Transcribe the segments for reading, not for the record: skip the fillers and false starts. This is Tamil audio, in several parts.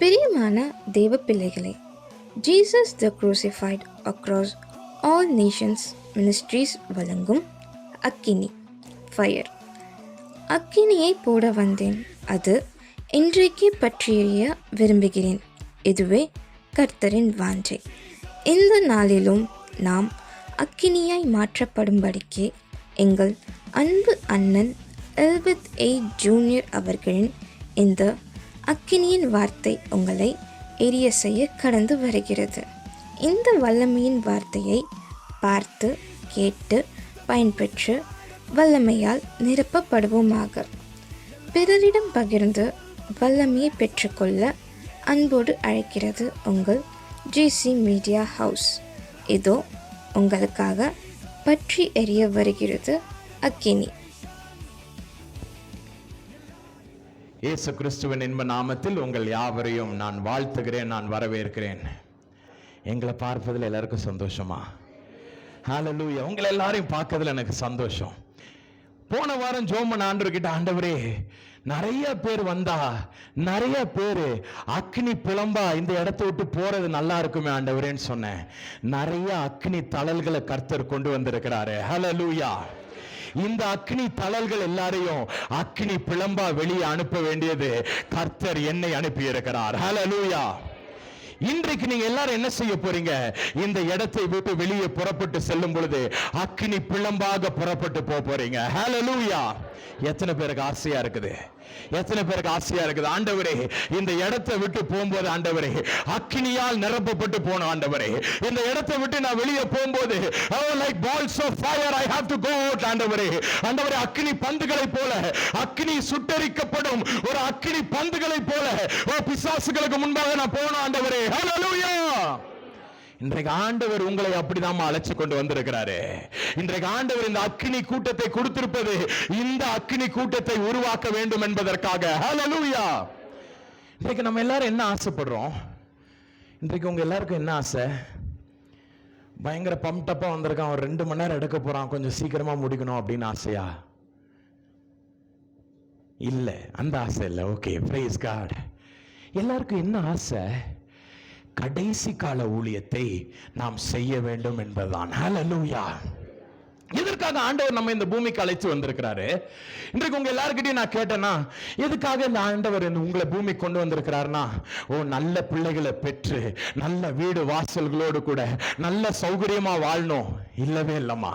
பிரியமான தேவ பிள்ளைகளே, ஜீசஸ் த crucified across all Nations ministries வழங்கும் அக்கினி ஃபயர். அக்கினியை போட வந்தேன், அது இன்றைக்கு பற்றியறிய விரும்புகிறேன். இதுவே கர்த்தரின் வாஞ்சை. இந்த நாளிலும் நாம் அக்கினியாய் மாற்றப்படும்படிக்கு எங்கள் அன்பு அண்ணன் எல்வித் ஏ ஜூனியர் அவர்களின் இந்த அக்கினியின் வார்த்தை உங்களை எரிய செய்ய கடந்து வருகிறது. இந்த வல்லமையின் வார்த்தையை பார்த்து கேட்டு பயன்பெற்று வல்லமையால் நிரப்பப்படுவோமாக. பிறரிடம் பகிர்ந்து வல்லமையை பெற்றுக்கொள்ள அன்போடு அழைக்கிறது உங்கள் ஜிசி மீடியா ஹவுஸ். இதோ உங்களுக்காக பற்றி எரிய வருகிறது அக்கினி. இயேசு கிறிஸ்துவின் இன்ப நாமத்தில் உங்கள் யாவரையும் நான் வாழ்த்துகிறேன், நான் வரவேற்கிறேன். எங்களை பார்ப்பதில் எல்லாருக்கும் சந்தோஷமா? ஹல்லேலூயா. உங்களை எல்லாரையும் பார்க்கறதுல எனக்கு சந்தோஷம். போன வாரம் ஜோமன் ஆண்டவர்கிட்ட, ஆண்டவரே நிறைய பேர் வந்தா, நிறைய பேர் அக்னி பிளம்பா இந்த இடத்த விட்டு போறது நல்லா இருக்குமே ஆண்டவரேன்னு சொன்னேன். நிறைய அக்னி தழல்களை கர்த்தர் கொண்டு வந்திருக்கிறாரு. ஹல்லேலூயா. இந்த அக்னி தழல்கள் எல்லாரையும் அக்னி பிளம்பா வெளியே அனுப்ப வேண்டியது கர்த்தர் என்னை அனுப்பி இருக்கிறார். ஹல்லேலூயா. இன்றைக்கு நீங்க எல்லாரும் என்ன செய்ய போறீங்க? இந்த இடத்தை விட்டு வெளியே புறப்பட்டு செல்லும் பொழுது அக்னி பிளம்பாக புறப்பட்டு போறீங்க. ஹல்லேலூயா. எத்தனை பேருக்கு ஆசையா இருக்குது? எத்தனை பேருக்கு ஆசையா இருக்குது? ஆண்டவரே, இந்த இடத்தை விட்டு போகும்போது ஆண்டவரே அக்னியால் நிரப்பப்பட்டு போன ஆண்டவரே, இந்த இடத்தை விட்டு நான் வெளியே போகும்போது like balls of fire I have to go out. ஆண்டவரே, ஆண்டவரே, அக்னி பந்துகளை போல, அக்னி சுட்டரிக்கப்படும் ஒரு அக்னி பந்துகளை போல பிசாசுகளுக்கு முன்பாக நான் போனேன் ஆண்டவரே. ஹல்லேலூயா. இன்றைக்கு ஆண்டவர் உங்களை அப்படிதான் அழைச்சு கொண்டு வந்திருக்கிறாரு. இன்றைக்கு ஆண்டவர் இந்த அக்கினி கூட்டத்தை கொடுத்திருப்பது இந்த அக்கினி கூட்டத்தை உருவாக்க வேண்டும் என்பதற்காக. ஹல்லேலூயா. இன்றைக்கு நம்ம எல்லாரும் என்ன ஆசைப்படுறோம்? இன்றைக்கு உங்க எல்லாருக்கும் என்ன ஆசை? பயங்கர பம்டப்பா வந்திருக்கான், ஒரு 2 மணி நேரம் எடுக்க போறான், கொஞ்சம் சீக்கிரமா முடிக்கணும் அப்படின்னு ஆசையா? இல்ல, அந்த ஆசை இல்ல. Okay, praise God. எல்லாருக்கும் என்ன ஆசை? கடைசி கால ஊழியத்தை நாம் செய்ய வேண்டும் என்பதுதான். ஹல்லேலூயா. எதற்காக ஆண்டவர் நம்ம இந்த பூமிக்கு அழைச்சு வந்திருக்கிறாரு? இன்றைக்கு உங்க எல்லாருக்கிட்டையும் நான் கேட்டேன்னா, எதுக்காக இந்த ஆண்டவர் உங்களை பூமி கொண்டு வந்திருக்கிறாருன்னா, நல்ல பிள்ளைகளை பெற்று நல்ல வீடு வாசல்களோடு கூட நல்ல சௌகரியமா வாழணும். இல்லவே இல்லம்மா.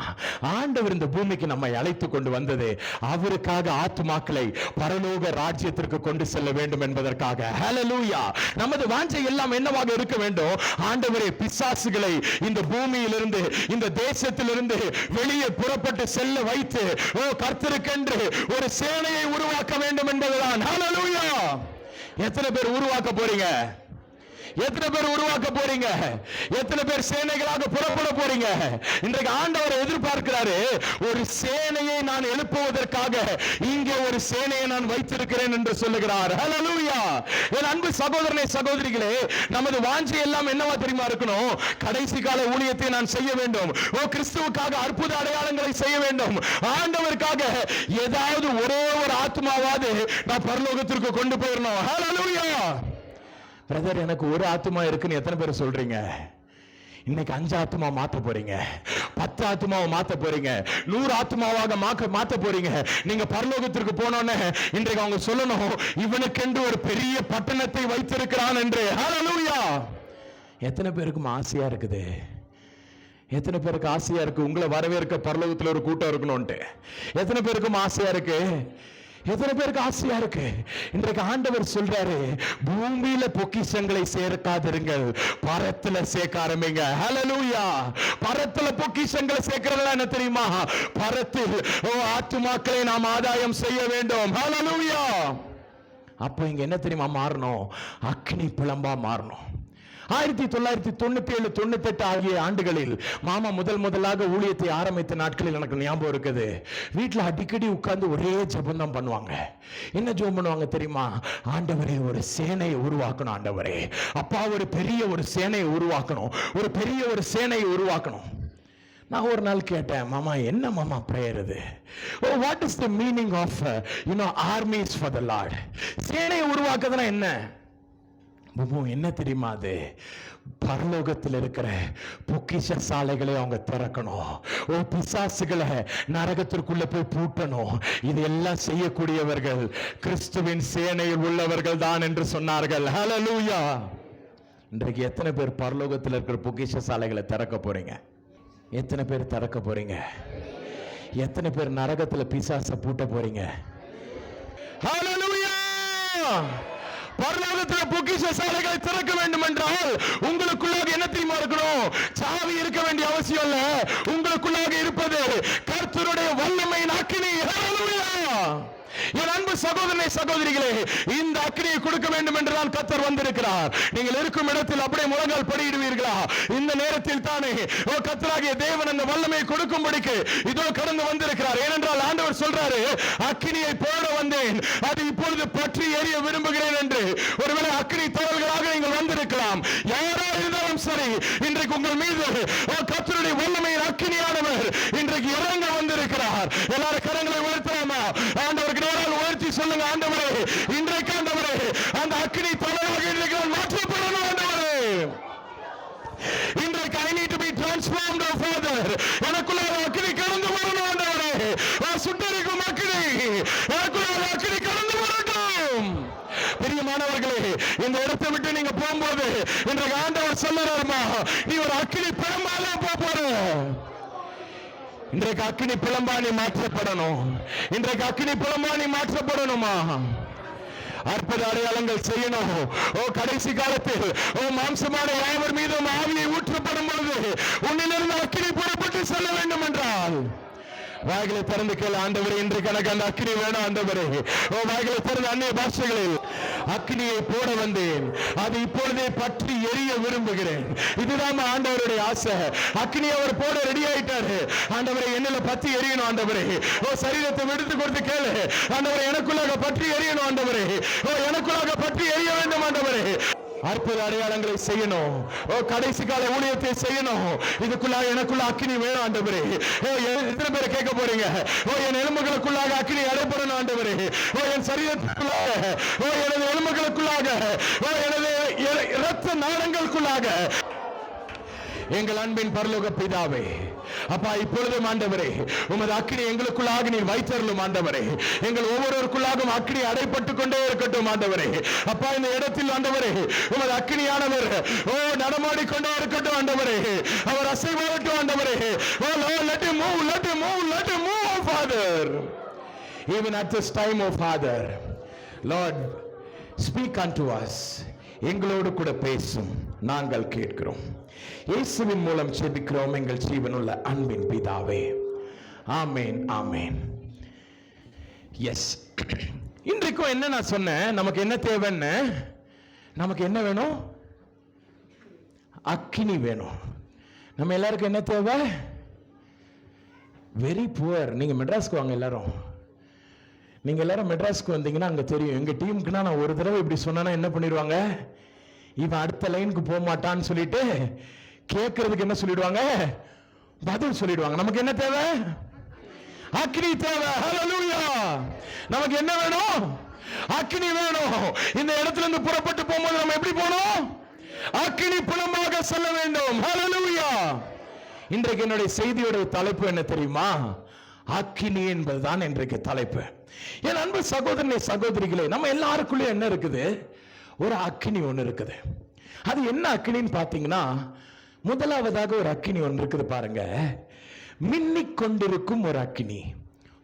ஆண்டவர் இந்த பூமிக்கு நம்மை அழைத்து கொண்டு வந்தது அவருக்காக ஆத்துமாக்களை பரலோக ராஜ்யத்திற்கு கொண்டு செல்ல வேண்டும் என்பதற்காக. ஹல்லேலூயா. நமது வாஞ்சை எல்லாம் என்னவாக இருக்க வேண்டும்? ஆண்டவரே, பிசாசுகளை இந்த பூமியிலிருந்து, இந்த தேசத்திலிருந்து வெளியே புறப்பட்டு செல்ல வைத்து கர்த்தருக்கென்று ஒரு சேனையை உருவாக்க வேண்டும் என்பதுதான். ஹல்லேலூயா. எத்தனை பேர் உருவாக்க போறீங்க? எத்தனை பேர் உருவாக்க போறீங்க? எத்தனை பேர் சேனைகளாக புறப்பட போறீங்க? இன்றைக்கு ஆண்டவர் எதிர்பார்க்கிறாரு, ஒரு சேனையை நான் எழுப்புவதற்காக இங்கே ஒரு சேனையை நான் வைத்திருக்கிறேன் என்று சொல்லுகிறார். ஹல்லேலூயா. என் அன்பு சகோதரனே, சகோதரிகளே, நமது வாஞ்சை எல்லாம் என்னவா தெரியுமா இருக்கணும்? கடைசி கால ஊழியத்தை நான் செய்ய வேண்டும். கிறிஸ்துவுக்காக அற்புத அடையாளங்களை செய்ய வேண்டும். ஆண்டவருக்காக ஏதாவது ஒரே ஒரு ஆத்மாவாவது நான் பரலோகத்திற்கு கொண்டு போயிடணும். ஹல்லேலூயா. பிரதர், எனக்கு ஒரு ஆத்மா இருக்குன்னு எத்தனை பேர் சொல்றீங்க? இன்னைக்கு 5 ஆத்மா மாத்த போறீங்க, 10 ஆத்மாவை மாத்த போறீங்க, 100 ஆத்மாவாக மாத்த போறீங்க. நீங்க பரலோகத்திற்கு போனோன்னு இன்றைக்கு அவங்க சொல்லணும், இவனுக்கென்று ஒரு பெரிய பட்டணத்தை வைத்திருக்கிறான் என்று. ஹல்லேலூயா. எத்தனை பேருக்கு ஆசையா இருக்குது? எத்தனை பேருக்கு ஆசையா இருக்கு உங்களை வரவேற்க பரலோகத்தில் ஒரு கூட்டம் இருக்கணும்ட்டு? எத்தனை பேருக்கும் ஆசையா இருக்கு? எத்தனை பேருக்கு ஆசையா இருக்கு? இன்றைக்கு ஆண்டவர் சொல்றாரு, பூமியில பொக்கிஷங்களை சேர்க்காதிருங்கள், பரத்துல சேர்க்க ஆரம்பிங்க. ஹல்லேலூயா. பரத்துல பொக்கிஷங்களை சேர்க்கிறதுல என்ன தெரியுமா? பரத்தில் ஆத்துமாக்களை நாம் ஆதாயம் செய்ய வேண்டும். ஹல்லேலூயா. அப்ப இங்க என்ன தெரியுமா மாறணும்? அக்னி பிளம்பா மாறணும். 1997, 98 ஆகிய ஆண்டுகளில் மாமா முதலாக ஊழியத்தை ஆரம்பித்த நாட்களில் எனக்கு ஞாபகம் இருக்குது. வீட்டில் அடிக்கடி உட்கார்ந்து ஒரே ஜெபம் பண்ணுவாங்க. என்ன ஜெபம் பண்ணுவாங்க தெரியுமா? ஆண்டவரே, ஒரு சேனையை உருவாக்கணும். ஆண்டவரே, அப்பா, ஒரு பெரிய ஒரு சேனையை உருவாக்கணும், ஒரு பெரிய ஒரு சேனையை உருவாக்கணும். நான் ஒரு நாள் கேட்டேன், மாமா என்ன மாமா பிரேயர் இது? What is the meaning of armies for the Lord? சேனையை உருவாக்குறதுனா என்ன? என்ன தெரியுமா அது? பரலோகத்தில் இருக்கிற பொக்கிஷ சாலைகளை அவங்க திறக்கணும். பிசாசுகளை நரகத்திற்குள்ள போய் பூட்டணும். இதெல்லாம் செய்யக்கூடியவர்கள் கிறிஸ்துவின் சேனையில் உள்ளவர்கள் தான் என்று சொன்னார்கள். ஹல்லேலூயா. இன்றைக்கு எத்தனை பேர் பரலோகத்தில் இருக்கிற பொக்கிஷ சாலைகளை திறக்க போறீங்க? எத்தனை பேர் திறக்க போறீங்க? எத்தனை பேர் நரகத்தில் பிசாசை பூட்ட போறீங்க? ஹல்லேலூயா. பரலோகத்தில் பொக்கிஷ சாலைகளை திறக்க வேண்டும் என்றால் உங்களுக்குள்ளாக என்ன தெரியுமா இருக்கணும்? சாவி இருக்க வேண்டிய அவசியம் இல்ல. உங்களுக்குள்ளாக இருப்பது கர்த்தருடைய வல்லமையின் அக்கினி. ஹல்லேலூயா. என் அன்பு சகோதரனே, சகோதரிகளே, இந்த அக்கினியை கொடுக்க வேண்டும் என்றுதான் கர்த்தர் வந்திருக்கிறார். நீங்கள் இருக்கும் இடத்தில் அப்படியே முழங்கால் படியிடுவீர்களா? இந்த நேரத்தில் தானே கர்த்தராகிய தேவன் அந்த வல்லமையை கொடுக்கும்படிக்கு இதோ கடந்து வந்திருக்கிறார். ஏனென்றால் ஆண்டவர் சொல்றாரு, அக்கினியை போட வந்தேன், அது இப்பொழுது பற்றி எரிய விரும்புகிறேன் என்று. ஒருவேளை அக்கினி தவறுகளாக நீங்கள் வந்திருக்கலாம். யாரோ இருந்தாலும் சரி, இன்றைக்கு உங்கள் மீது கர்த்தருடைய வல்லமையின் அக்கினியானவர் இன்றைக்கு இறங்க வந்திருக்கிறார். எல்லாரும் கரங்களை உயர்த்தலாமா? ஆண்டவருக்கு நேரால் உயர்த்தி சொல்லுங்க, ஆண்டவரே, இன்றைக்கு ஆண்டவரே, அந்த அக்கினி தலையாக இன்றைக்கு மாற்றப்படணும். ஆண்டவரே, இன்றைக்கு I need to be transformed, oh Father. எனக்குள்ள அக்கினி கடந்து வரணும். ஆண்டவரே, சுட்டரிக்கும் அக்கினி எனக்குள்ள அக்கினி கடந்து வரட்டும். பிரியமானவர்களே, இந்த இடத்தை விட்டு நீங்க போகும்போது இன்றைக்கு ஆண்டவர் சொல்லுறாருமா, நீ ஒரு அக்கினி பெரும்பால போற. இன்றைக்கு அக்கினி பிளம்பானி மாற்றப்படணும். இன்றைக்கு அக்கினி பிளம்பானி மாற்றப்படணுமா? அற்புத அடையாளங்கள் செய்யணும். கடைசி காலத்தில் மாம்சமான யாவர் மீதும் ஆவியை ஊற்றப்படும் பொழுது உன்னிலிருந்து அக்கினி புறப்பட்டு செல்ல வேண்டும் என்றால் வாய்களை திறந்து கேளு, ஆண்டவரே, இன்றைக்கு எனக்கு அந்த அக்கினி வேணும். ஆண்டவரே, வாய்களை திறந்து அந்நிய பாஷைகளில் அக்கினியை போட வந்தேன், அது இப்பொழுதே பற்றி எரிய விரும்புகிறேன். இதுதான் ஆண்டவருடைய ஆசை. அக்கினி அவர் போட ரெடி ஆயிட்டாரு. ஆண்டவரே, என்னில பற்றி எரியணும். ஆண்டவரே, சரீரத்தை விடுத்து கொடுத்து கேளு, ஆண்டவரே, எனக்குள்ளாக பற்றி எரியணும். ஆண்டவரே, எனக்குள்ளாக பற்றி எரிய வேண்டும். ஆண்டவரே, அற்புத அடையாளங்களை செய்யணும். கடைசி கால ஊழியத்தை செய்யணும். இதுக்குள்ளாக எனக்குள்ள அக்கினி வேணும். ஆண்டவரே, எத்தனை பேர் கேட்க போறீங்க? என் எலும்புகளுக்குள்ளாக அக்கினி அடைபடணும். ஆண்டவரே, என் சரீரத்துக்குள்ளாக, எனது எலும்புகளுக்குள்ளாக, எனது இரத்த நாளங்களுக்குள்ளாக. எங்கள் அன்பின் பரலோக பிதாவே, அப்பா, இப்பொழுதும் ஆண்டவரே, உமது அக்கினி எங்களுக்குள்ளாக நீர் வைத்தருளும். ஆண்டவரே, எங்கள் ஒவ்வொருவருக்குள்ளாகவும் அக்கினி அடைப்பட்டு கொண்டே இருக்கட்டும். ஆண்டவரே, அப்பா, இந்த இடத்தில் ஆண்டவரே, உமது அக்கினியானவர் நடமாடி கொண்டே இருக்கட்டும். ஆண்டவரே, அவர் அசைவாகட்டும். ஆண்டவரே, let him move, let him move, let him move, Father. Even at this time, oh Father, Lord, speak unto us. எங்களோடு கூட பேசும், நாங்கள் கேட்கிறோம். இயேசுவின் மூலம் ஜெபிக்கிறோம் எங்கள் ஜீவனுள்ள அன்பின் பிதாவே. ஆமேன், ஆமேன். எஸ், இன்றைக்கும் என்ன நான் சொன்னேன்? நமக்கு என்ன தேவைன்னு? நமக்கு என்ன வேணும்? அக்கினி வேணும். நம்ம எல்லாருக்கும் என்ன தேவை? Very poor. நீங்க மெட்ராஸ்க்கு வாங்க எல்லாரும். நீங்க எல்லாரும் மெட்ராஸ்க்கு வந்தீங்கன்னா அங்க தெரியும். எங்க டீமுக்குன்னா நான் ஒரு தடவை இப்படி சொன்னா என்ன பண்ணிடுவாங்க? இவன் அடுத்த லைனுக்கு போக மாட்டான்னு சொல்லிட்டு கேட்கறதுக்கு என்ன சொல்லிடுவாங்க? பதில் சொல்லிடுவாங்க. நமக்கு என்ன தேவை? அக்கினி தேவை. ஹல்லேலூயா. நமக்கு என்ன வேணும்? அக்கினி வேணும். இந்த இடத்துல இருந்து புறப்பட்டு போகும்போது நம்ம எப்படி போகணும்? அக்கினி புலமாக செல்ல வேண்டும். ஹல்லேலூயா. இன்றைக்கு என்னுடைய செய்தியோட தலைப்பு என்ன தெரியுமா? அக்கினி என்பதுதான் இன்றைக்கு தலைப்பு. என் அன்பு சகோதரனே, சகோதரிகளே, நம்ம எல்லாருக்குள்ளே என்ன இருக்குது? ஒரு அக்கினி ஒன்று இருக்குது. அது என்ன அக்கினின்னு பார்த்தீங்கன்னா, முதலாவதாக ஒரு அக்கினி ஒன்று இருக்குது பாருங்க. மின்னிக் கொண்டிருக்கும் ஒரு அக்கினி,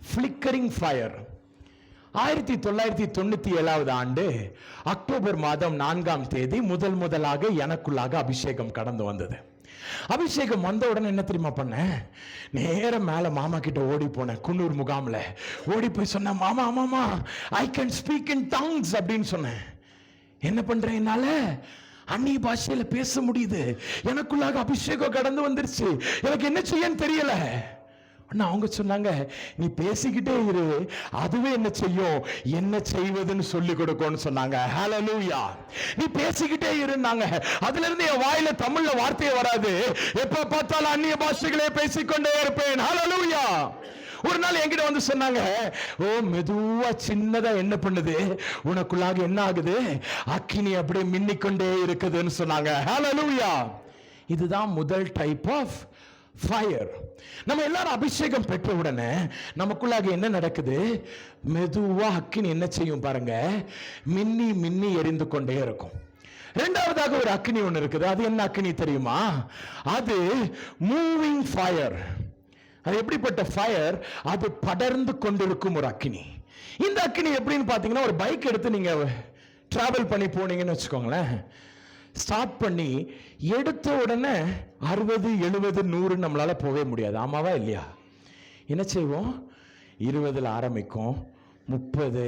ஃபிளிக்கரிங் ஃபயர். 1997 ஆண்டு அக்டோபர் மாதம் 4ஆம் தேதி முதலாக எனக்குள்ளாக அபிஷேகம் கடந்து வந்தது. அபிஷேகம் வந்த உடனே என்ன தெரியுமா பண்ண? நேரம் மேல மாமா கிட்ட ஓடி போனேன். குன்னூர் முகாம்ல ஓடி போய் சொன்னேன், மாமா மாமா, I can speak in tongues அப்படின்னு சொன்னேன். என்ன பண்றேன்? என்னால அந்நிய பாஷையில பேச முடியுது. எனக்குள்ளாக அபிஷேகம் கடந்து வந்துருச்சு. எனக்கு என்ன செய்யன்னு தெரியல. அவங்க சொன்னாங்க, நீ பேசிக்கிட்டே இரு, அதுவே என்ன செய்யும், என்ன செய்வதுன்னு சொல்லி கொடுக்கும்னு சொன்னாங்க. ஹல்லேலூயா. நீ பேசிக்கிட்டே இருந்தாங்க. அதுல இருந்து என் வாயில தமிழ்ல வார்த்தையே வராது. எப்ப பார்த்தாலும் அந்நிய பாஷைகளே பேசிக்கொண்டே இருப்பேன். ஹல்லேலூயா. ஒரு நாள் என்கிட்ட வந்து சொன்னாங்க, ஓ மெதுவா சின்னதா என்ன பண்ணுது, உனக்குள்ளாக என்ன ஆகுது, அக்கினி அப்படியே மின்னிக்கொண்டே இருக்குதுன்னு சொன்னாங்க. ஹalleluya. இதுதான் முதல் டைப் ஆஃப் ஃபயர். நம்ம எல்லாரும் அபிஷேகம் பெற்ற உடனே நமக்குள்ளாக என்ன நடக்குது, மெதுவா அக்கினி என்ன செய்யும் பாருங்க, மின்னி மின்னி எரிந்து கொண்டே இருக்கும். இரண்டாவதாக ஒரு அக்கினி ஒன்று இருக்குது. அது என்ன அக்கினி தெரியுமா? அது மூவிங் ஃபயர். அது எப்படிப்பட்ட ஃபயர்? அது படர்ந்து கொண்டிருக்கும் ஒரு அக்கினி. இந்த அக்கினி எப்படின்னு பார்த்தீங்கன்னா, ஒரு பைக் எடுத்து நீங்க டிராவல் பண்ணி போனீங்கன்னு வச்சுக்கோங்களேன், ஸ்டார்ட் பண்ணி எடுத்த உடனே 60, 70, 100 நம்மளால போகவே முடியாது. ஆமாவா இல்லையா? என்ன செய்வோம்? 20ல் ஆரம்பிக்கும், 30,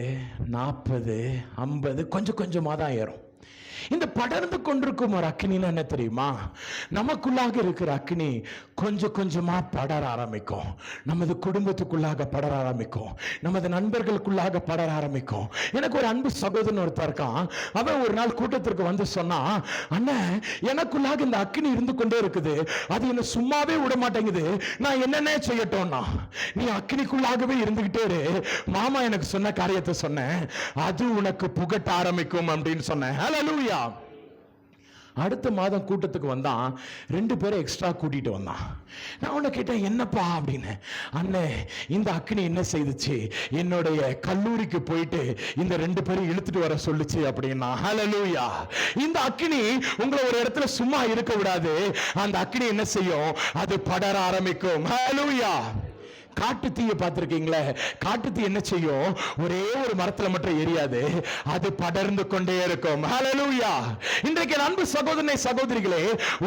40, 50, கொஞ்சம் கொஞ்சமாக தான் ஏறும். இந்த படர்ந்து கொண்டிருக்கும் ஒரு அக்கினின்னு என்ன தெரியுமா? நமக்குள்ளாக இருக்கிற அக்கினி கொஞ்சம் கொஞ்சமா படர ஆரம்பிக்கும். நமது குடும்பத்துக்குள்ளாக படர ஆரம்பிக்கும், நமது நண்பர்களுக்குள்ளாக படர ஆரம்பிக்கும். எனக்கு ஒரு அன்பு சகோதரன் ஒருத்தர் இருக்கான். அவன் ஒரு நாள் கூட்டத்திற்கு வந்து சொன்னா, அண்ணன் எனக்குள்ளாக இந்த அக்கினி இருந்து கொண்டே இருக்குது, அது என்ன சும்மாவே விட மாட்டேங்குது, நான் என்னென்ன செய்யட்டோம்னா? நீ அக்கினிக்குள்ளாகவே இருந்துகிட்டே இரு, மாமா எனக்கு சொன்ன காரியத்தை சொன்னேன், அது உனக்கு புகட்ட ஆரம்பிக்கும் அப்படின்னு சொன்னேன். ஹalleluya. அடுத்த மாதம் கூட்டத்துக்கு வந்தான், 2 பேரை எக்ஸ்ட்ரா கூட்டிட்டு வந்தான். நான் உன்னை கேட்டேன், என்னப்பா அப்படின்னு. அண்ணே, இந்த அக்கினி என்ன செய்துச்சு, என்னுடைய கல்லூரிக்கு போயிட்டு இந்த 2 பேரும் இழுத்துட்டு வர சொல்லுச்சு அப்படின்னா. ஹalleluya. இந்த அக்கினி உங்களை ஒரு இடத்துல சும்மா இருக்க விடாது. அந்த அக்கினி என்ன செய்யும், அது படர ஆரம்பிக்கும். ஹalleluya. காட்டு தீயை பார்த்திருக்கீங்களே? காட்டு தீ என்ன செய்யும், ஒரே ஒரு மரத்துல மட்டும் எரியாது, அது படர்ந்து கொண்டே இருக்கும். ஹalleluya. இன்றைக்கு அன்பு சகோதரனே சகோதரிகளே,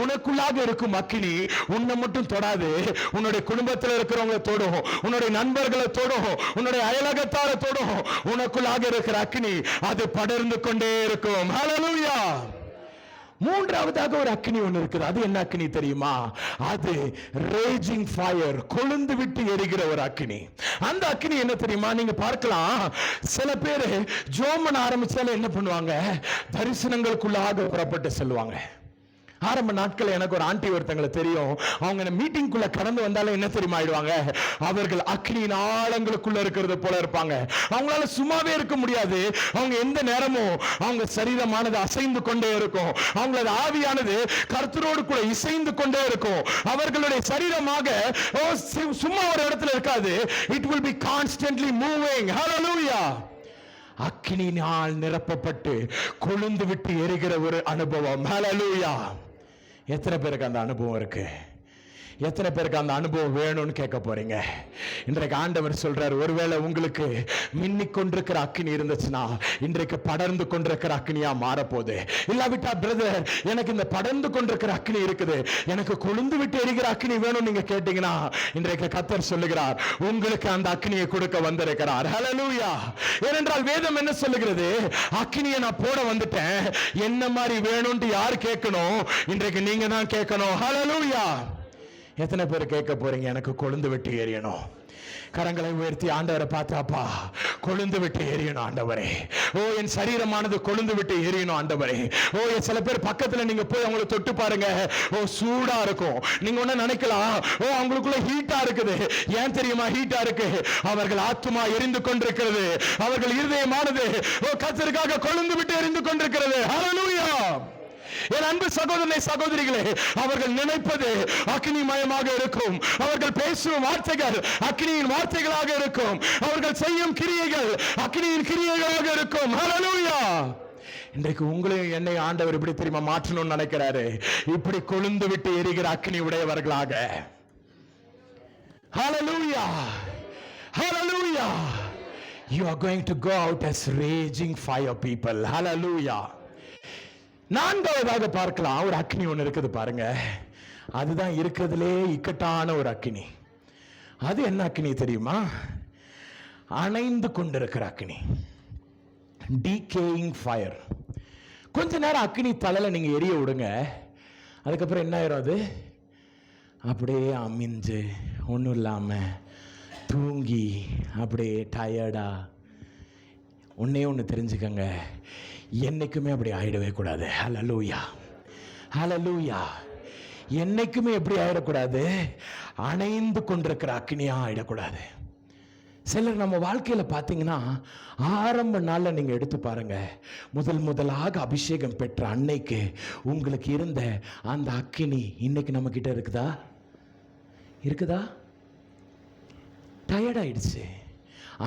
உனக்குள்ளாக இருக்கும் அக்கினி உன்னை மட்டும் தொடாது, உன்னுடைய குடும்பத்தில் இருக்கிறவங்க தொடும், உன்னுடைய நண்பர்களை தொடும், உன்னுடைய அயலகத்தார தொடும். உனக்குள்ளாக இருக்கிற அக்கினி அது படர்ந்து கொண்டே இருக்கும். ஹalleluya. மூன்றாவதாக ஒரு அக்கினி ஒன்று இருக்குது. அது என்ன அக்கினி தெரியுமா? அது ரேஜிங் ஃபயர், கொழுந்து விட்டு எரிகிற ஒரு அக்கினி. அந்த அக்கினி என்ன தெரியுமா? நீங்க பார்க்கலாம், சில பேர் ஜோமன் ஆரம்பிச்சாலும் என்ன பண்ணுவாங்க, தரிசனங்களுக்குள்ளாக புறப்பட்டு செல்வாங்க. ஆரம்ப நாட்கள் எனக்கு ஒரு ஆண்டி ஒருத்தங்களை தெரியும். அவங்க மீட்டிங்குள்ள கடந்து வந்தாலும் என்ன தெரியுமா ஆயிடுவாங்க, அவர்கள் அக்னியின் ஆழங்களுக்குள்ள இருக்கிறது போல இருப்பாங்க. அவங்களால சும்மாவே இருக்க முடியாது. அவங்க எந்த நேரமும் அவங்க சரீரமானது அசைந்து கொண்டே இருக்கும், அவங்களது ஆவியானது கர்த்தரோடு கூட இசைந்து கொண்டே இருக்கும். அவர்களுடைய சரீரமாக சும்மா ஒரு இடத்துல இருக்காது. It will be constantly moving. Hallelujah. அக்கினியால் நிரப்பப்பட்டு கொழுந்து விட்டு எரிகிற ஒரு அனுபவம். ஹalleluya. எத்தனை பேருக்கு அந்த அனுபவம் இருக்கு? எத்தனை பேருக்கு அந்த அனுபவம் வேணும்னு கேட்க போறீங்க? இன்றைக்கு ஆண்டவர் சொல்றாரு, ஒருவேளை உங்களுக்கு மின்னிக் கொண்டிருக்கிற அக்கினி இருந்துச்சுன்னா இன்றைக்கு படர்ந்து கொண்டிருக்கிற அக்கினியா மாறப்போகுது. இல்லாவிட்டா பிரதர், எனக்கு இந்த படர்ந்து கொண்டிருக்கிற அக்கினி இருக்குது, எனக்கு கொழுந்து விட்டு எரிகிற அக்கினி வேணும் நீங்க கேட்டீங்கன்னா, இன்றைக்கு கர்த்தர் சொல்லுகிறார், உங்களுக்கு அந்த அக்கினியை கொடுக்க வந்திருக்கிறார். ஹalleluya. ஏனென்றால் வேதம் என்ன சொல்லுகிறது, அக்கினியை நான் போட வந்துட்டேன், என்ன மாதிரி வேணும்னு யார் கேட்கணும்? இன்றைக்கு நீங்க தான் கேட்கணும். ஹalleluya. எத்தனை பேர் கேட்க போறீங்க, எனக்கு கொழுந்து விட்டு எரியணும்? கரங்களை உயர்த்தி ஆண்டவரை பார்த்தாப்பா, கொழுந்து விட்டு எரியணும் ஆண்டவரே. ஓ, என் சரீரமானது கொழுந்து விட்டு எரியணும் ஆண்டவரே. ஓ, சில பேர் பக்கத்துல நீங்க போய் அவங்களை தொட்டு பாருங்க, ஓ சூடா இருக்கும். நீங்க ஒண்ணு நினைக்கலாம், ஓ அவங்களுக்குள்ள ஹீட்டா இருக்குது. ஏன் தெரியுமா ஹீட்டா இருக்கு? அவர்கள் ஆத்துமா எரிந்து கொண்டிருக்கிறது, அவர்கள் இருதயமானது ஓ கர்த்தருக்காக கொழுந்து விட்டு எரிந்து கொண்டிருக்கிறது. ஹalleluya. என் அன்பு சகோதரனே சகோதரிகளே, அவர்கள் நினைப்பது அக்னிமயமாக இருக்கும், அவர்கள் பேசும் வார்த்தைகள் அக்னியின் வார்த்தைகளாக இருக்கும், அவர்கள் செய்யும் கிரியைகள் அக்னியின் கிரியைகளாக இருக்கும். ஹalleluya. இன்றைக்கு உங்களையும் என்னை ஆண்டவர் இப்படி தெரியுமா மாற்றணும்னு நினைக்கிறாரு, இப்படி கொழுந்து விட்டு எரிகிற அக்னி உடையவர்களாக. ஹalleluya. Hallelujah. You are going to go out as raging fire people. Hallelujah. நான்காவதாக பார்க்கலாம், ஒரு அக்னி ஒன்று இருக்குது பாருங்க. அதுதான் இருக்கிறதுலே இக்கட்டான ஒரு அக்னி. அது என்ன அக்னி தெரியுமா? அணைந்து கொண்டிருக்கிற அக்னி, டீகேயிங் ஃபயர். கொஞ்ச நேரம் அக்னி தலையில நீங்க எரிய விடுங்க, அதுக்கப்புறம் என்ன ஆயிரும், அது அப்படியே அமிஞ்சு ஒன்றும் இல்லாம தூங்கி அப்படியே டயர்டா. ஒண்ணு தெரிஞ்சுக்கங்க, என்னைக்குமே அப்படி ஆயிடவே கூடாது. ஹalleluya. ஹalleluya. என்னைக்குமே எப்படி ஆயிடக்கூடாது, அணைந்து கொண்டிருக்கிற அக்னியா ஆயிடக்கூடாது. சிலர் நம்ம வாழ்க்கையில் பார்த்தீங்கன்னா ஆரம்ப நாளில் நீங்கள் எடுத்து பாருங்க, முதலாக அபிஷேகம் பெற்ற அன்னைக்கு உங்களுக்கு இருந்த அந்த அக்கினி இன்னைக்கு நம்ம கிட்ட இருக்குதா? டயர்டாயிடுச்சு.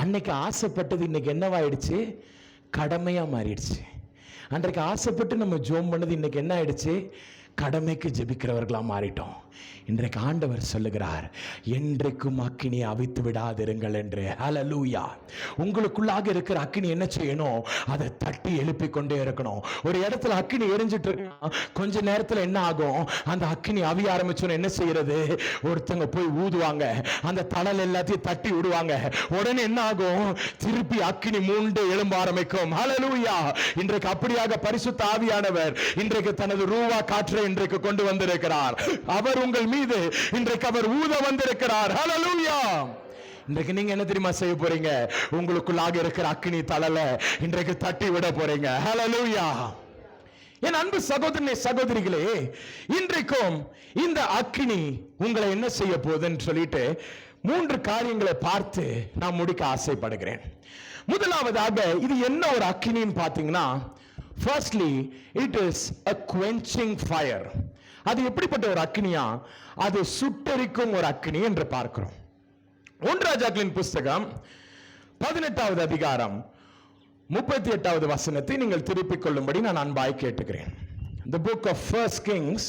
அன்னைக்கு ஆசைப்பட்டது இன்னைக்கு என்னவாயிடுச்சு? கடமையாக மாறிடுச்சு. அன்றைக்கு ஆசைப்பட்டு நம்ம ஜோம் பண்ணது இன்னைக்கு என்ன ஆயிடுச்சு? கடமைக்கு ஜெபிக்கிறவர்களாக மாறிட்டோம். இன்றைக்கு ஆண்டவர் சொல்லுகிறார், என்றைக்கும் அக்கினியை அவித்து விடாதிருங்கள் என்று. ஹல்லேலூயா. உங்களுக்குள்ளாக இருக்கிற அக்கினி என்ன செய்யணும்? அதை தட்டி எழுப்பி கொண்டே இருக்கணும். ஒரு இடத்துல அக்கினி எரிஞ்சிட்டு இருக்கா, கொஞ்ச நேரத்தில் என்ன ஆகும்? அந்த அக்கினி அவிய ஆரம்பிச்சோன்னு என்ன செய்யறது? ஒருத்தங்க போய் ஊதுவாங்க, அந்த தணல் எல்லாத்தையும் தட்டி விடுவாங்க. உடனே என்ன ஆகும்? திருப்பி அக்கினி மூண்டு எழும்ப ஆரம்பிக்கும். ஹல்லேலூயா. இன்றைக்கு அப்படியாக பரிசுத்த ஆவியானவர் இன்றைக்கு தனது ரூவா காற்றை இன்றைக்கு கொண்டு வந்திருக்கிறார். அவர் உங்கள் மீது இன்றைக்கு அவர் ஊத வந்திருக்கிறார். ஹல்லேலூயா. இன்றைக்கு நீங்க என்ன தெரியுமா செய்ய போறீங்க? உங்களுக்குள்ளாக இருக்கிற அக்கினி தழல இன்றைக்கு தட்டி விட போறீங்க. ஹல்லேலூயா. என் அன்பு சகோதரனே, சகோதரிகளே, இன்றைக்கும் இந்த அக்கினி உங்களை என்ன செய்ய போகுதுன்னு சொல்லிட்டு 3 காரியங்களை பார்த்து நான் முடிக்க ஆசைப்படுகிறேன். முதலாவதாக இது என்ன ஒரு அக்கினின்னு பார்த்தீங்கன்னா, firstly it is a quenching fire. அது எப்படிப்பட்ட ஒரு அக்கினியா? அது சுட்டெரிக்கும் ஒரு அக்கினி என்று பார்க்கிறோம். 1 ராஜாக்களின் புஸ்தகம் 18வது அதிகாரம் 38வது வசனத்தை நீங்கள் திருப்பிக் கொள்ளும்படி நான் அன்பாய் கேட்டுக்கிறேன். The book of 1 Kings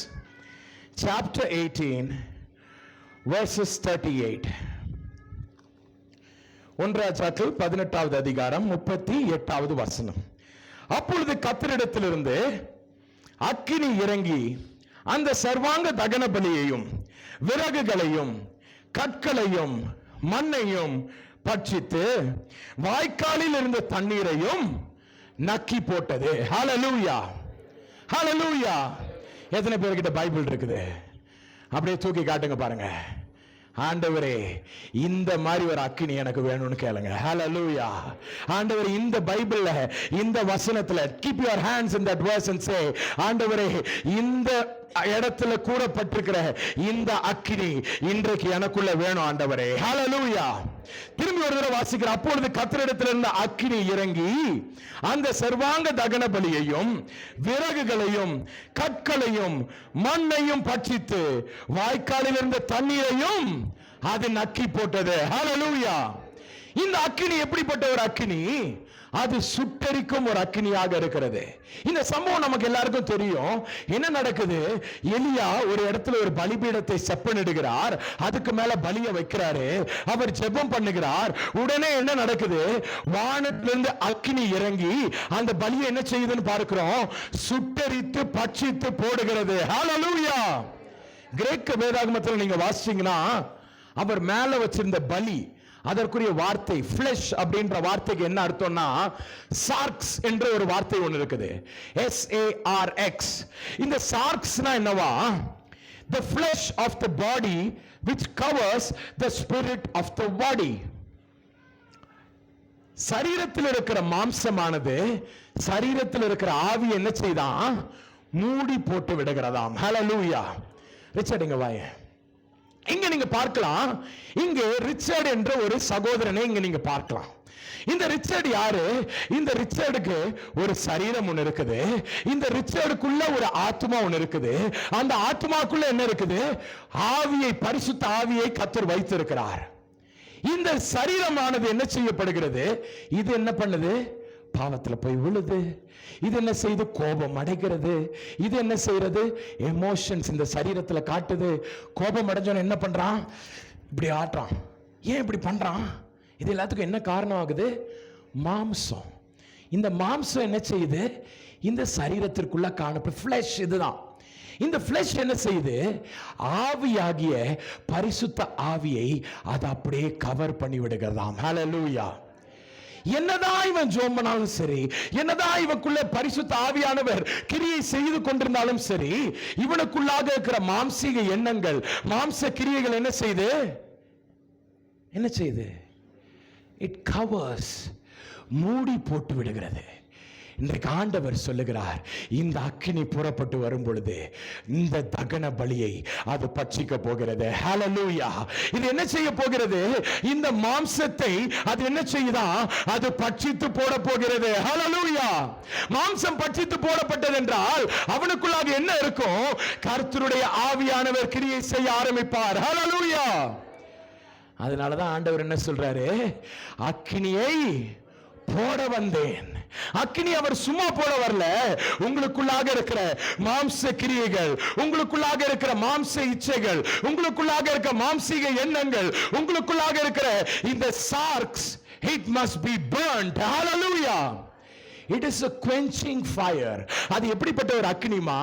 chapter 18 verses 38. 1 ராஜாக்கள் 18வது அதிகாரம் 38வது வசனம். அப்பொழுது கர்த்தரிடத்திலிருந்து அக்கினி இறங்கி அந்த சர்வாங்க தகன பலியையும் விறகுகளையும் கற்களையும் மண்ணையும் பட்சித்து வாய்க்காலில் இருந்த தண்ணீரையும் நக்கி போட்டது. ஹல்லேலூயா. ஹல்லேலூயா. எத்தனை பேர்கிட்ட பைபிள் இருக்குது? அப்படியே தூக்கி காட்டுங்க பாருங்க. ஆண்டவரே, இந்த மாதிரி ஒரு அக்கினி எனக்கு வேணும்னு கேளுங்க. ஹல்லேலூயா. ஆண்டவரே, இந்த பைபிள்ல இந்த வசனத்துல keep your hands in that verse and say, ஆண்டவரே, இந்த இடத்துல கூறப்பட்டிருக்கிற இந்த அக்கினி இன்றைக்கு எனக்குள்ள வேணும் ஆண்டவரே. ஹல்லேலூயா. திரும்பி ஒரு தடவை வாசிக்கிற. அப்பொழுது கர்த்தரிடத்தில் இருந்த அக்கினி இறங்கி அந்த சர்வாங்க தகன பலியையும் விறகுகளையும் கற்களையும் மண்ணையும் பட்சித்து வாய்க்காலில் இருந்த தண்ணீரையும் அது நக்கி போட்டது. ஹல்லேலூயா. இந்த அக்கினி எப்படிப்பட்ட ஒரு அக்கினி? அது சுட்டெரிக்கும் ஒரு அக்கினியாக இருக்கிறது. இந்த சம்பவம் நமக்கு எல்லாருக்கும் தெரியும். என்ன நடக்குது? எலியா ஒரு இடத்துல ஒரு பலிபீடத்தை செப்பனிடுகிறார். அதுக்கு மேல பலியை வைக்கிறாரு. அவர் ஜெபம் பண்ணுகிறார். உடனே என்ன நடக்குது? வானத்திலிருந்து அக்கினி இறங்கி அந்த பலியை என்ன செய்யுதுன்னு பார்க்கிறோம். சுட்டெரித்து பட்சித்து போடுகிறது. ஹல்லேலூயா. கிரேக்க வேதாகமத்தில் நீங்க வாசிச்சீங்கன்னா, அவர் மேல வச்சிருந்த பலி, அதற்குரிய வார்த்தை flesh அப்படின்ற வார்த்தைக்கு என்ன அர்த்தம்னா, சார்க்ஸ் என்ற ஒரு வார்த்தை ஒன்று இருக்குது. SARX. இந்த சார்க்ஸ்னா என்னவா? the flesh of the body which covers the spirit of the body. சரீரத்தில் இருக்கிற மாம்சமானது சரீரத்தில் இருக்கிற ஆவி என்ன செய்தான்? மூடி போட்டு விடுகிறதாம். ஹல்லேலூயா. ரிச்சர்ட் இங்க வாங்க. இங்க நீங்க பார்க்கலாம், இங்க ரிச்சர்ட் என்ற ஒரு சகோதரனை இங்க நீங்க பார்க்கலாம். இந்த ரிச்சர்ட் யாரு? இந்த ரிச்சர்டுக்கு ஒரு சரீரம் ஒன்று இருக்குது. இந்த ரிச்சர்டுக்குள்ள ஒரு ஆத்மா ஒன்று இருக்குது. அந்த ஆத்மாக்குள்ள என்ன இருக்குது? ஆவியை, பரிசுத்த ஆவியை கர்த்தர் வைத்திருக்கிறார். இந்த சரீரமானது என்ன செய்யப்படுகிறது? இது என்ன பண்ணுது? பாவத்துல போய் விழுது. இது என்ன செய்து? கோபம் அடைகிறது. இது என்ன செய்யறது? எமோஷன்ஸ் இந்த சரீரத்துல காட்டுது. கோபம் அடைஞ்சவன் என்ன பண்றான்? இப்படி ஆட்டுறான். ஏன் இப்படி பண்றான்? இது எல்லாத்துக்கும் என்ன காரணம் ஆகுது? மாம்சம். இந்த மாம்சம் என்ன செய்யுது? இந்த சரீரத்திற்குள்ள காணப்படும் ஃப்ளஷ். இதுதான் இந்த ஃப்ளஷ் என்ன செய்யுது? ஆவியாகிய பரிசுத்த ஆவியை அது அப்படியே கவர் பண்ணி விடுகிறதாம். ஹல்லேலூயா. என்னதான் இவன் ஜெபம் பண்ணாலும் சரி, என்னதான் இவனுக்குள்ள பரிசுத்த ஆவியானவர் கிரியை செய்து கொண்டிருந்தாலும் சரி, இவனுக்குள்ளாக இருக்கிற மாம்சீக எண்ணங்கள், மாம்ச கிரியைகள் என்ன செய்யுது? என்ன செய்யுது? இட் கவர்ஸ், மூடி போட்டு விடுகிறது. இன்றைக்கு ஆண்டவர் சொல்லுகிறார், இந்த அக்கினி புறப்பட்டு வரும் பொழுது இந்த தகன பலியை அது பட்சிக்க போகிறது. ஹல்லேலூயா. இது என்ன செய்ய போகிறது? இந்த மாம்சத்தை அது என்ன செய்யுதா? அது பட்சித்து போட போகிறது. ஹல்லேலூயா. மாம்சம் பட்சித்து போடப்பட்டது என்றால் அவனுக்குள்ளாக என்ன இருக்கும்? கர்த்தருடைய ஆவியானவர் கிரியை செய்ய ஆரம்பிப்பார். ஹல்லேலூயா. அதனாலதான் ஆண்டவர் என்ன சொல்றாரு? அக்கினியை போட வந்தேன். அக்கினி அவர் சும்மா போட வரல. உங்களுக்குள்ளாக இருக்கிற மாம்ச கிரியைகள், உங்களுக்குள்ளாக இருக்கிற மாம்ச இச்சைகள், உங்களுக்குள்ளாக இருக்கிற மாம்சீக எண்ணங்கள், உங்களுக்குள்ளாக இருக்கிற இந்த சார்க்ஸ், it must be burnt. Hallelujah. It is a quenching fire. அது எப்படிப்பட்ட ஒரு அக்கினிமா?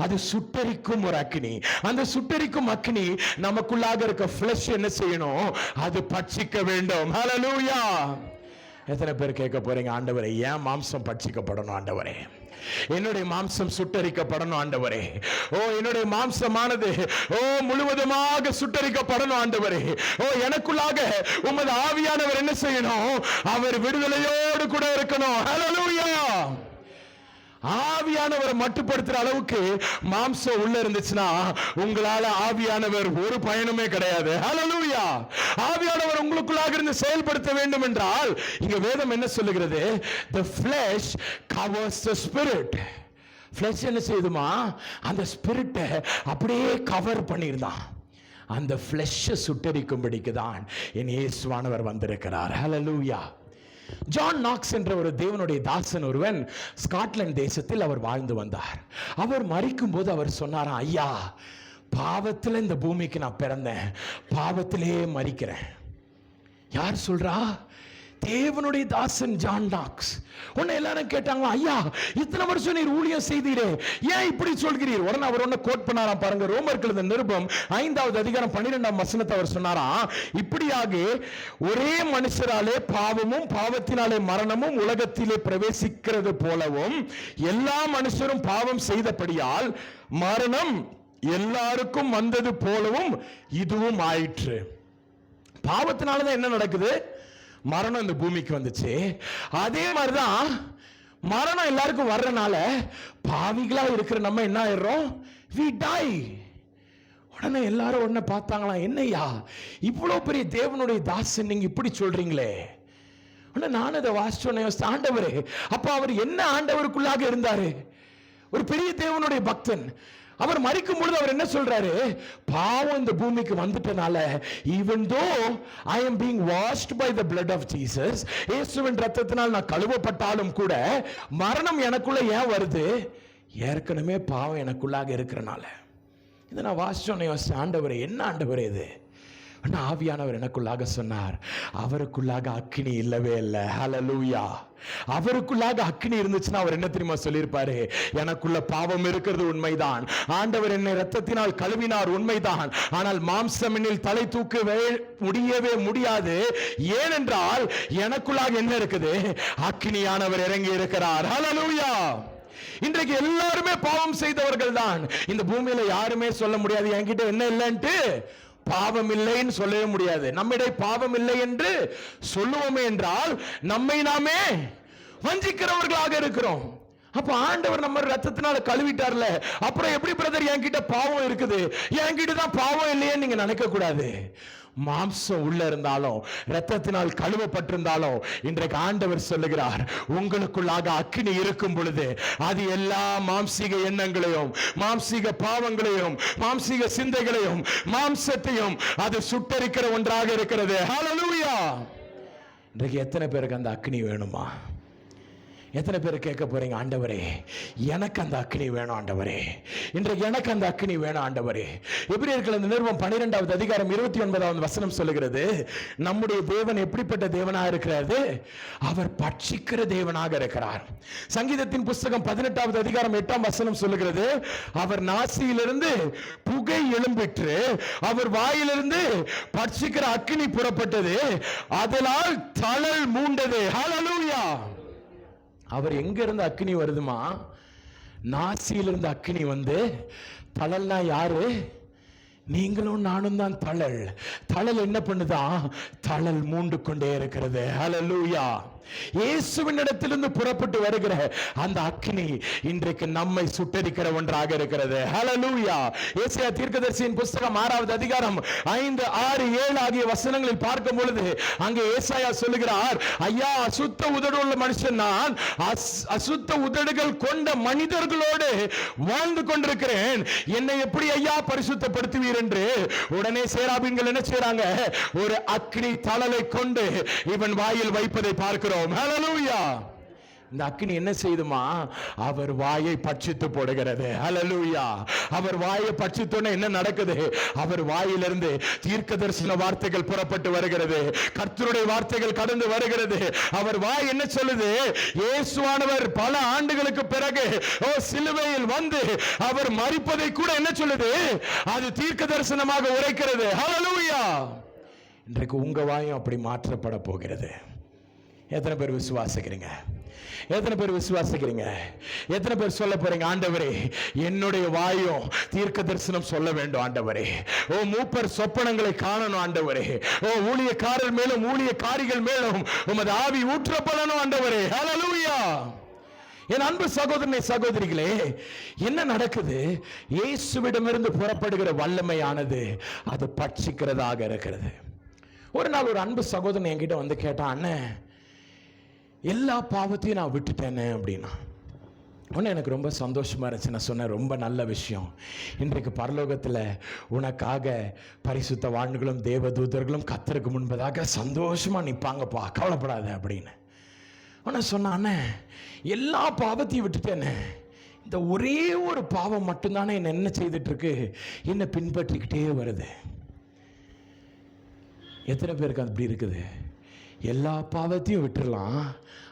அது சுட்டரிக்கும் ஒரு அக்கினி. அந்த சுட்டரிக்கும் அக்கினி நமக்குள்ளாக இருக்க flesh என்ன செய்யணும்? அது பட்சிக்க வேண்டும். Hallelujah. எத்தனை பேர் கேட்க போறீங்க, ஆண்டவரே ஏன் மாம்சம் பட்சிக்கப்படணும் ஆண்டவரே? என்னுடைய மாம்சம் சுட்டரிக்கப்படணும் ஆண்டவரே. ஓ என்னுடைய மாம்சமானது முழுவதுமாக சுட்டரிக்கப்படணும் ஆண்டவரே. எனக்குள்ளாக உமது ஆவியானவர் என்ன செய்யணும்? அவர் விடுதலையோடு கூட இருக்கணும். ஹல்லேலூயா. ஆவியானவரை மட்டுப்படுத்துற அளவுக்கு மாம்சம் உள்ள இருந்துச்சுன்னா உங்களால ஆவியானவர் ஒரு பயனுமே கிடையாது. ஹல்லேலூயா. ஆவியானவர் உங்களுக்குள்ளாக இருந்து செயல்படுத்த வேண்டும் என்றால் இங்க வேதம் என்ன சொல்லுகிறது? The flesh covers the spirit. flesh என்ன செய்யுதுமா? அந்த ஸ்பிரிட்டை அப்படியே கவர் பண்ணிருந்தான். அந்த ஃப்ளெஷ் சுட்டரிக்கும்படிக்கு தான் என் இயேசுவானவர் வந்திருக்கிறார். ஹல்லேலூயா. ஜான் நாக்ஸ் என்ற ஒரு தேவனுடைய தாசன் ஒருவன் ஸ்காட்லாந்து தேசத்தில் அவர் வாழ்ந்து வந்தார். அவர் மரிக்கும் போது அவர் சொன்னாராம், ஐயா, பாவத்தில் இந்த பூமிக்கு நான் பிறந்தேன், பாவத்திலே மரிக்கிறேன். யார் சொல்றா? தேவனுடைய தாசன் ஜான் நாக்ஸ். உன்னை எல்லாரும் கேட்டாங்களா, ஐயா இத்தனை வருஷம் நீர் ஊழியம் செய்தீரே, ஏன் இப்படி சொல்கிறீர்? உடனே அவர் ஒன்னு கோட் பண்ணாராம் பாருங்க. ரோமர்கள் எழுதின நிருபம் 5வது அதிகாரம் 12ஆம் வசனத்தை அவர் சொன்னாராம், இப்படியாக ஒரே மனுஷராலே பாவமும் பாவத்தினாலே மரணமும் உலகத்திலே பிரவேசிக்கிறது போலவும் எல்லா மனுஷரும் பாவம் செய்தபடியால் மரணம் எல்லாருக்கும் வந்தது போலவும் இதுவும் ஆயிற்று. பாவத்தினாலதான் என்ன நடக்குது? மரணம் இந்த பூமிக்கு வந்துச்சு. அதே மாதிரிதான் மரணம் எல்லாருக்கும் வர்றனால பாவிகளா இருக்கிற நம்ம என்ன ஆயிடுறோம்? we die. உடனே எல்லாரும் உடனே பார்த்தாங்களாம், என்னையா இவ்வளவு பெரிய தேவனுடைய தாசன் நீங்க இப்படி சொல்றீங்களே? நானும் அதை வாசிச்சோன்னே, ஆண்டவரே அப்ப அவர் என்ன ஆண்டவருக்குள்ளாக இருந்தாரு? ஒரு பெரிய தேவனுடைய பக்தன். அவர் மரிக்கும் பொழுது அவர் என்ன சொல்றாரு? பாவம் இந்த பூமிக்கு வந்துட்டனால, even though I am being washed by the blood of Jesus, இயேசுவின் இரத்தத்தினால் நான் கழுவப்பட்டாலும் கூட மரணம் எனக்குள்ள ஏன் வருது? ஏற்கனவே பாவம் எனக்குள்ளாக இருக்கிறனால. இதை நான் வாசிச்சோன்னே ஆண்டவரே என்ன ஆண்டவரே இது? ஆவியானவர் எனக்குள்ளாக சொன்னார், அவருக்குள்ளாக அக்கினி இல்லவே இல்லை. ஹல்லேலூயா. அவருக்குள்ளாக அக்கினி இருந்துச்சுன்னா அவர் என்ன தெரியுமா சொல்லியிருப்பாரு? எனக்குள்ள பாவம் இருக்கிறது உண்மைதான், ஆண்டவர் என்னை இரத்தத்தினால் கழுவினார் உண்மைதான், ஆனால் மாம்சம் என்னில் தலை தூக்க முடியவே முடியாது. ஏனென்றால் எனக்குள்ளாக என்ன இருக்குது? அக்கினியானவர் இறங்கி இருக்கிறார். ஹல்லேலூயா. இன்றைக்கு எல்லாருமே பாவம் செய்தவர்கள் தான். இந்த பூமியில யாருமே சொல்ல முடியாது என்கிட்ட என்ன இல்லைன்ட்டு. பாவம் இல்லைன்னு சொல்லவே முடியாது. நம்மிடையே பாவம் இல்லை என்று சொல்லுவோமே என்றால் நம்மை நாமே வஞ்சிக்கிறவர்களாக இருக்கிறோம். அப்ப ஆண்டவர் நம்ம ரத்தத்தினால கழுவிட்டார்ல, அப்புறம் எப்படி பிரதர் என்கிட்ட பாவம் இருக்குது, என்கிட்ட தான் பாவம் இல்லையே நீங்க நினைக்க கூடாது. மாம்சம் உள்ள இருந்தாலும் ரத்தத்தினால் கழுவப்பட்டிருந்தாலும் இன்றைக்கு ஆண்டவர் சொல்லுகிறார், உங்களுக்குள்ளாக அக்கினி இருக்கும் பொழுது அது எல்லா மாம்சீக எண்ணங்களையும் மாம்சீக பாவங்களையும் மாம்சீக சிந்தைகளையும் மாம்சத்தையும் அது சுட்டரிக்கிற ஒன்றாக இருக்கிறது. ஹல்லேலூயா. இன்றைக்கு எத்தனை பேருக்கு அந்த அக்கினி வேணுமா? எத்தனை பேர் கேட்க போறீங்க, ஆண்டவரே எனக்கு அந்த அக்கினி வேணும் ஆண்டவரே, இன்றைக்கு எனக்கு அந்த அக்கினி வேணும் ஆண்டவரே. எபிரேயர்கள் நிருபம் 12வது அதிகாரம் 29வது வசனம் சொல்லுகிறது, நம்முடைய தேவன் எப்படிப்பட்ட தேவனாக இருக்கிறாரு? அவர் பட்சிக்கிற தேவனாக இருக்கிறார். சங்கீதத்தின் புஸ்தகம் 18வது அதிகாரம் 8ஆம் வசனம் சொல்லுகிறது, அவர் நாசியிலிருந்து புகை எழும்பிற்று, அவர் வாயிலிருந்து பட்சிக்கிற அக்கினி புறப்பட்டது, அதனால் தழல் மூண்டது. ஹல்லேலூயா. அவர் எங்க இருந்து அக்கினி வருதுமா? நாசியிலிருந்து அக்கினி வந்து, தழல்னா யாரு? நீங்களும் நானும் தான் தழல். தழல் என்ன பண்ணுதான்? தழல் மூண்டு கொண்டே இருக்கிறது. ஹல்லேலூயா. இயேசுவின் இடத்திலிருந்து புறப்பட்டு வருகிற அந்த அக்கினி இன்றைக்கு நம்மை சுட்டரிக்கிற ஒன்றாக இருக்கிறது. ஹல்லேலூயா. ஏசாயா தீர்க்கதரிசியின் புத்தகம் 6வது அதிகாரம் 5, 6, 7 ஆகிய வசனங்களில் பார்க்கும் பொழுது அங்கே ஏசாயா சொல்லுகிறார், ஐயா, அசுத்த உதடுள்ள மனுஷன் நான், அசுத்த உதடுகள் கொண்ட மனிதர்களோடு வாழ்ந்து கொண்டிருக்கிறேன், என்னை எப்படி ஐயா பரிசுத்தப்படுத்துவீர் என்று. உடனே சேராபீன்கள் என்ன செய்றாங்க? ஒரு அக்கினி தழலை கொண்டு இவன் வாயில் வைப்பதை பார்க்கிறோம். ஹல்லேலூயா. இந்த அக்கினி என்ன செய்யுமா? அவர் வாயை பட்சித்து போடுகிறது. ஹல்லேலூயா. அவர் வாயை பட்சித்தோனே என்ன நடக்குது? அவர் வாயிலிருந்து தீர்க்க தரிசன வார்த்தைகள் புறப்பட்டு வருகிறது. கர்த்தருடைய வார்த்தைகள் கடந்து வருகிறது. அவர் வாய் என்ன சொல்லுது? இயேசுவானவர் பல ஆண்டுகளுக்கு பிறகு சிலுவையில் வந்து அவர் மரிப்பதை கூட என்ன சொல்லுது? அது தீர்க்க தரிசனமாக உரைக்கிறது. ஹல்லேலூயா. இன்றைக்கு உங்க வாயும் அப்படி மாற்றப்பட போகிறது. எத்தனை பேர் விசுவாசிக்கிறீங்க? எத்தனை பேர் விசுவாசிக்கிறீங்க? எத்தனை பேர் சொல்ல போறீங்க, ஆண்டவரே என்னுடைய வாயும் தீர்க்க தரிசனம் சொல்ல வேண்டும் ஆண்டவரே. ஓ, மூப்பர் சொப்பனங்களை காணணும் ஆண்டவரே. ஓ, ஊழியக்காரர் மேலும் ஊழியக்காரிகள் மேலும் உமது ஆவி ஊற்றப்படணும் ஆண்டவரே. ஹல்லேலூயா. என் அன்பு சகோதரனே, சகோதரிகளே, என்ன நடக்குது? இயேசுவிடமிருந்து புறப்படுகிற வல்லமையானது அது பட்சிக்கிறதாக இருக்கிறது. ஒரு நாள் ஒரு அன்பு சகோதரன் என்கிட்ட வந்து கேட்டான், அண்ணன் எல்லா பாவத்தையும் நான் விட்டுட்டேனே அப்படின்னா. உடனே எனக்கு ரொம்ப சந்தோஷமா இருந்துச்சு. நான் சொன்னேன், ரொம்ப நல்ல விஷயம். இன்றைக்கு பரலோகத்தில் உனக்காக பரிசுத்த வான்களும் தேவதூதர்களும் கர்த்தருக்கு முன்பதாக சந்தோஷமா நிற்பாங்கப்பா, கவலைப்படாத அப்படின்னு. உடனே சொன்னானே, எல்லா பாவத்தையும் விட்டுட்டேனே, இந்த ஒரே ஒரு பாவம் மட்டும்தானே என்ன செய்துட்டு இருக்கு, என்ன பின்பற்றிக்கிட்டே வருது. எத்தனை பேருக்கு அப்படி இருக்குது? எல்லா பாவத்தையும் விட்டுடலாம்,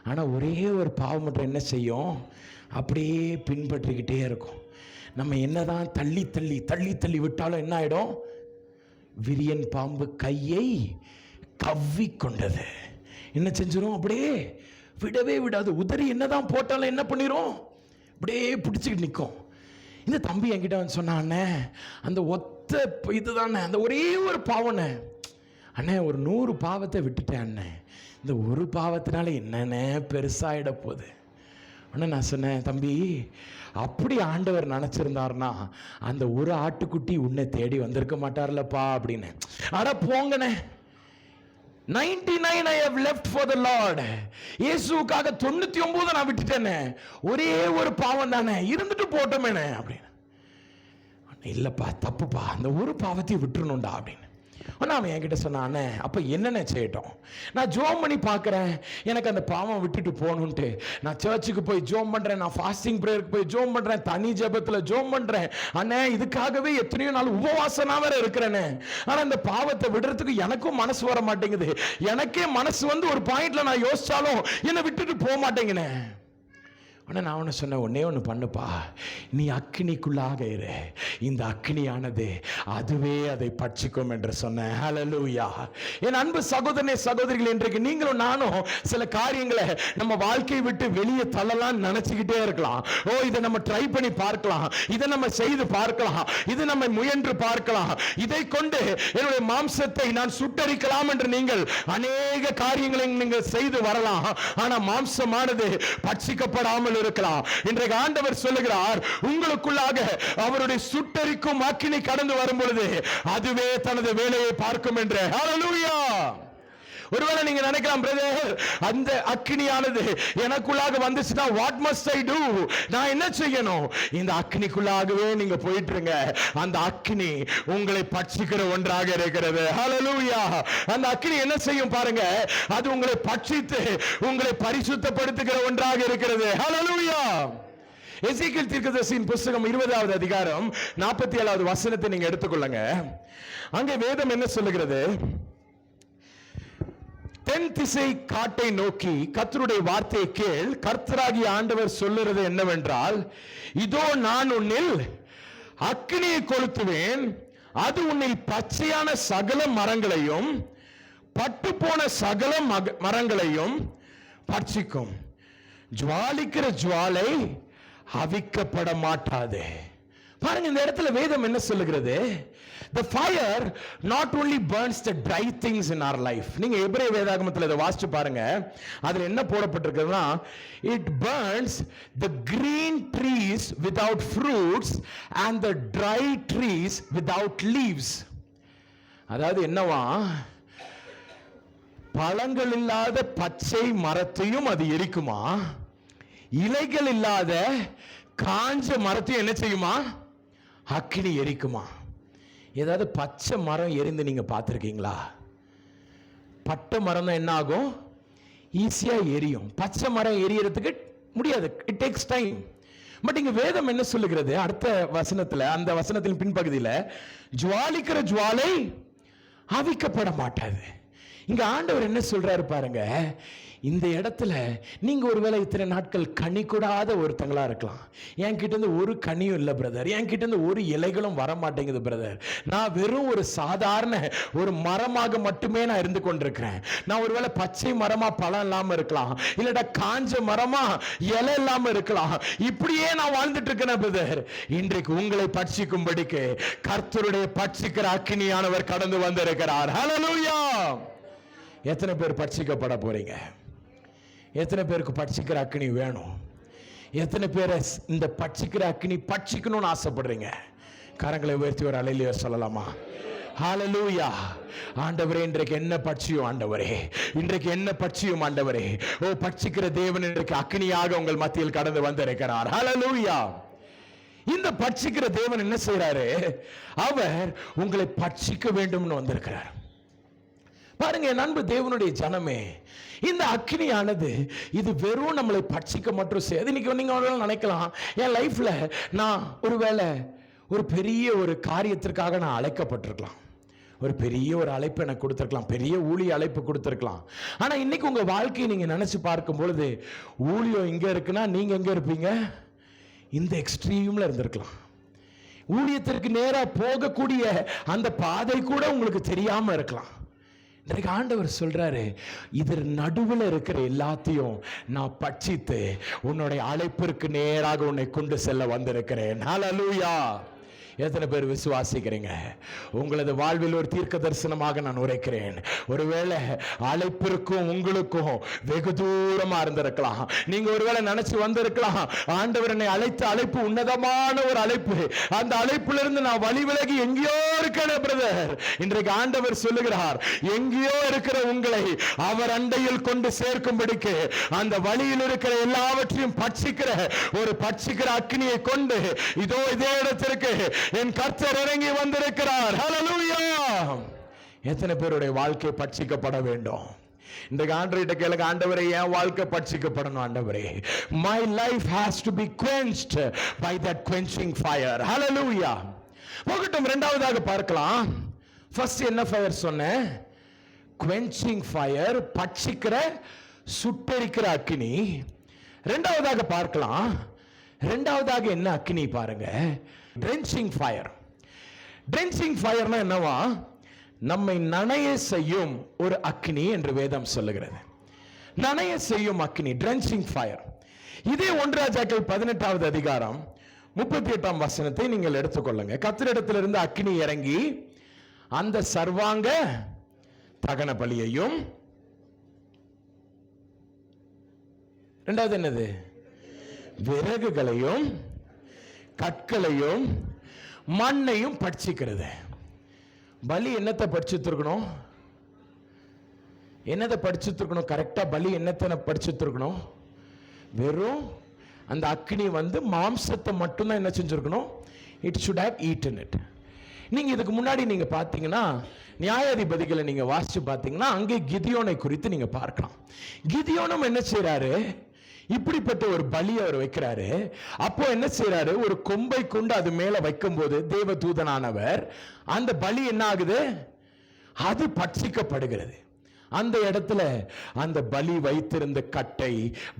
ஆனால் ஒரே ஒரு பாவம் மட்டும் என்ன செய்யும்? அப்படியே பின்பற்றிக்கிட்டே இருக்கும். நம்ம என்னதான் தள்ளி தள்ளி தள்ளி தள்ளி விட்டாலும் என்ன ஆகிடும்? விரியன் பாம்பு கையை கவ்வி கொண்டது என்ன செஞ்சிடும்? அப்படியே விடவே விடாது. உதறி என்னதான் போட்டாலும் என்ன பண்ணிடும்? அப்படியே பிடிச்சிக்கிட்டு நிற்கும். இந்த தம்பி என்கிட்ட வந்து சொன்னானே, அந்த ஒத்த இதுதானே, அந்த ஒரே ஒரு பாவனை அண்ணே, ஒரு 100 பாவத்தை விட்டுட்டேன் அண்ணே, இந்த ஒரு பாவத்தினால என்னென்ன பெருசாகிட போகுது. அண்ணே நான் சொன்னேன், தம்பி அப்படி ஆண்டவர் நினச்சிருந்தார்னா அந்த ஒரு ஆட்டுக்குட்டி உன்னை தேடி வந்திருக்க மாட்டார்லப்பா அப்படின்னு. அட போங்கண்ணே, 99 I have left for the Lord. இயேசுவுக்காக 99 நான் விட்டுட்டேனே, ஒரே ஒரு பாவம் தானே, இருந்துட்டு போட்டோமேனே அப்படின்னு. இல்லைப்பா தப்புப்பா, அந்த ஒரு பாவத்தையும் விட்டுருணும்டா அப்படின்னு. ஆனால் அவன் என்கிட்ட சொன்னானே, அப்போ என்னென்ன செய்யட்டும்? நான் ஜோம் பண்ணி பார்க்குறேன், எனக்கு அந்த பாவம் விட்டுட்டு போகணுன்ட்டு நான் சர்ச்சுக்கு போய் ஜோம் பண்ணுறேன், நான் ஃபாஸ்டிங் ப்ரேயருக்கு போய் ஜோம் பண்ணுறேன், தனி ஜெபத்தில் ஜோம் பண்ணுறேன். அண்ணே இதுக்காகவே எத்தனையோ நாள் உபவாசனா வேற இருக்கிறேனே, ஆனால் இந்த பாவத்தை விடுறதுக்கு எனக்கும் மனசு வர மாட்டேங்குது. எனக்கே மனசு வந்து ஒரு பாயிண்ட்ல நான் யோசிச்சாலும் என்னை விட்டுட்டு போக மாட்டேங்கினே. ஆனால் நான் ஒன்று சொன்னேன், ஒன்னே ஒன்று பண்ணுப்பா, நீ அக்கினிக்குள்ளாக இரு, இந்த அக்கினியானது அதுவே அதை பட்சிக்கும் என்று சொன்னேன். ஹல்லேலூயா. என் அன்பு சகோதரனே, சகோதரிகள், இன்றைக்கு நீங்களும் நானும் சில காரியங்களை நம்ம வாழ்க்கையை விட்டு வெளியே தள்ளலாம் நினைச்சுக்கிட்டே இருக்கலாம். ஓ, இதை நம்ம ட்ரை பண்ணி பார்க்கலாம், இதை நம்ம செய்து பார்க்கலாம், இது நம்ம முயன்று பார்க்கலாம், இதை கொண்டு என்னுடைய மாம்சத்தை நான் சுட்டரிக்கலாம் என்று நீங்கள் அநேக காரியங்களை நீங்கள் செய்து வரலாம். ஆனால் மாம்சமானது பட்சிக்கப்படாமல் இருக்கலாம். இன்றைக்கு ஆண்டவர் சொல்லுகிறார், உங்களுக்குள்ளாக அவருடைய சுட்டரிக்கும் அக்கினி கடந்து வரும் பொழுது அதுவே தனது வேலையை பார்க்கும் என்று. ஹல்லேலூயா. ஒருவேளை நீங்க நினைக்கலாம், பிரதர் அந்த அக்கினியானது எனக்குள்ளாக வந்துச்சுன்னா வாட் மஸ்ட் ஐ டு? நான் என்ன செய்யணும்? இந்த அக்கினிக்குள்ளாகவே நீங்க போயிட்டுருங்க, அந்த அக்கினி உங்களை பட்சிக்கிற ஒன்றாக இருக்கிறது. ஹல்லேலூயா. அந்த அக்கினி என்ன செய்யும் பாருங்க, அது உங்களை பட்சித்து உங்களை பரிசுத்தப்படுத்துகிற ஒன்றாக இருக்கிறது. ஹல்லேலூயா. எசேக்கியேல் தீர்க்கதரிசியின் புத்தகம் 20வது அதிகாரம் 47வது வசனத்தை நீங்க எடுத்துக்கொள்ளுங்க. அங்கே வேதம் என்ன சொல்லுகிறது? தென் திசை காட்டை நோக்கி கர்த்தருடைய வார்த்தையை கேள், கர்த்தராகிய ஆண்டவர் சொல்லுறது என்னவென்றால், இதோ நான் உன்னில் அக்கினியை கொளுத்துவேன், அது உன்னில் பச்சையான சகல மரங்களையும் பட்டு போன சகல மரங்களையும் பட்சிக்கும், ஜுவாலிக்கிற ஜுவாலை அவிக்கப்பட மாட்டாது. பாருங்க, இந்த இடத்துல வேதம் என்ன சொல்லுகிறது? The fire not only burns the dry things in our life. நீங்க எபிரேய வேதாகமத்தில் இதை வாசிச்சு பாருங்க. அதுல என்ன போடப்பட்டிருக்குதுன்னா, it burns the green trees without fruits and the dry trees without leaves. அதாவது என்னவா, பழங்கள் இல்லாத பச்சை மரத்தையும் அது எரிக்குமா, இலைகள் இல்லாத காஞ்ச மரத்தையும் என்ன செய்யுமா, அக்கினி எரிக்குமா. ஏதாவது பச்சை மரம் எரிந்து நீங்க பார்த்துருக்கீங்களா? பட்டை மரம் தான் என்ன ஆகும், ஈஸியா எரியும். பச்சை மரம் எரியறதுக்கு முடியாது, இட் டேக்ஸ் டைம். பட் இங்க வேதம் என்ன சொல்லுகிறது? அடுத்த வசனத்துல, அந்த வசனத்தின் பின்பகுதியில், ஜுவாலிக்கிற ஜுவாலை அவிக்கப்பட மாட்டாது. இங்க ஆண்டவர் என்ன சொல்றாரு பாருங்க, இந்த இடத்துல நீங்க ஒருவேளை இத்தனை நாட்கள் கனி கூடாத ஒருத்தங்களா இருக்கலாம். என்கிட்ட இருந்து ஒரு கனியும் இல்லை பிரதர், என்கிட்ட இருந்து ஒரு இலைகளும் வர மாட்டேங்குது பிரதர், நான் வெறும் ஒரு சாதாரண ஒரு மரமாக மட்டுமே நான் இருந்து கொண்டிருக்கிறேன். நான் ஒருவேளை பச்சை மரமா பழம் இல்லாம இருக்கலாம், இல்லடா காஞ்ச மரமா இலை இல்லாம இருக்கலாம், இப்படியே நான் வாழ்ந்துட்டு இருக்கிறேன் பிரதர். இன்றைக்கு உங்களை பட்சிக்கும்படிக்கு கர்த்தருடைய பட்சிக்கிற அக்கினியானவர் கடந்து வந்திருக்கிறார். ஹல்லேலூயா! எத்தனை பேர் பட்சிக்கப்பட போறீங்க? எத்தனை பேருக்கு பட்சிக்கிற அக்கினி வேணும்? எத்தனை பேரை இந்த பட்சிக்கிற அக்கினி பட்சிக்கணும்னு ஆசைப்படுறீங்க? கரங்களை உயர்த்தி ஒரு அல்லேலூயா சொல்லலாமா? ஹல்லேலூயா! ஆண்டவரே, இன்றைக்கு என்ன பட்சியும் ஆண்டவரே, இன்றைக்கு என்ன பட்சியும் ஆண்டவரே. ஓ, பட்சிக்கிற தேவன் இன்றைக்கு அக்கினியாக உங்கள் மத்தியில் கடந்து வந்திருக்கிறார். ஹல்லேலூயா! இந்த பட்சிக்கிற தேவன் என்ன செய்யறாரு? அவர் உங்களை பட்சிக்க வேண்டும்னு வந்திருக்கிறார். பாருங்க என் அன்பு தேவனுடைய ஜனமே, இந்த அக்கினியானது இது வெறும் நம்மளை பட்சிக்க மட்டும் செய்யாது. இன்னைக்கு நீங்க நினைக்கலாம், என் லைஃப்ல நான் ஒருவேளை ஒரு பெரிய ஒரு காரியத்திற்காக நான் அழைக்கப்பட்டிருக்கலாம், ஒரு பெரிய ஒரு அழைப்பு எனக்கு கொடுத்திருக்கலாம், பெரிய ஊழிய அழைப்பு கொடுத்திருக்கலாம். ஆனா இன்னைக்கு உங்க வாழ்க்கையை நீங்க நினைச்சு பார்க்கும் பொழுது, ஊழியம் இங்க இருக்குன்னா நீங்க எங்க இருப்பீங்க? இந்த எக்ஸ்ட்ரீம்ல இருந்திருக்கலாம். ஊழியத்திற்கு நேரா போகக்கூடிய அந்த பாதை கூட உங்களுக்கு தெரியாம இருக்கலாம். இன்றைக்கு ஆண்டவர் சொல்றாரு, இதர் நடுவில் இருக்கிற எல்லாத்தையும் நான் பட்சித்து உன்னுடைய அழைப்பிற்கு நேராக உன்னை கொண்டு செல்ல வந்திருக்கிறேன். ஹல்லேலூயா! எத்தனை பேர் விசுவாசிக்கிறீங்க? உங்களது வாழ்வில் ஒரு தீர்க்க தரிசனமாக நான் உரைக்கிறேன். ஒருவேளை அழைப்பிற்கும் உங்களுக்கும் வெகு தூரமா இருந்திருக்கலாம். நீங்க ஒருவேளை நினைச்சு வந்திருக்கலாம், ஆண்டவர் என்னை அழைத்த அழைப்பு உன்னதமான ஒரு அழைப்பு, அந்த அழைப்பிலிருந்து நான் வழி விலகி எங்கேயோ இருக்கேன் பிரதர். இன்றைக்கு ஆண்டவர் சொல்லுகிறார், எங்கேயோ இருக்கிற உங்களை அவர் அண்டையில் கொண்டு சேர்க்கும்படிக்கு அந்த வழியில் இருக்கிற எல்லாவற்றையும் பட்சிக்கிற ஒரு பட்சிக்கிற அக்கினியை கொண்டு இதோ இதே இடத்திற்கு என் கர்த்தர் இறங்கி வந்திருக்கிறார். ஹல்லேலூயா! எத்தனை பேருடைய வாழ்க்கை பட்சிக்கப்பட வேண்டும்? இந்த ஆண்டவர்கிட்ட கேளுங்க, ஆண்டவரே என் வாழ்க்கை பட்சிக்கப்படணும். ஆண்டவரே, my life has to be quenched by that quenching fire. ஹல்லேலூயா! போகட்டும், இரண்டாவதாக பார்க்கலாம். ஃபர்ஸ்ட் என்ன ஃபயர் சொன்னேன்? quenching fire, பட்சிக்கிற சுட்டெரிக்கிற அக்கினி. இரண்டாவதாக பார்க்கலாம், இரண்டாவதாக என்ன அக்கினி பாருங்க, drenching fire. drenching fireனா என்னவா? நம்மை நனைய செய்யும் ஒரு அக்கினி என்று வேதம் சொல்லுகிறது. நனைய செய்யும் அக்கினி, drenching fire. இதே 1 ராஜாக்கள் 18வது அதிகாரம் 38ஆம் வசனத்தை நீங்கள் எடுத்துக்கொள்ளுங்க. கர்த்தரிடத்திலிருந்து அக்கினி இறங்கி அந்த சர்வாங்க தகன பலியையும், இரண்டாவது என்னது, விறகுகளையும் கற்களையும் மண்ணையும் பட்சிக்கிறது. பலி என்னத்தை படிச்சுருக்கணும்? என்னத்தை படிச்சுருக்கணும்? கரெக்டா பலி என்னத்தை படிச்சுருக்கணும்? வெறும் அந்த அக்னி வந்து மாம்சத்தை மட்டும்தான் என்ன செஞ்சிருக்கணும்? It should have eaten it. நீங்க இதுக்கு முன்னாடி நீங்க பாத்தீங்கன்னா, நியாயாதிபதிகளை நீங்க வாசிச்சு பாத்தீங்கன்னா, அங்கே கிதியோனை குறித்து நீங்க பார்க்கலாம். கிதியோனும் என்ன செய்யறாரு? இப்படிப்பட்ட ஒரு பலி அவர் வைக்கிறாரு. அப்போ என்ன செய்யறாரு? ஒரு கொம்பை கொண்டு அது மேல வைக்கும் போது தேவ தூதனானவர் அந்த பலி என்ன ஆகுது? அது பட்சிக்கப்படுகிறது. அந்த இடத்துல அந்த பலி வைத்திருந்த கட்டை,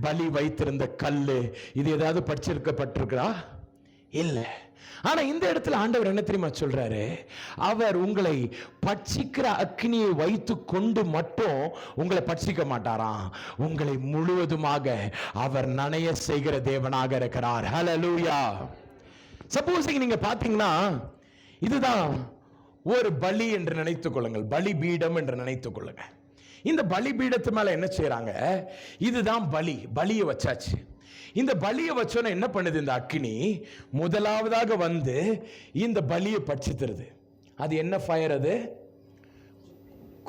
பலி வைத்திருந்த கல்லு, இது ஏதாவது பட்சிக்கப்பட்டிருக்கிறா? இல்லை. ஆனா இந்த இடத்துல ஆண்டவர் என்ன தெரியுமா சொல்றாரு? அவர் உங்களை பட்சிக்கிற அக்னியை வைத்து கொண்டு மட்டும் உங்களை பட்சிக்க மாட்டாராம், உங்களை முழுவதுமாக அவர் நனைய செய்கிற தேவனாக இருக்கிறார். ஹல்லேலூயா! சப்போஸ் நீங்க பாத்தீங்கன்னா இதுதான் ஒரு பலி என்று நினைத்துக் கொள்ளுங்கள், பலி பீடம் என்று நினைத்துக் கொள்ளுங்க. இந்த பலி பீடத்து மேல என்ன செய்யறாங்க, இதுதான் பலி, பலியை வச்சாச்சு. இந்த பலியை வச்சோன்னா என்ன பண்ணுது இந்த அக்கினி, முதலாவதாக வந்து இந்த பலியை பட்சித்துறது. அது என்ன ஃபயர், அது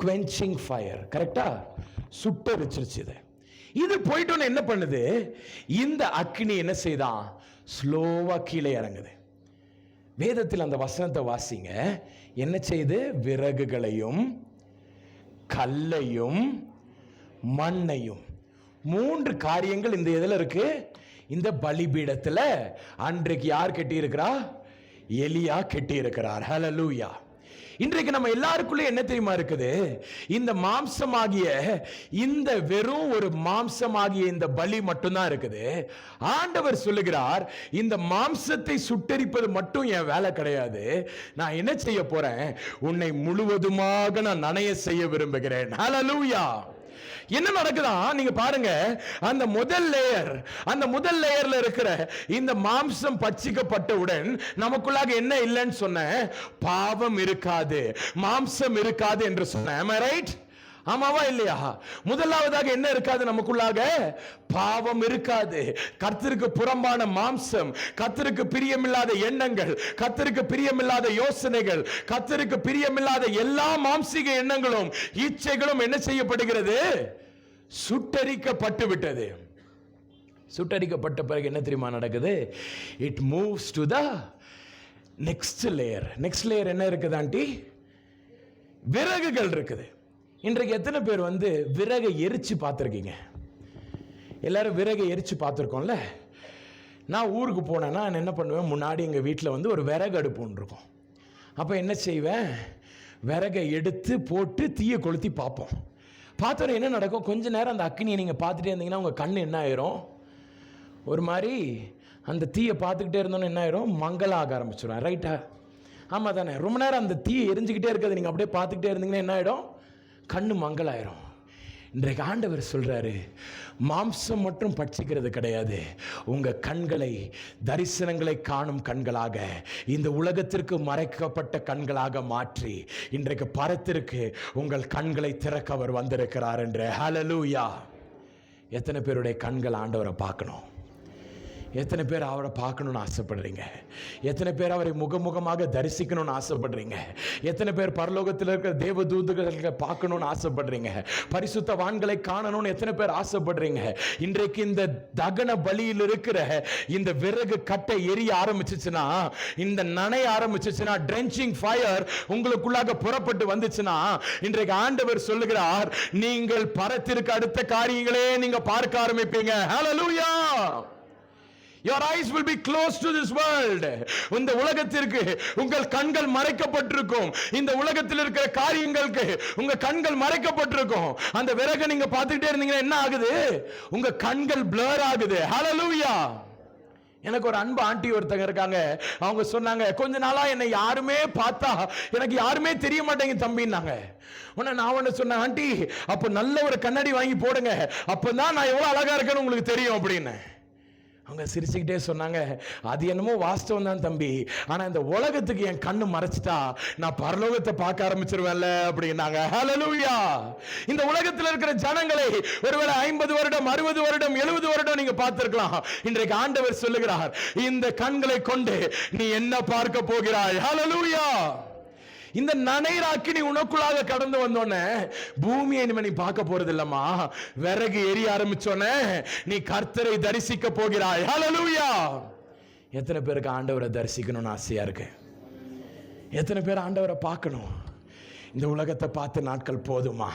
quenching ஃபயர், கரெக்டா, சுட்டரிச்சிருச்சு. இது போயிட்டோன்னு என்ன பண்ணுது, இந்த அக்கினி என்ன செய்தான், ஸ்லோவா கீழே இறங்குது. வேதத்தில் அந்த வசனத்தை வாசிங்க, என்ன செய்து, விறகுகளையும் கல்லையும் மண்ணையும், 3 காரியங்கள் இந்த இதில் இருக்கு. இந்த பலிபீடத்தில் அன்றைக்கு யார் கட்டி இருக்கிறா, எலியா கட்டி இருக்கிறார். ஹல்லேலூயா. இன்றைக்கு நம்ம எல்லாருக்குள்ளே என்ன தெரியுமா இருக்குது, இந்த மாம்சமாகிய இந்த வெறும் ஒரு மாம்சமாகிய இந்த பலி மட்டும்தான் இருக்குது. ஆண்டவர் சொல்லுகிறார், இந்த மாம்சத்தை சுட்டரிப்பது மட்டும் என் வேலை கிடையாது, நான் என்ன செய்ய போறேன், உன்னை முழுவதுமாக நான் நனைய செய்ய விரும்புகிறேன். ஹல்லேலூயா. என்ன நடக்குதா, நீங்க பாருங்க, அந்த முதல் லேயர்ல இருக்கிற இந்த மாம்சம் பட்சிக்கப்பட்டவுடன் நமக்குள்ளாக என்ன இல்லைன்னு சொன்ன, பாவம் இருக்காது, மாம்சம் இருக்காது என்று சொன்ன. am I right? ஆமாவா இல்லையா? முதலாவதாக என்ன இருக்காது, நமக்குள்ளாக பாவம் இருக்காது. கர்த்தருக்கு புறம்பான மாம்சம், கர்த்தருக்கு பிரியமில்லாத எண்ணங்கள், கர்த்தருக்கு பிரியமில்லாத யோசனைகள், கர்த்தருக்கு பிரியமில்லாத எல்லா மாம்சீக எண்ணங்களும் இச்சைகளும் என்ன செய்யப்படுகிறது, சுட்டரிக்கப்பட்டு விட்டது. சுட்டரிக்கப்பட்ட பிறகு என்ன தெரியுமா நடக்குது, it moves to the next layer. Next layer என்ன இருக்குது ஆண்டி, விறகுகள் இருக்குது. இன்றைக்கு எத்தனை பேர் வந்து விறகை எரிச்சு பார்த்துருக்கீங்க? எல்லாரும் விறகை எரிச்சு பார்த்துருக்கோம்ல. நான் ஊருக்கு போனேன்னா என்ன பண்ணுவேன், முன்னாடி எங்கள் வீட்டில் வந்து ஒரு விறகு அடுப்பு ஒன்று இருக்கும். அப்போ என்ன செய்வேன், விறகை எடுத்து போட்டு தீயை கொளுத்தி பார்ப்போம். பார்த்தோன்னே என்ன நடக்கும், கொஞ்ச நேரம் அந்த அக்கினியை நீங்கள் பார்த்துட்டே இருந்தீங்கன்னா உங்கள் கண் என்ன ஆயிரும், ஒரு மாதிரி அந்த தீயை பார்த்துக்கிட்டே இருந்தோன்னு என்ன ஆயிரும், மங்கலாக ஆரம்பிச்சிடும். ரைட்டா? ஆமாம் தானே? ரொம்ப நேரம் அந்த தீயை எரிஞ்சுக்கிட்டே இருக்கிறது நீங்கள் அப்படியே பார்த்துக்கிட்டே இருந்தீங்கன்னா என்ன ஆகிடும், கண்ணு மங்கலாயிரும். இன்றைக்கு ஆண்டவர் சொல்றாரு, மாம்சம் மட்டும் பட்சிக்கிறது கிடையாது, உங்க கண்களை தரிசனங்களை காணும் கண்களாக, இந்த உலகத்திற்கு மறைக்கப்பட்ட கண்களாக மாற்றி இன்றைக்கு பரத்திற்கு உங்கள் கண்களை திறக்க அவர் வந்திருக்கிறார் என்று. ஹல்லேலூயா. எத்தனை பேருடைய கண்கள் ஆண்டவரை பார்க்கணும்? எத்தனை பேர் அவரை பார்க்கணும்னு ஆசைப்படுறீங்க? எத்தனை பேர் அவரை முகமுகமாக தரிசிக்கணும்னு ஆசைப்படுறீங்க? எத்தனை பேர் பரலோகத்தில் இருக்கிற தேவ தூதர்களை பார்க்கணும்னு ஆசைப்படுறீங்க? பரிசுத்தவான்களை காணணும்னு எத்தனை பேர் ஆசைப்படுறீங்க? இன்றைக்கு இந்த தகன பலியில் இருக்கிற இந்த விறகு கட்டை எரிய ஆரம்பிச்சுச்சுன்னா, இந்த நனைய ஆரம்பிச்சுச்சுன்னா, ட்ரென்ச்சிங் ஃபயர் உங்களுக்குள்ளாக புறப்பட்டு வந்துச்சுன்னா, இன்றைக்கு ஆண்டவர் சொல்லுகிறார், நீங்கள் பரத்திற்கு அடுத்த காரியங்களே நீங்க பார்க்க ஆரம்பிப்பீங்க. ஹல்லேலூயா. Your eyes will be close to this world. இந்த உலகத்திற்கு உங்கள் கண்கள் மறைக்கப்பட்டிருக்கும். இந்த உலகத்தில் இருக்கிற காரியங்களுக்கு உங்க கண்கள் மறைக்கப்பட்டிருக்கும். அந்த விறகை நீங்க பார்த்துக்கிட்டே இருந்தீங்கன்னா என்ன ஆகுது, உங்க கண்கள் பிளர் ஆகுது. ஹல்லேலூயா. எனக்கு ஒரு அன்பு ஆண்டி ஒருத்தங்க இருக்காங்க. அவங்க சொன்னாங்க, கொஞ்ச நாளா என்னை யாருமே பார்த்தா எனக்கு யாருமே தெரிய மாட்டேங்க தம்பின்னாங்க. உடனே நான் ஒன்று சொன்னேன், ஆண்டி அப்ப நல்ல ஒரு கண்ணாடி வாங்கி போடுங்க, அப்பதான் நான் எவ்வளவு அழகா இருக்கேன்னு உங்களுக்கு தெரியும் அப்படின்னு. அவங்க சிரிச்சுக்கிட்டே சொன்னாங்க, அது என்னமோ வாஸ்தவம் தான் தம்பி, ஆனா இந்த உலகத்துக்கு என் கண்ணு மறைச்சிட்டா நான் பரலோகத்தை பார்க்க ஆரம்பிச்சிருவேன்ல அப்படின்னாங்க. ஹல்லேலூயா. இந்த உலகத்தில் இருக்கிற ஜனங்களை ஒருவேளை 50 வருடம் 60 வருடம் 70 வருடம் நீங்க பார்த்திருக்கலாம். இன்றைக்கு ஆண்டவர் சொல்லுகிறார், இந்த கண்களை கொண்டு நீ என்ன பார்க்க போகிறாய். ஹல்லேலூயா. இந்த நனைகிற அக்கினி உனக்குள்ளாக கடந்து வந்தோன்னே பூமியை நீ பார்க்க போறது இல்லம்மா, விறகு எரிய ஆரம்பிச்சோன்னே நீ கர்த்தரை தரிசிக்க போகிறாய். ஹல்லேலூயா. எத்தனை பேருக்கு ஆண்டவரை தரிசிக்கணும்னு ஆசையா இருக்கு? எத்தனை பேர் ஆண்டவரை பார்க்கணும்? இந்த உலகத்தை பார்த்து நாட்கள் போதுமா?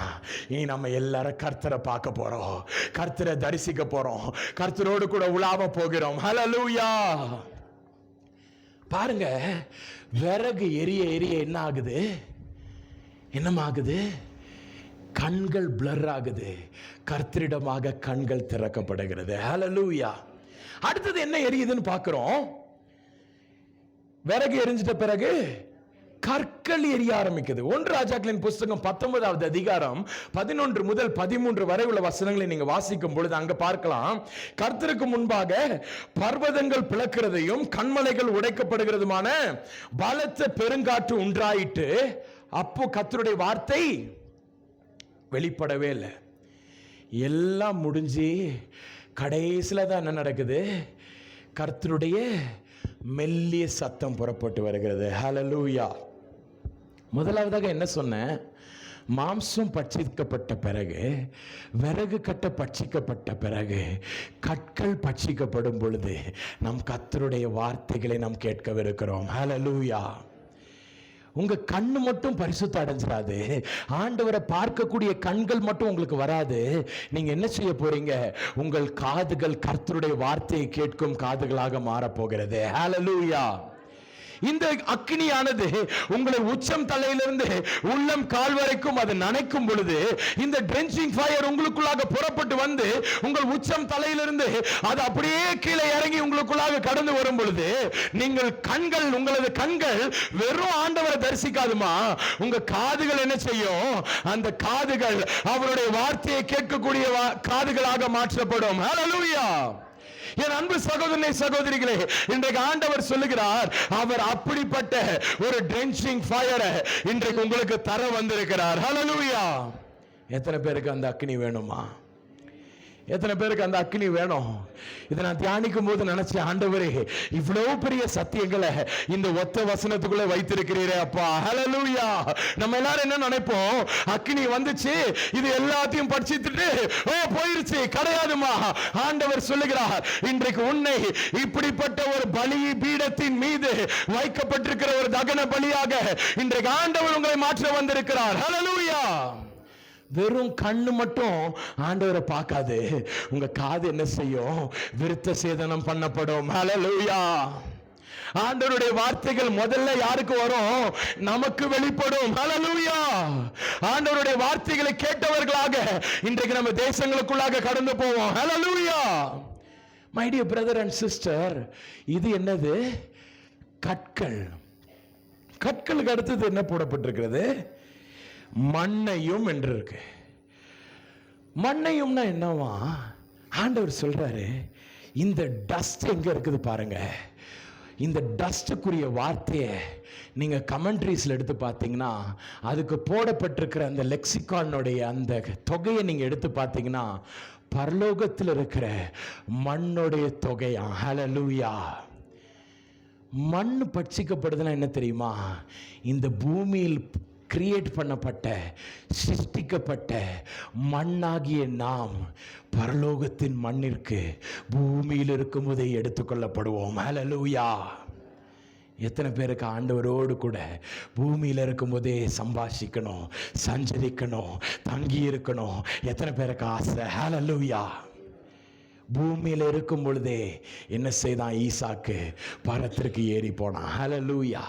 இனி நம்ம எல்லாரும் கர்த்தரை பார்க்க போறோம், கர்த்தரை தரிசிக்க போறோம், கர்த்தரோடு கூட உலாவ போகிறோம். ஹல்லேலூயா. பாருங்க, விறகு எரிய எரிய என்ன ஆகுது, என்னமாகுது, கண்கள் பிளர் ஆகுது, கர்த்தரிடமாக கண்கள் திறக்கப்படுகிறது. ஹல்லேலூயா. அடுத்தது என்ன எரியுதுன்னு பார்க்கிறோம். விறகு எரிஞ்சிட்ட பிறகு கற்கள் எரிய ஆரம்பிக்குது. 1 ராஜாக்களின் புஸ்தகம் 19வது அதிகாரம் 11 முதல் 13 வரை உள்ள வசனங்களை நீங்க வாசிக்கும் பொழுது அங்க பார்க்கலாம், கர்த்தருக்கு முன்பாக பர்வதங்கள் பிளக்கிறதையும் கண்மலைகள் உடைக்கப்படுகிறதுமான பலத்த பெருங்காற்று உண்டாயிட்டு, அப்போ கர்த்தருடைய வார்த்தை வெளிப்படவே இல்லை. எல்லாம் முடிஞ்சு கடைசியில் தான் என்ன நடக்குது, கர்த்தருடைய மெல்லிய சத்தம் புறப்பட்டு வருகிறது. ஹல்லேலூயா. முதலாவதாக என்ன சொன்னேன், மாம்சம் பட்சிக்கப்பட்ட பிறகு, விறகு கட்ட பட்சிக்கப்பட்ட பிறகு, கற்கள் பட்சிக்கப்படும் பொழுது நம் கர்த்தருடைய வார்த்தைகளை நாம் கேட்கவிருக்கிறோம். ஹல்லேலூயா. உங்க கண்ணு மட்டும் பரிசுத்தம் அடைஞ்சிடாது, ஆண்டவரை பார்க்கக்கூடிய கண்கள் மட்டும் உங்களுக்கு வராது. நீங்க என்ன செய்ய போறீங்க, உங்கள் காதுகள் கர்த்தருடைய வார்த்தையை கேட்கும் காதுகளாக மாறப்போகிறது. ஹல்லேலூயா. இந்த அக்கினியானது உங்களை உச்சம் தலையிலிருந்து உள்ளம் கால் வரைக்கும் அது நனைக்கும் பொழுது, இந்த ட்ரென்ச்சிங் ஃபயர் உங்களுக்குள்ளாக புறப்பட்டு வந்து உங்கள் உச்சம் தலையிலிருந்து அது அப்படியே கீழே இறங்கி உங்களுக்குள்ளாக கடந்து வரும் பொழுது, நீங்கள் கண்கள், உங்களது கண்கள் வெறும் ஆண்டவரை தரிசிக்காதுமா, உங்க காதுகள் என்ன செய்யும், அந்த காதுகள் அவருடைய வார்த்தையை கேட்கக்கூடிய காதுகளாக மாற்றப்படும். ஹல்லேலூயா. என் அன்பு சகோதரனே, சகோதரிகளே, இன்றைக்கு ஆண்டவர் சொல்லுகிறார், அவர் அப்படிப்பட்ட ஒரு ட்ரென்ச்சிங் ஃபயரை இன்றைக்கு உங்களுக்கு தர வந்திருக்கிறார். ஹல்லேலூயா. எத்தனை பேருக்கு அந்த அக்கினி வேணுமா? எத்தனை பேருக்கு அந்த அக்கினி வேணும்? இதை நான் தியானிக்கும் போது நினைச்சேன், ஆண்டவரே, இவ்வளவு பெரிய சத்தியங்களை இந்த ஒத்த வசனத்துக்குள்ள வைத்திருக்கிறீரே அப்பா. ஹல்லேலூயா. நம்ம எல்லாரும் என்ன நினைப்போம், அக்கினி வந்துச்சு, இது எல்லாத்தையும் படிச்சுட்டு போயிருச்சு. கிடையாதுமா. ஆண்டவர் சொல்லுகிறார், இன்றைக்கு உன்னை இப்படிப்பட்ட ஒரு பலி பீடத்தின் மீது வைக்கப்பட்டிருக்கிற ஒரு தகன பலியாக இன்றைக்கு ஆண்டவர் உங்களை மாற்ற வந்திருக்கிறார். ஹல்லேலூயா. வெறும் கண்ணு மட்டும் ஆண்டவரை பார்க்காது, உங்க காது என்ன செய்யும், விருத்த சேதனம் பண்ணப்படும். ஹல்லேலூயா. ஆண்டவருடைய வார்த்தைகள் முதல்ல யாருக்கு வரும், நமக்கு வெளிப்படும். ஹல்லேலூயா. ஆண்டவருடைய வார்த்தைகளை கேட்டவர்களாக இன்றைக்கு நம்ம தேசங்களுக்குள்ளாக கடந்து போவோம். Hallelujah. My dear brother and sister, இது என்னது, கற்கள். கற்களுக்கு அடுத்தது என்ன போடப்பட்டிருக்கிறது, மண்ணையும் என்று இருக்கு. மண்ணையும்னா என்னவா, ஆண்டவர் சொல்றாரு, இந்த டஸ்ட் எங்க இருக்குது பாருங்க. இந்த டஸ்டுக்குரிய வார்த்தையை நீங்க கமெண்ட்ரிஸ்ல எடுத்து பார்த்தீங்கன்னா, அதுக்கு போடப்பட்டிருக்கிற அந்த லெக்சிகானுடைய அந்த தொகையை நீங்க எடுத்து பார்த்தீங்கன்னா, பரலோகத்தில் இருக்கிற மண்ணுடைய தொகையா. ஹல்லேலூயா. மண் பட்சிக்கப்படுதுன்னா என்ன தெரியுமா, இந்த பூமியில் கிரியேட் பண்ணப்பட்ட, சிருஷ்டிக்கப்பட்ட மண்ணாகிய நாம் பரலோகத்தின் மண்ணிற்கு பூமியில் இருக்கும் போதே எடுத்துக்கொள்ளப்படுவோம். ஹல்லேலூயா. எத்தனை பேருக்கு ஆண்டவரோடு கூட பூமியில் இருக்கும் போதே சம்பாஷிக்கணும், சஞ்சரிக்கணும், தங்கி இருக்கணும்? எத்தனை பேருக்கு ஆசை? ஹல்லேலூயா. பூமியில் இருக்கும் பொழுதே என்ன செய்தான், ஈசாக்கு பரத்திற்கு ஏறி போனான். ஹல்லேலூயா.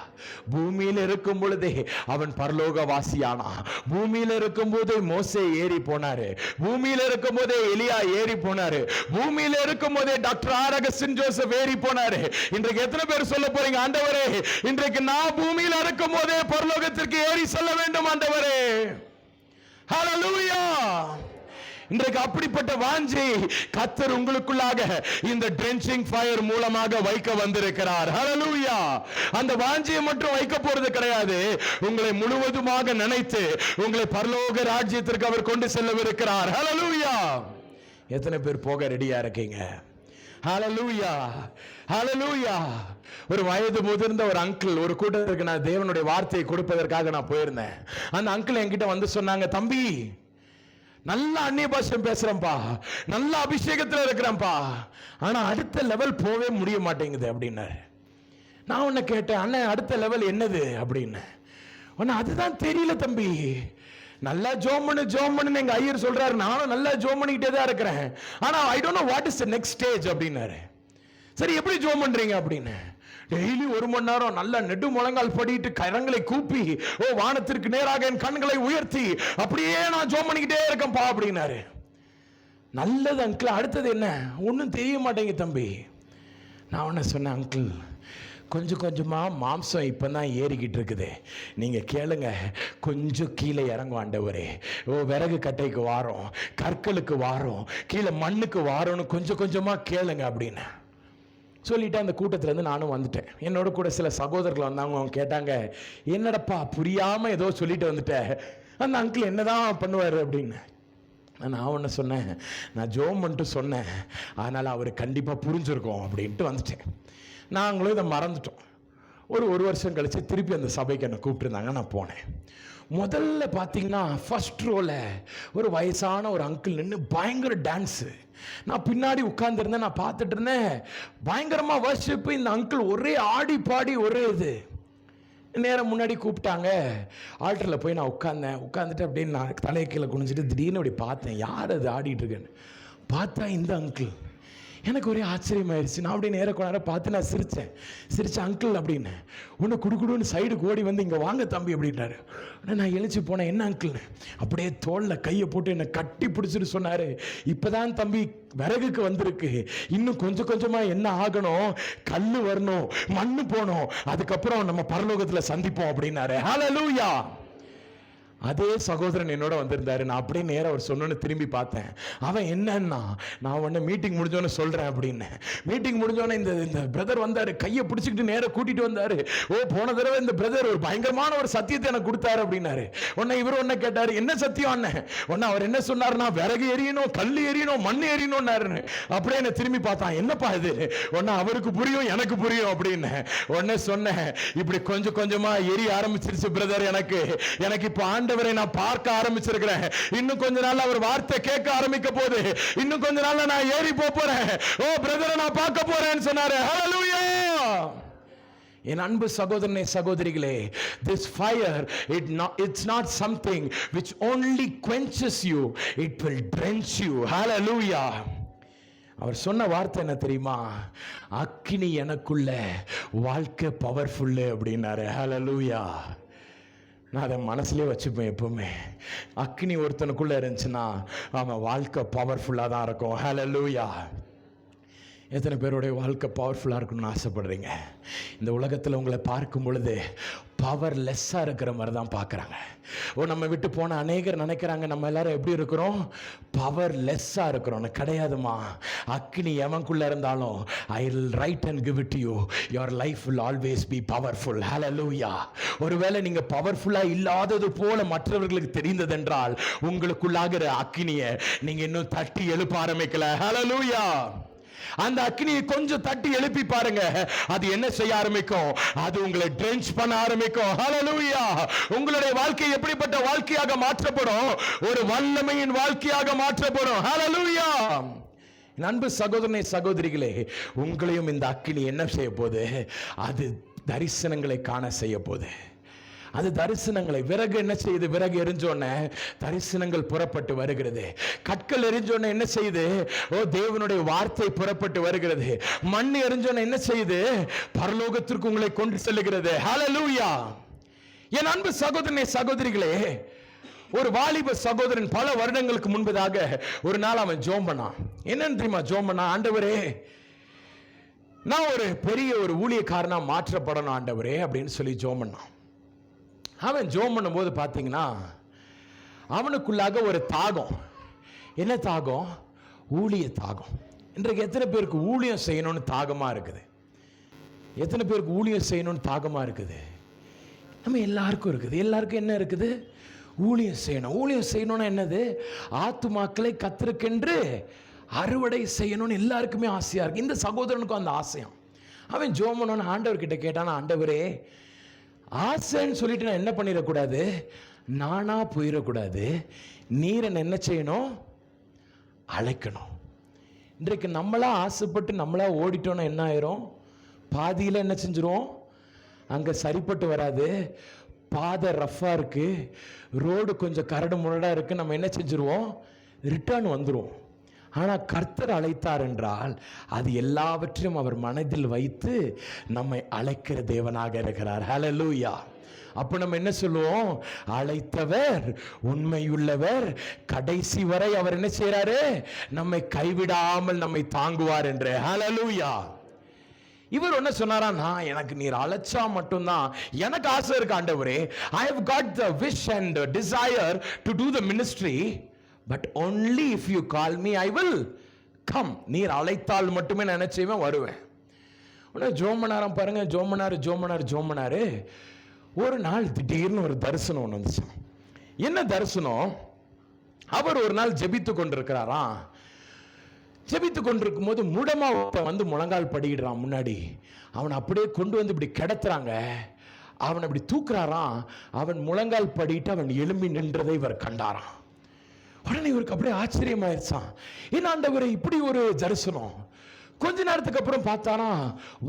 பூமியில் இருக்கும் பொழுதே அவன் பரலோகவாசியானான். பூமியில் இருக்கும் போதே மோசே ஏறி போனாரு. பூமியில் இருக்கும் போதே எலியா ஏறி போனாரு. பூமியில் இருக்கும் போதே டாக்டர் ஆரகஸ்டின் ஜோசப் ஏறி போனாரு. இன்றைக்கு எத்தனை பேர் சொல்ல போறீங்க, ஆண்டவரே, இன்றைக்கு நான் பூமியில் இருக்கும் போதே பரலோகத்திற்கு ஏறி செல்ல வேண்டும் ஆண்டவரே? ஹல்லேலூயா. இன்றைக்கு அப்படிப்பட்ட வாஞ்சை கர்த்தர் உங்களுக்குள்ளாக இந்த ட்ரென்ச்சிங் ஃபயர் மூலமாக வைக்க வந்திருக்கிறார். ஹல்லேலூயா. அந்த வாஞ்சையை மட்டும் வைக்க போறது கிடையாது, உங்களை முழுவதுமாக நினைத்து உங்களை பரலோக ராஜ்யத்திற்கு அவர் கொண்டு செல்லவிருக்கிறார். ஹல்லேலூயா. எத்தனை பேர் போக ரெடியா இருக்கீங்க? ஹல்லேலூயா. ஹல்லேலூயா. ஒரு வயது முதிர்ந்த ஒரு அங்கிள் ஒரு கூட்டத்திற்கு நான் தேவனுடைய வார்த்தையை கொடுப்பதற்காக நான் போயிருந்தேன். அந்த அங்கிள் என்கிட்ட வந்து சொன்னாங்க, தம்பி, நல்ல அந்நிய பாஷை பேசுறேன்ப்பா, நல்ல அபிஷேகத்தில் இருக்கிறேன்ப்பா, ஆனா அடுத்த லெவல் போவே முடிய மாட்டேங்குது அப்படின்னாரு. நான் உன்னை கேட்டேன், அண்ணன் அடுத்த லெவல் என்னது அப்படின்னு. அதுதான் தெரியல தம்பி, நல்லா ஜோமனு எங்க ஐயர் சொல்றாரு, நானும் நல்லா ஜோம் பண்ணிக்கிட்டே தான் இருக்கிறேன், ஆனா I don't know what is the next stage அப்படின்னாரு. சரி, எப்படி ஜோம் பண்றீங்க அப்படின்னு. டெய்லி 1 மணி நேரம் நல்ல நெடு முழங்கால் படிட்டு கரங்களை கூப்பி வானத்திற்கு நேராக என் கண்களை உயர்த்தி அப்படியே நான் ஜோம் பண்ணிக்கிட்டே இருக்கேன்ப்பா அப்படின்னாரு. நல்லது அங்கிள், அடுத்தது என்ன? ஒன்றும் தெரிய மாட்டேங்க தம்பி. நான் உன்ன சொன்னேன், அங்கிள், கொஞ்சம் கொஞ்சமாக மாம்சம் இப்போ தான் ஏறிக்கிட்டு இருக்குது. நீங்கள் கேளுங்க, கொஞ்சம் கீழே இறங்கும் ஆண்டவரே. விறகு கட்டைக்கு வாரோம், கற்களுக்கு வாரோம், கீழே மண்ணுக்கு வாரோன்னு கொஞ்சம் கொஞ்சமாக கேளுங்க அப்படின்னு சொல்லிட்டு அந்த கூட்டத்திலேருந்து நானும் வந்துட்டேன். என்னோட கூட சில சகோதரர்கள் வந்தாங்க. அவங்க கேட்டாங்க, என்னடப்பா புரியாமல் ஏதோ சொல்லிட்டு வந்துட்டேன், அந்த அங்கிள் என்னதான் பண்ணுவார் அப்படின்னு. நான் ஒன்று சொன்னேன், நான் ஜோம் பண்ணிட்டு சொன்னேன், அதனால் அவர் கண்டிப்பாக புரிஞ்சுருக்கோம் அப்படின்ட்டு வந்துட்டேன். நாங்களும் இதை மறந்துட்டோம். ஒரு வருஷம் கழித்து திருப்பி அந்த சபைக்கு என்னை கூப்பிட்டுருந்தாங்க. நான் போனேன். முதல்ல பார்த்தீங்கன்னா ஃபர்ஸ்ட் ரோவில் ஒரு வயசான ஒரு அங்கிள் நின்று பயங்கர டான்ஸு. நான் பின்னாடி உட்கார்ந்துருந்தேன், நான் பார்த்துட்டு இருந்தேன். பயங்கரமாக வர்ஷிப்பு. இந்த அங்கிள் ஒரே ஆடி பாடி ஒரே இது. நேரம் முன்னாடி கூப்பிட்டாங்க. ஆல்டரில் போய் நான் உட்காந்துட்டு அப்படியே நான் தலையை கீழே குனிஞ்சிட்டு திடீர்னு அப்படி பார்த்தேன், யார் அது ஆடிட்டு இருக்கேன்னு. பார்த்தா இந்த அங்கிள். எனக்கு ஒரே ஆச்சரியமாயிருச்சு. நான் அப்படியே நேரம் கொண்டாட பார்த்து நான் சிரித்தேன் அங்கிள் அப்படின்னு. ஒன்று குடுக்குடுன்னு சைடுக்கு ஓடி வந்து, இங்கே வாங்க தம்பி அப்படின்றாரு. நான் எழுச்சி போனேன், என்ன அங்கிள்னு. அப்படியே தோளில் கையை போட்டு என்னை கட்டி பிடிச்சிட்டு சொன்னார், இப்போ தான் தம்பி விறகுக்கு வந்திருக்கு, இன்னும் கொஞ்சம் கொஞ்சமாக என்ன ஆகணும், கல் வரணும், மண்ணு போகணும், அதுக்கப்புறம் நம்ம பரலோகத்தில் சந்திப்போம் அப்படின்னாரு. ஹல்லேலூயா. அதே சகோதரன் என்னோட வந்திருந்தாரு. நான் அப்படியே நேரம் அவர் சொன்னோன்னு திரும்பி பார்த்தேன். அவன் என்னன்னா, நான் உடனே மீட்டிங் முடிஞ்சோன்னு சொல்கிறேன் அப்படின்னு. மீட்டிங் முடிஞ்சோன்னே இந்த பிரதர் வந்தார், கையை பிடிச்சிக்கிட்டு நேரம் கூட்டிகிட்டு வந்தார். போன தடவை இந்த பிரதர் ஒரு பயங்கரமான ஒரு சத்தியத்தை எனக்கு கொடுத்தாரு அப்படின்னாரு. உடனே இவர் ஒன்று கேட்டார், என்ன சத்தியம் அண்ணன்? உடனே அவர் என்ன சொன்னார்னா, விறகு எரியணும், கல் எரியணும், மண் எரியணும்னாருன்னு. அப்படியே என்ன திரும்பி பார்த்தான், என்னப்பா இது? உடனே அவருக்கு புரியும், எனக்கு புரியும் அப்படின்னு. உடனே சொன்னேன், இப்படி கொஞ்சம் கொஞ்சமாக எரிய ஆரம்பிச்சிருச்சு பிரதர். எனக்கு இப்போ ஆண்டவரை நான் பார்க்க ஆரம்பிச்சிருக்கிறேன். இன்னும் கொஞ்ச நாள் அவர் வார்த்தை கேட்க ஆரம்பிக்க போகுது. இன்னும் கொஞ்ச நாள் நான் ஏறி போறேன். பிரதரை நான் பார்க்க போறேன்னு சொன்னாரு. ஹல்லேலூயா. என் அன்பு சகோதரனே சகோதரிகளே, this fire, it's not something which only quenches you, it will drench you. Hallelujah. அவர் சொன்ன வார்த்தை என்ன தெரியுமா? அக்கினி எனக்குள்ள, வாழ்க்கை பவர்ஃபுல்லு அப்படின்னாரு. ஹல்லேலூயா. நான் அதை மனசுலேயே வச்சுப்பேன் எப்பவுமே. அக்னி ஒருத்தனுக்குள்ளே இருந்துச்சுன்னா அவன் வாழ்க்கை பவர்ஃபுல்லாக தான் இருக்கும். ஹல்லேலூயா. எத்தனை பேருடைய வாழ்க்கை பவர்ஃபுல்லாக இருக்கணும்னு ஆசைப்படுறீங்க? இந்த உலகத்தில் உங்களை பார்க்கும் பொழுது பவர்லெஸ்ஸாக இருக்கிற மாதிரி தான் பார்க்குறாங்க. நம்ம விட்டு போன அநேகர் நினைக்கிறாங்க நம்ம எல்லாரும் எப்படி இருக்கிறோம், பவர்லெஸ்ஸாக இருக்கிறோம். கிடையாதுமா. அக்னி எவனுக்குள்ளே இருந்தாலும் I will write and give it to you. Your life will always be powerful. Hallelujah. ஒருவேளை நீங்கள் பவர்ஃபுல்லாக இல்லாதது போல மற்றவர்களுக்கு தெரிந்ததென்றால் உங்களுக்குள்ளாகிற அக்னியை நீங்கள் இன்னும் தட்டி எழுப்ப ஆரம்பிக்கல. ஹல்லேலூயா. அந்த அக்னியை கொஞ்சம் தட்டி எழுப்பி பாருங்க, அது என்ன செய்ய ஆரம்பிக்கும்? அது உங்களை ட்ரென்ச் பண்ண ஆரம்பிக்கும். ஹல்லேலூயா. உங்களுடைய வாழ்க்கை எப்படிப்பட்ட வாழ்க்கையாக மாற்றப்படும்? ஒரு வல்லமையின் வாழ்க்கையாக மாற்றப்படும். ஹல்லேலூயா. அன்பு சகோதரனே சகோதரிகளே, உங்களையும் இந்த அக்னி என்ன செய்ய போகுது? அது தரிசனங்களை காண செய்ய போகுது. அது தரிசனங்களை. விறகு என்ன செய்யுது? விறகு எரிஞ்சோன்னே தரிசனங்கள் புறப்பட்டு வருகிறது. கற்கள் எரிஞ்சோன்னே என்ன செய்யுது? தேவனுடைய வார்த்தை புறப்பட்டு வருகிறது. மண் எரிஞ்சோன்னே என்ன செய்யுது? பரலோகத்திற்கு உங்களை கொண்டு செல்லுகிறது. ஹல்லேலூயா. என் அன்பு சகோதரனே சகோதரிகளே, ஒரு வாலிப சகோதரன் பல வருடங்களுக்கு முன்பதாக ஒரு நாள் அவன் ஜோம் பண்ணான். என்னன்னு தெரியுமா ஜோம் பண்ணான்? ஆண்டவரே, நான் ஒரு பெரிய ஒரு ஊழியக்காரனா மாற்றப்படணும் ஆண்டவரே அப்படின்னு சொல்லி ஜோம் பண்ணான். அவன் ஜோம் பண்ணும்போது பார்த்தீங்கன்னா அவனுக்குள்ளாக ஒரு தாகம். என்ன தாகம்? ஊழிய தாகம். இன்றைக்கு எத்தனை பேருக்கு ஊழியம் செய்யணும்னு தாகமாக இருக்குது? எத்தனை பேருக்கு ஊழியம் செய்யணும்னு தாகமாக இருக்குது? நம்ம எல்லாருக்கும் இருக்குது. எல்லாருக்கும் என்ன இருக்குது? ஊழியம் செய்யணும். ஊழியம் செய்யணும்னா என்னது? ஆத்துமாக்களை கர்த்தருக்கென்று அறுவடை செய்யணும்னு எல்லாருக்குமே ஆசையாக இருக்குது. இந்த சகோதரனுக்கும் அந்த ஆசையம். அவன் ஜோம் பண்ணோன்னு ஆண்டவர்கிட்ட கேட்டானா, ஆண்டவரே, ஆசைன்னு சொல்லிட்டு நான் என்ன பண்ணிடக்கூடாது, நானா போயிடக்கூடாது, நீரை என்ன செய்யணும்? அழைக்கணும். இன்றைக்கு நம்மளா ஆசைப்பட்டு நம்மளா ஓடிட்டோன்னா என்ன ஆயிரும்? பாதியில் என்ன செஞ்சிருவோம்? அங்கே சரிப்பட்டு வராது. பாதை ரஃப்பாக இருக்குது, ரோடு கொஞ்சம் கரடு முரடாக இருக்குது, நம்ம என்ன செஞ்சுருவோம்? ரிட்டர்ன் வந்துடுவோம். ஆனால் கர்த்தர் அழைத்தார் என்றால் அது எல்லாவற்றையும் அவர் மனதில் வைத்து நம்மை அழைக்கிற தேவனாக இருக்கிறார். ஹல்லேலூயா. அப்போ நம்ம என்ன சொல்லுவோம்? அழைத்தவர் உண்மையுள்ளவர், கடைசி வரை அவர் என்ன செய்கிறாரு? நம்மை கைவிடாமல் நம்மை தாங்குவார் என்று. ஹல்லேலூயா. இவர் என்ன சொன்னாரா, நான் எனக்கு நீர் அழைச்சா மட்டும்தான், எனக்கு ஆசை இருக்கு ஆண்டவரே, I have got the wish and desire to do the ministry, but only if you call me I will come. நீர் அழைத்தால் மட்டுமே நான் என்ன செய்வேன், வருவேன். உடனே ஜோமனாரம் பாருங்க, ஜோமனாரு. ஒரு நாள் திடீர்னு ஒரு தரிசனம் ஒன்று வந்துச்சு. என்ன தரிசனம்? அவர் ஒரு நாள் ஜெபித்து கொண்டிருக்கிறாராம். ஜெபித்து கொண்டிருக்கும் போது முடமா வந்து முழங்கால் படிக்கிறான் முன்னாடி. அவனை அப்படியே கொண்டு வந்து இப்படி கிடத்துறாங்க. அவனை இப்படி தூக்குறாராம். அவன் முழங்கால் படிட்டு அவன் எழும்பி நின்றதை இவர் கண்டாராம். உடனே இவருக்கு அப்படியே ஆச்சரியமாயிருச்சான். ஏன்னா ஆண்டவரே இப்படி ஒரு தரிசனம். கொஞ்ச நேரத்துக்கு அப்புறம் பார்த்தானா,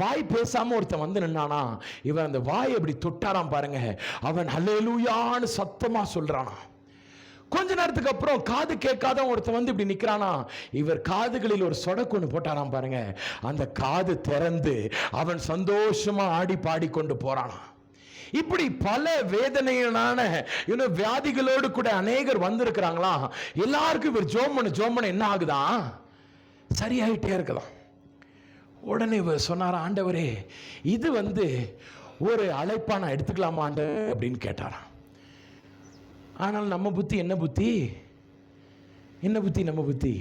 வாய் பேசாம ஒருத்தன் வந்து நின்னானா. இவன் அந்த வாய் அப்படி தொட்டாராம் பாருங்க. அவன் ஹல்லேலூயான்னு சத்தமா சொல்றானா. கொஞ்ச நேரத்துக்கு அப்புறம் காது கேட்காத ஒருத்தன் வந்து இப்படி நிக்கிறானா. இவர் காதுகளில் ஒரு சொடக்கு ஒன்று போட்டாராம் பாருங்க. அந்த காது திறந்து அவன் சந்தோஷமா ஆடி பாடி கொண்டு போறானா. இப்படி பல வேதனையான வியாதிகளோடு கூட அநேகர் வந்திருக்கிறாங்களா. எல்லாருக்கும் இவர் ஜோமன என்ன ஆகுதான், சரியாயிட்டே இருக்கலாம். உடனே இவர் சொன்னாரா, ஆண்டவரே இது ஒரு அழைப்பா நான் எடுத்துக்கலாமா ஆண்டவர் அப்படின்னு கேட்டாராம். ஆனால் நம்ம புத்தி என்ன புத்தி, நம்ம புத்தி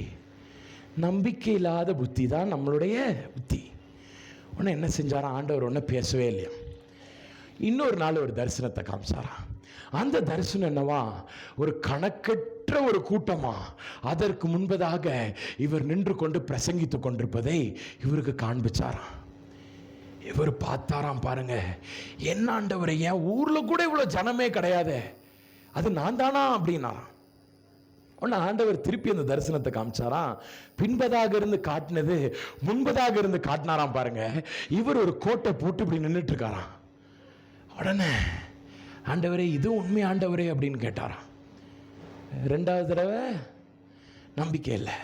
நம்பிக்கை இல்லாத புத்தி தான் நம்மளுடைய புத்தி. உடனே என்ன செஞ்சாரா, ஆண்டவர் ஒன்றும் பேசவே இல்லையா. இன்னொரு நாள் ஒரு தரிசனத்தை காமிச்சாரா. அந்த தரிசனம் என்னவா, ஒரு கணக்கற்ற ஒரு கூட்டமா அதற்கு முன்பதாக இவர் நின்று கொண்டு பிரசங்கித்துக் கொண்டிருப்பதை இவருக்கு காண்பிச்சாராம். இவர் பார்த்தாராம் பாருங்க, என்ன ஆண்டவரை, என் ஊர்ல கூட இவ்வளவு ஜனமே கிடையாது, அது நான் தானா அப்படின்னாராம். உடனே ஆண்டவர் திருப்பி அந்த தரிசனத்தை காமிச்சாராம். பின்பதாக இருந்து காட்டினது முன்பதாக இருந்து காட்டினாராம் பாருங்க. இவர் ஒரு கோட்டை போட்டு இப்படி நின்றுட்டு இருக்காராம். உடனே ஆண்டவரே இது உண்மை ஆண்டவரே அப்படின்னு கேட்டாராம். ரெண்டாவது தடவை நம்பிக்கை இல்லை.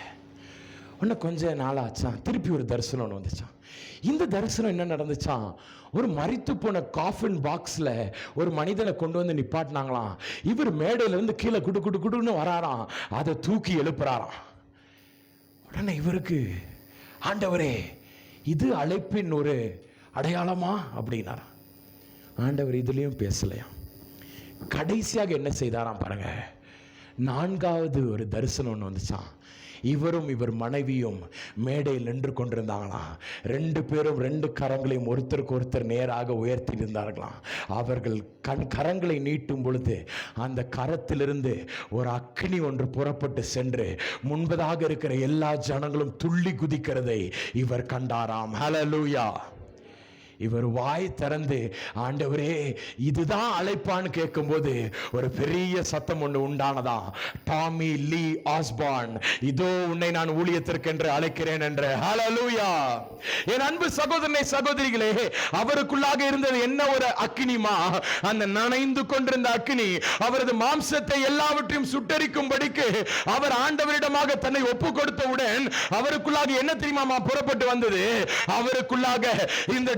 உடனே கொஞ்ச நாள் ஆச்சான், திருப்பி ஒரு தரிசனம் ஒன்று வந்துச்சான். இந்த தரிசனம் என்ன நடந்துச்சான், ஒரு மரித்து போன காஃபின் பாக்ஸ்ல ஒரு மனிதனை கொண்டு வந்து நிப்பாட்டினாங்களாம். இவர் மேடையில இருந்து கீழே குடுன்னு வராராம், அதை தூக்கி எழுப்புறாராம். உடனே இவருக்கு, ஆண்டவரே இது அழைப்பின் ஒரு அடையாளமா அப்படின்னாராம். ஆண்டவர் இதுலயும் பேசலையா. கடைசியாக என்ன செய்தாராம் பாருங்க, நான்காவது ஒரு தரிசனம் ஒன்று வந்துச்சான். இவரும் இவர் மனைவியும் மேடையில் நின்று கொண்டிருந்தாங்களாம். ரெண்டு பேரும் ரெண்டு கரங்களையும் ஒருத்தருக்கு ஒருத்தர் நேராக உயர்த்தி இருந்தார்களாம். அவர்கள் கரங்களை நீட்டும் பொழுது அந்த கரத்திலிருந்து ஒரு அக்கினி ஒன்று புறப்பட்டு சென்று முன்பதாக இருக்கிற எல்லா ஜனங்களும் துள்ளி குதிக்கிறதை இவர் கண்டாராம். ஹல்லேலூயா. இவர் வாய் திறந்து ஆண்டவரே இதுதான் அழைப்பான்னு கேட்கும்போது ஒரு பெரிய சத்தம் ஒன்று உண்டானதா. டாமி லீ ஆஸ்பார்ன், இதோ உன்னை நான் ஊழியத்திற்கென்று அழைக்கிறேன் என்று. ஹல்லேலூயா. என் அன்பு சகோதரனே சகோதரிகளே, அவருக்குள்ளாக இருந்தது என்ன ஒரு அக்கினிமா. அந்த நனைந்து கொண்டிருந்த அக்கினி அவரது மாம்சத்தை எல்லாவற்றையும் சுட்டரிக்கும்படிக்கு அவர் ஆண்டவரிடமாக தன்னை ஒப்பு கொடுத்தவுடன் அவருக்குள்ளாக என்ன தெரியுமா புறப்பட்டு வந்தது, அவருக்குள்ளாக இந்த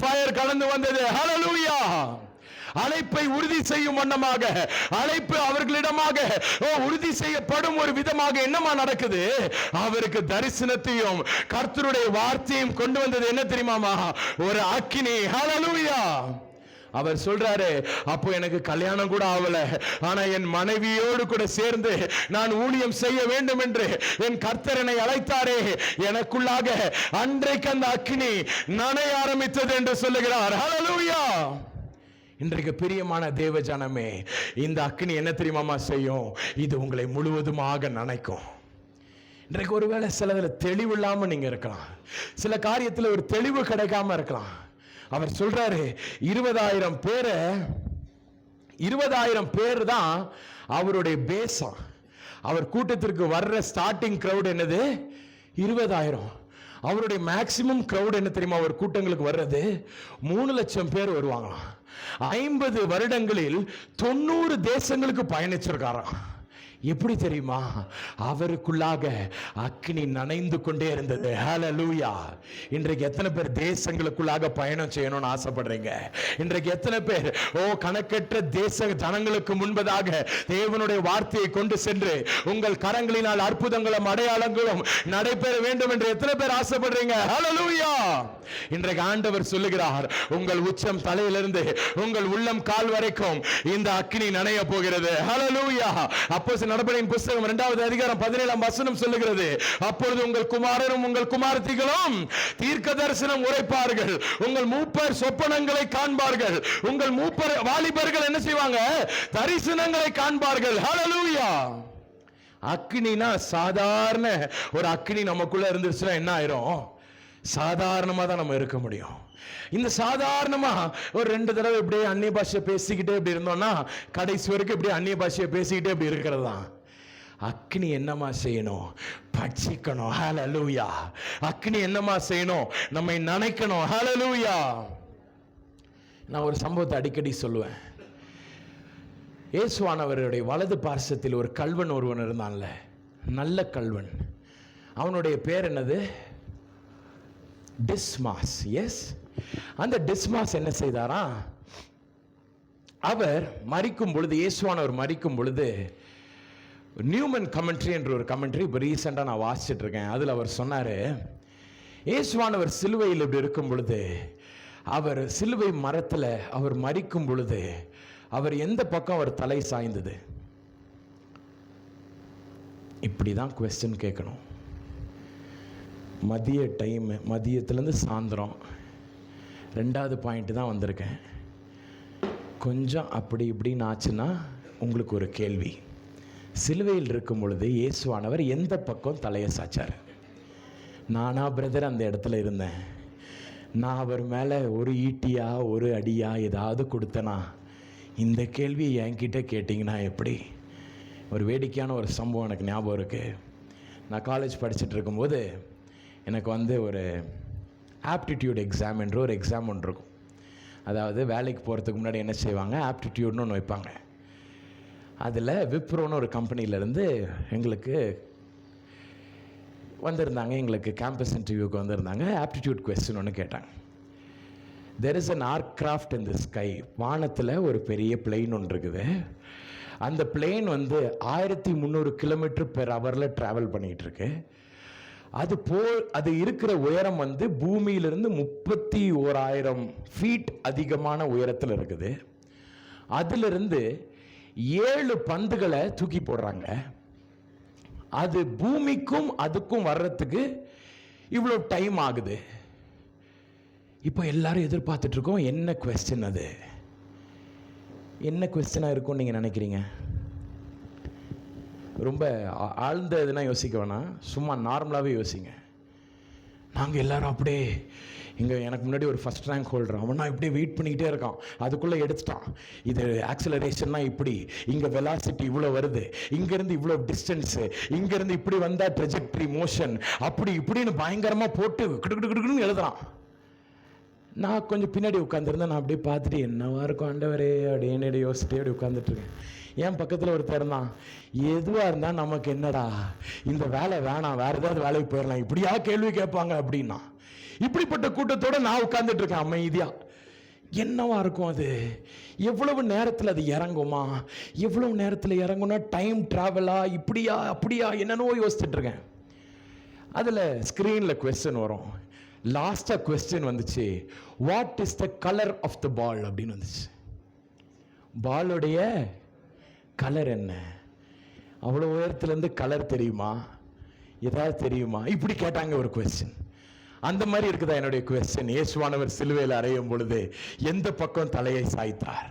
ஃபயர் கலந்து வந்தது. ஹல்லேலூயா. அழைப்பை உறுதி செய்யும் வண்ணமாக, அழைப்பு அவர்களிடமாக உறுதி செய்யப்படும் ஒரு விதமாக என்னமா நடக்குது, அவருக்கு தரிசனத்தையும் கர்த்தருடைய வார்த்தையும் கொண்டு வந்தது என்ன தெரியுமாமா, ஒரு அக்கினி. ஹல்லேலூயா. அவர் சொல்றாரு, அப்போ எனக்கு கல்யாணம் கூட ஆகல, ஆனா என் மனைவியோடு கூட சேர்ந்து நான் ஊழியம் செய்ய வேண்டும் என்று என் கர்த்தர் என்னை அழைத்தாரே, எனக்குள்ளாக அன்றைக்கு அந்த அக்கினி நனைய ஆரம்பித்தது என்று சொல்லுகிறார். ஹல்லேலூயா. இன்றைக்கு பிரியமான தேவ ஜனமே, இந்த அக்கினி என்ன தெரியுமாமா செய்யும், இது உங்களை முழுவதுமாக நனைக்கும். இன்றைக்கு ஒருவேளை சிலதுல தெளிவு இல்லாம நீங்க இருக்கலாம், சில காரியத்துல ஒரு தெளிவு கிடைக்காம இருக்கலாம். அவர் சொல்றாரு 20,000 பேர் தான் அவருடைய பேசம். அவர் கூட்டத்திற்கு வர்ற ஸ்டார்டிங் கிரவுட் என்னது 20,000. அவருடைய மேக்சிமம் கிரவுட் என்ன தெரியுமா, அவர் கூட்டங்களுக்கு வர்றது 3 லட்சம் பேர் வருவாங்களாம். 50 வருடங்களில் 90 தேசங்களுக்கு பயணிச்சிருக்காராம். எப்படி தெரியுமா? அவருக்குள்ளாக அக்கினி நனைந்து கொண்டே இருந்தது. ஹல்லேலூயா. இன்றைக்கு எத்தனை பேர் தேசங்களுக்குள்ளாக பயணம் செய்யணும்னு ஆசைப்படுறீங்க? இன்றைக்கு எத்தனை பேர் கணக்கற்ற தேச ஜனங்களுக்கு முன்பதாக தேவனுடைய வார்த்தையை கொண்டு சென்று உங்கள் கரங்களினால் அற்புதங்களும் அடையாளங்களும் நடைபெற வேண்டும் என்று எத்தனை பேர் ஆசைப்படுறீங்க? ஹல்லேலூயா. இன்றைக்கு ஆண்டவர் சொல்லுகிறார், உங்கள் உச்சம் தலையிலிருந்து உங்கள் உள்ளம் கால் வரைக்கும் இந்த அக்கினி நனைய போகிறது. ஹல்லேலூயா. அப்போஸ்தலர் நடபடியின் புத்தகம் 2வது அதிகாரம் 17ஆம் வசனம் சொல்லுகிறது, அப்பொழுது உங்கள் குமாரரும் உங்கள் குமாரத்திகளும் தீர்க்க தரிசனம் உரைப்பார்கள், உங்கள் மூப்பர் சொப்பனங்களை காண்பார்கள், உங்கள் மூப்பர் வாலிபர்கள் என்ன செய்வாங்க? தரிசனங்களை காண்பார்கள். ஹல்லேலூயா. அக்கினினா சாதாரண ஒரு அக்கினி நமக்குள்ள இருந்துச்சுன்னா என்ன ஆயிரும்? சாதாரணமா தான் நம்ம இருக்க முடியும். இந்த சாதாரணமா ஒரு 2 தடவை இப்படியே அந்நிய பாஷை பேசிக்கிட்டே இப்படி இருந்தோம்னா கடைசி வரைக்கும் இப்படி அந்நிய பாஷையை பேசிக்கிட்டே இப்படி இருக்கிறது தான். அக்னி என்னமா செய்யணும்? பட்சிக்கணும். ஹல்லேலூயா. அக்னி என்னமா செய்யணும்? நம்மை நனைக்கணும். ஹல்லேலூயா. நான் ஒரு சம்பவத்தை அடிக்கடி சொல்லுவேன். இயேசுவானவருடைய வலது பார்சத்தில் ஒரு கல்வன் ஒருவன் இருந்தான்ல, நல்ல கல்வன். அவனுடைய பேர் என்னது? டிஸ்மாஸ். எஸ். அந்த டிஸ்மாஸ் என்ன செய்தாரா? அவர் மரிக்கும் பொழுது, இயேசுவானவர் மரிக்கும் பொழுது, நியூமன் கமெண்ட்ரி என்ற ஒரு கமெண்ட்ரி இப்போ ரீசெண்டாக நான் வாசிச்சுட்டு இருக்கேன். அதில் அவர் சொன்னார், இயேசுவானவர் சிலுவையில் இப்படி இருக்கும் பொழுது, அவர் சிலுவை மரத்தில் அவர் மரிக்கும் பொழுது அவர் எந்த பக்கம் அவர் தலை சாய்ந்தது? இப்படி தான் குவெஸ்டின் கேட்கணும். மதிய டைம், மதியத்துலேருந்து சாயந்தரம் 2வது பாயிண்ட் தான் வந்திருக்கேன். கொஞ்சம் அப்படி இப்படின்னு ஆச்சுன்னா உங்களுக்கு ஒரு கேள்வி. சிலுவையில் இருக்கும் பொழுது இயேசுவானவர் எந்த பக்கம் தலையை சாச்சார்? நானா பிரதர் அந்த இடத்துல இருந்தேன்? நான் அவர் மேலே ஒரு ஈட்டியா ஒரு அடியா ஏதாவது கொடுத்தனா? இந்த கேள்வியை என்கிட்ட கேட்டிங்கன்னா எப்படி? ஒரு வேடிக்கையான ஒரு சம்பவம் எனக்கு ஞாபகம் இருக்குது. நான் காலேஜ் படிச்சுட்டு இருக்கும்போது எனக்கு ஒரு ஆப்டிடியூட் எக்ஸாம் என்ற ஒரு எக்ஸாம் ஒன்று இருக்கும். அதாவது வேலைக்கு போகிறதுக்கு முன்னாடி என்ன செய்வாங்க? ஆப்டிடியூட்னு ஒன்று வைப்பாங்க. அதில் விப்ரோன்னு ஒரு கம்பெனியிலேருந்து எங்களுக்கு வந்திருந்தாங்க, எங்களுக்கு கேம்பஸ் இன்டர்வியூக்கு வந்திருந்தாங்க. ஆப்டிடியூட் கொஸ்டின் ஒன்று கேட்டாங்க. There is an aircraft in the sky. வானத்தில் ஒரு பெரிய பிளெயின் ஒன்று இருக்குது. அந்த பிளெயின் 1300 km/h ட்ராவல் பண்ணிகிட்டு இருக்கு. அது இருக்கிற உயரம் பூமியிலிருந்து 31,000 ஃபீட் அதிகமான உயரத்தில் இருக்குது. அதிலிருந்து 7 பந்துகளை தூக்கி போடுறாங்க. அது பூமிக்கும் அதுக்கும் வர்றதுக்கு இவ்வளோ டைம் ஆகுது. இப்போ எல்லாரும் எதிர்பார்த்துட்டு இருக்கோம், என்ன குவெஸ்டின்? அது என்ன குவெஸ்டினாக இருக்கும்னு நீங்கள் நினைக்கிறீங்க? ரொம்ப ஆழ்ந்த இதுனா யோசிக்க வேணாம், சும்மா நார்மலாகவே யோசிங்க. நாங்கள் எல்லாரும் அப்படியே எனக்கு முன்னாடி ஒரு ஃபஸ்ட் ரேங்க் ஹோல்டர், அவனா இப்படியே வெயிட் பண்ணிக்கிட்டே இருக்கான். அதுக்குள்ளே எடுத்துட்டான். இது ஆக்சிலரேஷன்னா இப்படி, இங்கே வெலாசிட்டி இவ்வளோ வருது, இங்கேருந்து இவ்வளோ டிஸ்டன்ஸு, இங்கேருந்து இப்படி வந்தால் ட்ரெஜெக்டரி மோஷன், அப்படி இப்படின்னு பயங்கரமாக போட்டு கிடுக்கிடுன்னு எழுதுறான். நான் கொஞ்சம் பின்னாடி உட்காந்துருந்தேன். நான் அப்படியே பார்த்துட்டு என்னவா இருக்கும் ஆண்டவரே அப்படின்னு யோசிச்சுட்டே அப்படி உட்காந்துட்ருக்கேன். என் பக்கத்தில் ஒருத்தர் தான், எதுவாக இருந்தால் நமக்கு என்னடா இந்த வேலை வேணாம், வேறு ஏதாவது வேலைக்கு போயிடலாம், இப்படியா கேள்வி கேட்பாங்க அப்படின்னா. இப்படிப்பட்ட கூட்டத்தோடு நான் உட்காந்துட்டு இருக்கேன் அமைதியாக. என்னவா இருக்கும் அது? எவ்வளவு நேரத்தில் அது இறங்குமா? எவ்வளவு நேரத்தில் இறங்குனா டைம் ட்ராவலா, இப்படியா அப்படியா என்னென்னவோ யோசிச்சுட்டு இருக்கேன். அதில் ஸ்க்ரீனில் குவெஸ்டின் வரும். லாஸ்ட்டாக குவெஸ்டின் வந்துச்சு, what is the colour of the ball அப்படின்னு வந்துச்சு. பாலுடைய கலர் என்ன? அவ்வளோ உயரத்துலேருந்து கலர் தெரியுமா? ஏதாவது தெரியுமா? இப்படி கேட்டாங்க ஒரு குவெஸ்டின். அந்த மாதிரி இருக்குதா என்னுடைய குவெஸ்டின்? இயேசுவானவர் சிலுவையில் அறையும் பொழுது எந்த பக்கம் தலையை சாய்த்தார்?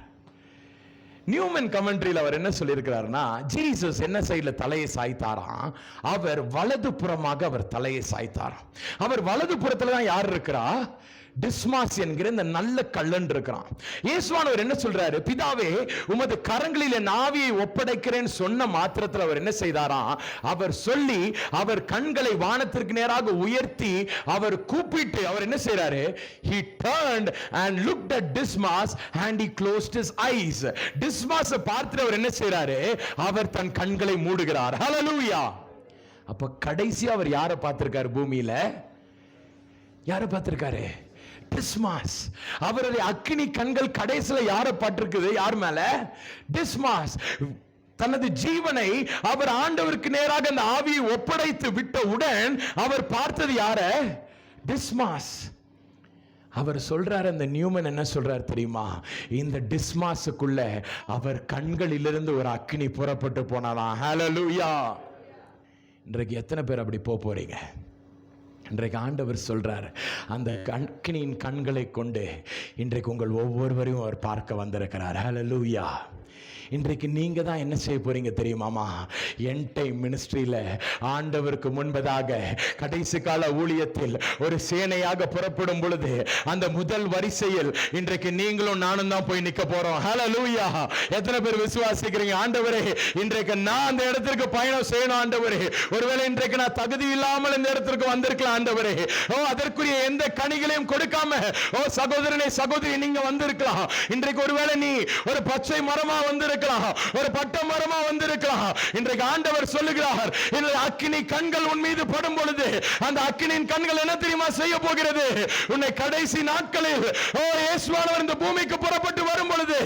நியூமன் கமெண்ட்ரியில் அவர் என்ன சொல்லியிருக்கிறார்னா, ஜீசஸ் என்ன சைடில் தலையை சாய்த்தாராம்? அவர் வலது புறமாக அவர் தலையை சாய்த்தாராம். அவர் வலது புறத்தில் தான் யார் இருக்கிறா? டிஸ்மாஸ் என்கிற இந்த நல்ல கள்ளன் இருக்கிறான். இயேசுவானவர் என்ன சொல்றாரு? பிதாவே உமது கரங்களில் என் ஆவியை ஒப்படைக்கிறேன் சொன்ன மாத்திரத்தில் அவர் என்ன செய்தாராம்? அவர் சொல்லி அவர் கண்களை வானத்திற்கு நேராக உயர்த்தி அவர் கூப்பிட்டு அவர் என்ன செய்றாரு? He turned and looked at Dismas and he closed his eyes. டிஸ்மாஸை பார்த்துட்டு அவர் என்ன செய்றாரு? அவர் தன் கண்களை மூடுகிறார். ஹல்லேலூயா. அப்ப கடைசியா அவர் யாரை பார்த்திருக்காரு? பூமியில யாரை பார்த்திருக்காரு? டிஸ்மாஸ். அவருடைய அக்கினி கண்கள் கடைசியில யாரை பட்டிருக்குது? யார் மேல? டிஸ்மாஸ். தனது ஜீவனை அவர் ஆண்டவருக்கு நேராக அந்த ஆவியை ஒப்படைத்து விட்டவுடன் அவர் பார்த்தது யார? டிஸ்மாஸ். அவர் சொல்றார், அந்த நியூமன் என்ன சொல்றார் தெரியுமா? இந்த டிஸ்மாஸுக்குள்ள அவர் கண்களிலிருந்து ஒரு அக்கினி புறப்பட்டு போனாலாம். ஹல்லேலூயா. இன்றைக்கு எத்தனை பேர் அப்படி போறீங்க? இன்றைக்கு ஆண்டவர் சொல்றார், அந்த அக்கினியின் கண்களை கொண்டு இன்றைக்கு உங்கள் ஒவ்வொருவரையும் அவர் பார்க்க வந்திருக்கிறார். ஹல்லேலூயா. இன்றைக்கு நீங்க தான் என்ன செய்ய போறீங்க தெரியுமாமா? எண்ட் டைம் மினிஸ்ட்ரியில ஆண்டவருக்கு முன்பதாக கடைசி கால ஊழியத்தில் ஒரு சேனையாக புறப்படும் பொழுது அந்த முதல் வரிசையில் இன்றைக்கு நீங்களும் நானும் தான் போய் நிக்க போறோம். ஹல்லேலூயா. எத்தனை பேர் விசுவாசிக்கிறீங்க? ஆண்டவரே, இன்றைக்கு நான் அந்த இடத்திற்கு பயணம் செய்யணும் ஆண்டவரே. ஒருவேளை இன்றைக்கு நான் தகுதி இல்லாமல் இந்த இடத்திற்கு வந்திருக்கலாம் ஆண்டவரே. அதற்குரிய எந்த கனிகளையும் கொடுக்காம சகோதரனே சகோதரி நீங்க வந்திருக்கலாம். இன்றைக்கு ஒருவேளை நீ ஒரு பச்சை மரமா வந்திருக்கலாம், ஒரு பட்ட மரமா வந்திருக்கலாம். இன்றைக்கு ஆண்டவர் சொல்லுகிறார், இந்த அக்கினி கண்கள் உன் மீது படும் பொழுது அந்த அக்கினியின் கண்கள் என்ன தெரியுமா செய்ய போகிறது? உன்னை கடைசி நாட்களில் இயேசுவானவர் இந்த பூமிக்கு புறப்பட்டு வரும் பொழுது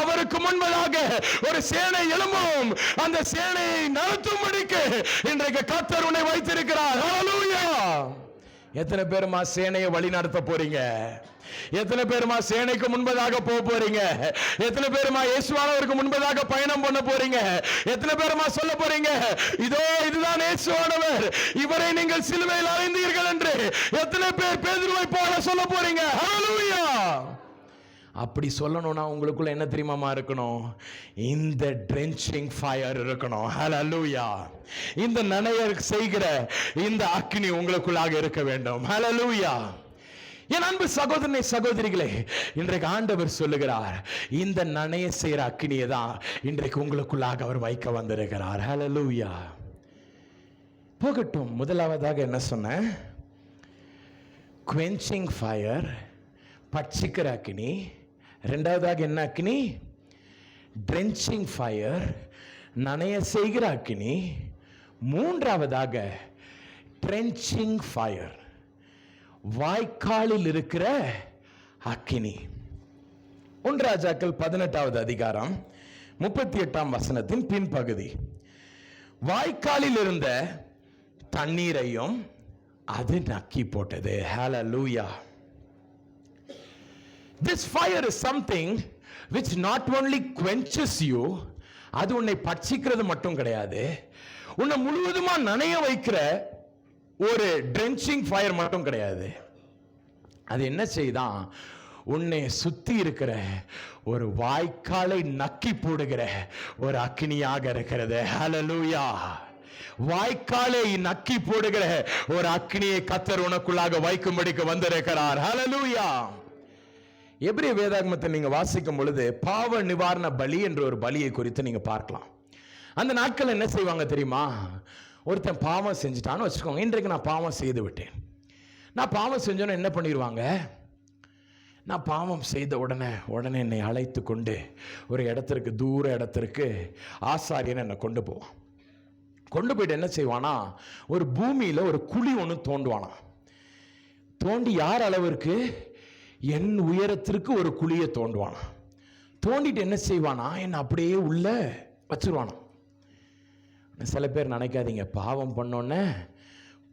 அவருக்கு முன்பதாக ஒரு சேனை எழும்பும். அந்த சேனையை நடத்தும்படிக்கு இன்றைக்கு கர்த்தர் உன்னை வைத்திருக்கிறார். ஹல்லேலூயா. எத்தனை பேருமா சேனையை வழி நடத்த போறீங்க? எத்தனை பேருமா சேனைக்கு முன்பதாக போறீங்க? எத்தனை பேருமா இயேசுவானவருக்கு முன்பதாக பயணம் பண்ண போறீங்க? எத்தனை பேருமா சொல்ல போறீங்க, இதோ இதுதான் இயேசுவானவர், இவரை நீங்கள் சிலுவையில் அறைந்தீர்கள் என்று எத்தனை பேர் பேதுருவை போல சொல்ல போறீங்க? ஹல்லேலூயா. அப்படி சொல்லணும்னா உங்களுக்குள்ள என்ன தெரியுமா இருக்கணும்? இந்த ட்ரென்ச்சிங் ஃபயர் இருக்கணும். ஹல்லேலூயா. இந்த நனைய செய்கிற இந்த அக்கினி உங்களுக்குள்ளாக இருக்க வேண்டும். ஹல்லேலூயா. என் அன்பு சகோதரனே சகோதரிகளே, இன்றைக்கு ஆண்டவர் சொல்லுகிறார், இந்த நனைய செய்கிற அக்கினியை தான் இன்றைக்கு உங்களுக்குள்ளாக அவர் வைக்க வந்திருக்கிறார். ஹல்லேலூயா. போகட்டும். முதலாவதாக என்ன சொன்னேன்? quenching fire, பட்சிக்கிற அக்கினி. இரண்டாவதாக என்ன அக்கினி? drenching fire, நனைய செய்கிற அக்கினி. மூன்றாவதாக trenching fire, வாய்க்காலில் இருக்கிற அக்கினி. 1 ராஜாக்கள் 18வது அதிகாரம் 38ஆம் வசனத்தின் பின்பகுதி. வாய்க்காலில் இருந்த தண்ணீரையும் அது நக்கி போட்டது. ஹல்லேலூயா. This fire is something which not only quenches you, அது உன்னை பட்சிக்கிறது மட்டும் கிடையாது, உன்னை முழுவதுமா நனைய வைக்கிற ஒரு ட்ரென்ச்சிங் ஃபயர் மட்டும் கிடையாது. அது என்ன செய்தான்? உன்னை சுத்தி இருக்கிற ஒரு வாய்க்காலை நக்கி போடுகிற ஒரு அக்கினியாக இருக்கிறது. ஹல்லேலூயா. வாய்க்காலை நக்கி போடுகிற ஒரு அக்கினியை கர்த்தர் உனக்குள்ளாக வைக்கும்படிக்கு வந்திருக்கிறார். ஹல்லேலூயா. எபிரேய வேதாகமத்தை நீங்க வாசிக்கும் பொழுது பாவ நிவாரண பலி என்ற ஒரு பலியை குறித்து நீங்க பார்க்கலாம். அந்த நாட்கள் என்ன செய்வாங்க தெரியுமா? ஒருத்தன் பாவம் செஞ்சுட்டான்னு வச்சுக்கோங்க. இன்றைக்கு நான் பாவம் செய்து விட்டேன். நான் பாவம் செஞ்சோன்னு என்ன பண்ணிடுவாங்க? நான் பாவம் செய்த உடனே என்னை அழைத்து கொண்டு ஒரு இடத்திற்கு, தூர இடத்திற்கு ஆசாரியன் என்னை கொண்டு போவான். கொண்டு போயிட்டு என்ன செய்வானா, ஒரு பூமியில் ஒரு குழி ஒன்று தோண்டுவானா. தோண்டி யார் அளவிற்கு? என் உயரத்திற்கு ஒரு குழியை தோண்டுவானா. தோண்டிட்டு என்ன செய்வானா, என்னை அப்படியே உள்ள வச்சிருவானா. சில பேர் நினைக்காதீங்க, பாவம் பண்ணோன்னே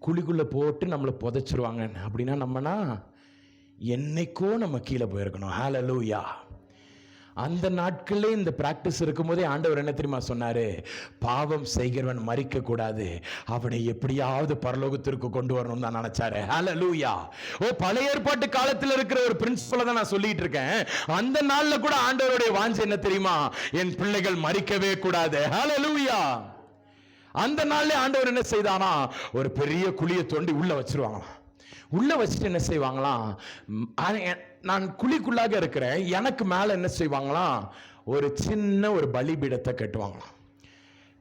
குழிக்குள்ளே போட்டு நம்மளை புதைச்சிருவாங்க அப்படின்னா, நம்மனா என்னைக்கோ நம்ம கீழே போயிருக்கணும். ஹல்லேலூயா. அந்த நாட்களில் இந்த பிராக்டிஸ் இருக்கும்போதே ஆண்டவர் என்ன தெரியுமா சொன்னாரு? பாவம் செய்கிறவன் மரிக்க கூடாது, அவனை எப்படியாவது பரலோகத்திற்கு கொண்டு வரணும் தான் நினைச்சாரு. ஹல்லேலூயா. பழைய ஏற்பாட்டு காலத்தில் இருக்கிற ஒரு பிரின்சிபலை தான் நான் சொல்லிட்டு இருக்கேன். அந்த நாள்ல கூட ஆண்டவருடைய வாஞ்சை என்ன தெரியுமா? என் பிள்ளைகள் மரிக்கவே கூடாது. ஹல்லேலூயா. அந்த நாள்ல ஆண்டவர் என்ன செய்தானா, ஒரு பெரிய குழியை தோண்டி உள்ள வச்சிருவாங்களாம். உள்ள வச்சுட்டு என்ன செய்வாங்களாம், நான் குழிக்குள்ளாக இருக்கிறேன், எனக்கு மேல என்ன செய்வாங்களாம், ஒரு சின்ன ஒரு பலிபீடத்தை கட்டுவாங்களாம்.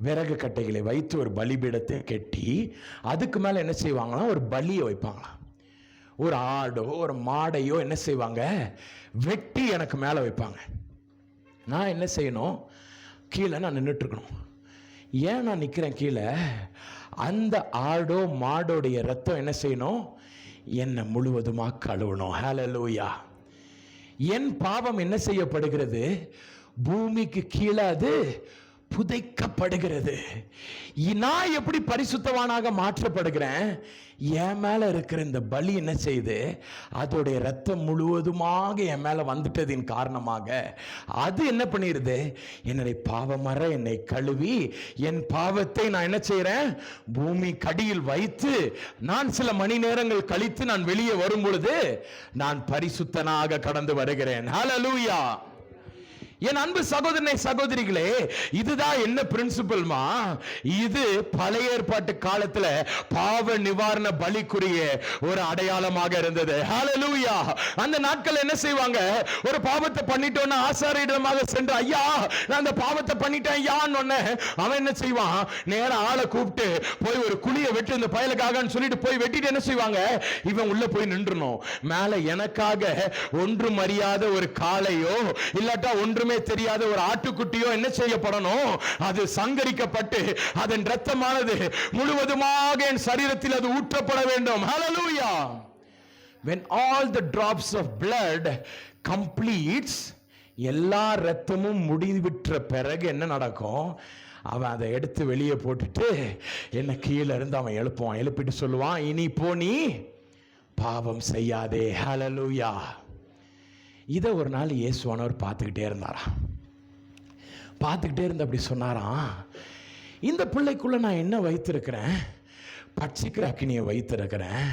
விறகு கட்டைகளை வைத்து ஒரு பலிபீடத்தை கட்டி அதுக்கு மேல என்ன செய்வாங்களாம், ஒரு பலியை வைப்பாங்களாம். ஒரு ஆடோ ஒரு மாடையோ என்ன செய்வாங்க, வெட்டி எனக்கு மேல வைப்பாங்க. நான் என்ன செய்யணும்? கீழே நான் நின்றுட்டுருக்கணும். ஏன் நான் நிற்கிறேன் கீழே? அந்த ஆடோ மாடோடைய ரத்தம் என்ன செய்யணும்? என்னை முழுவதுமாக கழுவணும். ஹல்லேலூயா. என் பாவம் என்ன செய்யப்படுகிறது? பூமிக்கு கீழே அது புதைக்கப்படுகிறது. நான் எப்படி பரிசுத்தவானாக மாற்றப்படுகிறேன்? என் மேல இருக்கிற இந்த பலி என்ன செய்யுது? அதோடைய ரத்தம் முழுவதுமாக என் மேல வந்துட்டதின் காரணமாக அது என்ன பண்ணிருது? என்னுடைய பாவமற என்னை கழுவி என் பாவத்தை நான் என்ன செய்யறேன்? பூமி கடியில் வைத்து நான் சில மணி நேரங்கள் கழித்து நான் வெளியே வரும் பொழுது நான் பரிசுத்தனாக கடந்து வருகிறேன். ஹல்லேலூயா. என் அன்பு சகோதரனை சகோதரிகளே, இதுதான் என்ன பிரின்சிபல்மா? இது பழைய ஏற்பாட்டு காலத்துல பாவ நிவாரண பலிக்குரிய ஒரு அடையாளமாக இருந்தது. ஹல்லேலூயா. அந்த நாட்கள் என்ன செய்வாங்க? ஒரு பாவத்தை பண்ணிட்டோன்னா ஆசாரியரிடமாக சென்று, ஐயா நான் அந்த பாவத்தை பண்ணிட்டேன் ஐயான்னு ஒண்ணு அவன் என்ன செய்வான்? நேர ஆளை கூப்பிட்டு போய் ஒரு குழியை வெட்டு இந்த பயலுக்காகன்னு சொல்லிட்டு போய் வெட்டிட்டு என்ன செய்வாங்க? இவன் உள்ள போய் நின்றணும். மேல எனக்காக ஒன்றும் அறியாத ஒரு காளையோ இல்லாட்டா ஒன்றும் தெரியாத ஒரு ஆட்டுக்குட்டியோ என்ன செய்யப்படணும்? அது சங்கரிக்கப்பட்டு அதன் இரத்தமானது முழுவதுமாக என் சரீரத்தில் அது ஊற்றப்பட வேண்டும். ஹல்லேலூயா. When all the drops of blood completes, எல்லா இரத்தமும் முடிவிட்ட பிறகு என்ன நடக்கும்? அவன் அதை எடுத்து வெளியே போட்டுட்டு என்ன கீழே இருந்து அவன் எழுப்புவான். எழுப்பிட்டு சொல்லுவான், இனி போ நீ பாவம் செய்யாதே. ஹல்லேலூயா. இதை ஒரு நாள் இயேசுவானவர் பார்த்துக்கிட்டே இருந்தாராம். பார்த்துக்கிட்டே இருந்து அப்படி சொன்னாராம், இந்த பிள்ளைக்குள்ள நான் என்ன வைத்திருக்கிறேன்? பட்சிக்கிற அக்கினியை வைத்திருக்கிறேன்,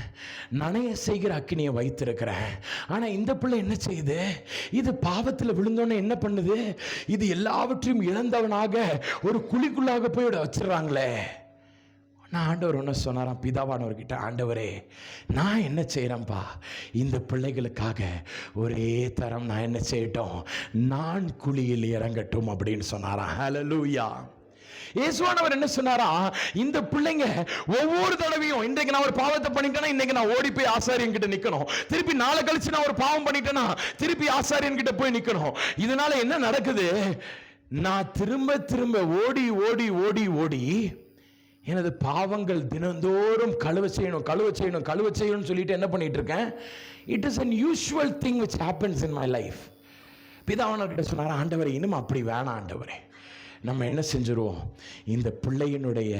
நனைய செய்கிற அக்கினியை வைத்திருக்கிறேன். ஆனால் இந்த பிள்ளை என்ன செய்யுது? இது பாவத்தில் விழுந்தோன்னே என்ன பண்ணுது? இது எல்லாவற்றையும் இழந்தவனாக ஒரு குழிக்குள்ளாக போய் வச்சிடறாங்களே. நான் ஆண்டவர் ஒன்று சொன்னாராம் பிதாவானவர்கிட்ட, ஆண்டவரே நான் என்ன செய்கிறேன்ப்பா? இந்த பிள்ளைகளுக்காக ஒரே தரம் நான் என்ன செய்யட்டும்? நான் குழியில் இறங்கட்டும் அப்படின்னு சொன்னாராம். ஹல்லேலூயா. இயேசுவானவர் என்ன சொன்னாரா? இந்த பிள்ளைங்க ஒவ்வொரு தடவையும் இன்றைக்கு நான் ஒரு பாவத்தை பண்ணிட்டேன்னா இன்னைக்கு நான் ஓடி போய் ஆசாரியன் கிட்ட நிக்கணும். திருப்பி நாளை கழிச்சு நான் ஒரு பாவம் பண்ணிட்டேன்னா திருப்பி ஆசாரியன் கிட்ட போய் நிக்கணும். இதனால என்ன நடக்குது? நான் திரும்ப திரும்ப ஓடி ஓடி ஓடி ஓடி எனது பாவங்கள் தினந்தோறும் கழுவ செய்யணும் சொல்லிட்டு என்ன பண்ணிட்டு இருக்கேன்? It is unusual thing which happens in my life. பிதாவானவர்கிட்ட சொன்னார், ஆண்டவரே இன்னும் அப்படி வேணாம் ஆண்டவரே. நம்ம என்ன செஞ்சிருவோம்? இந்த பிள்ளையினுடைய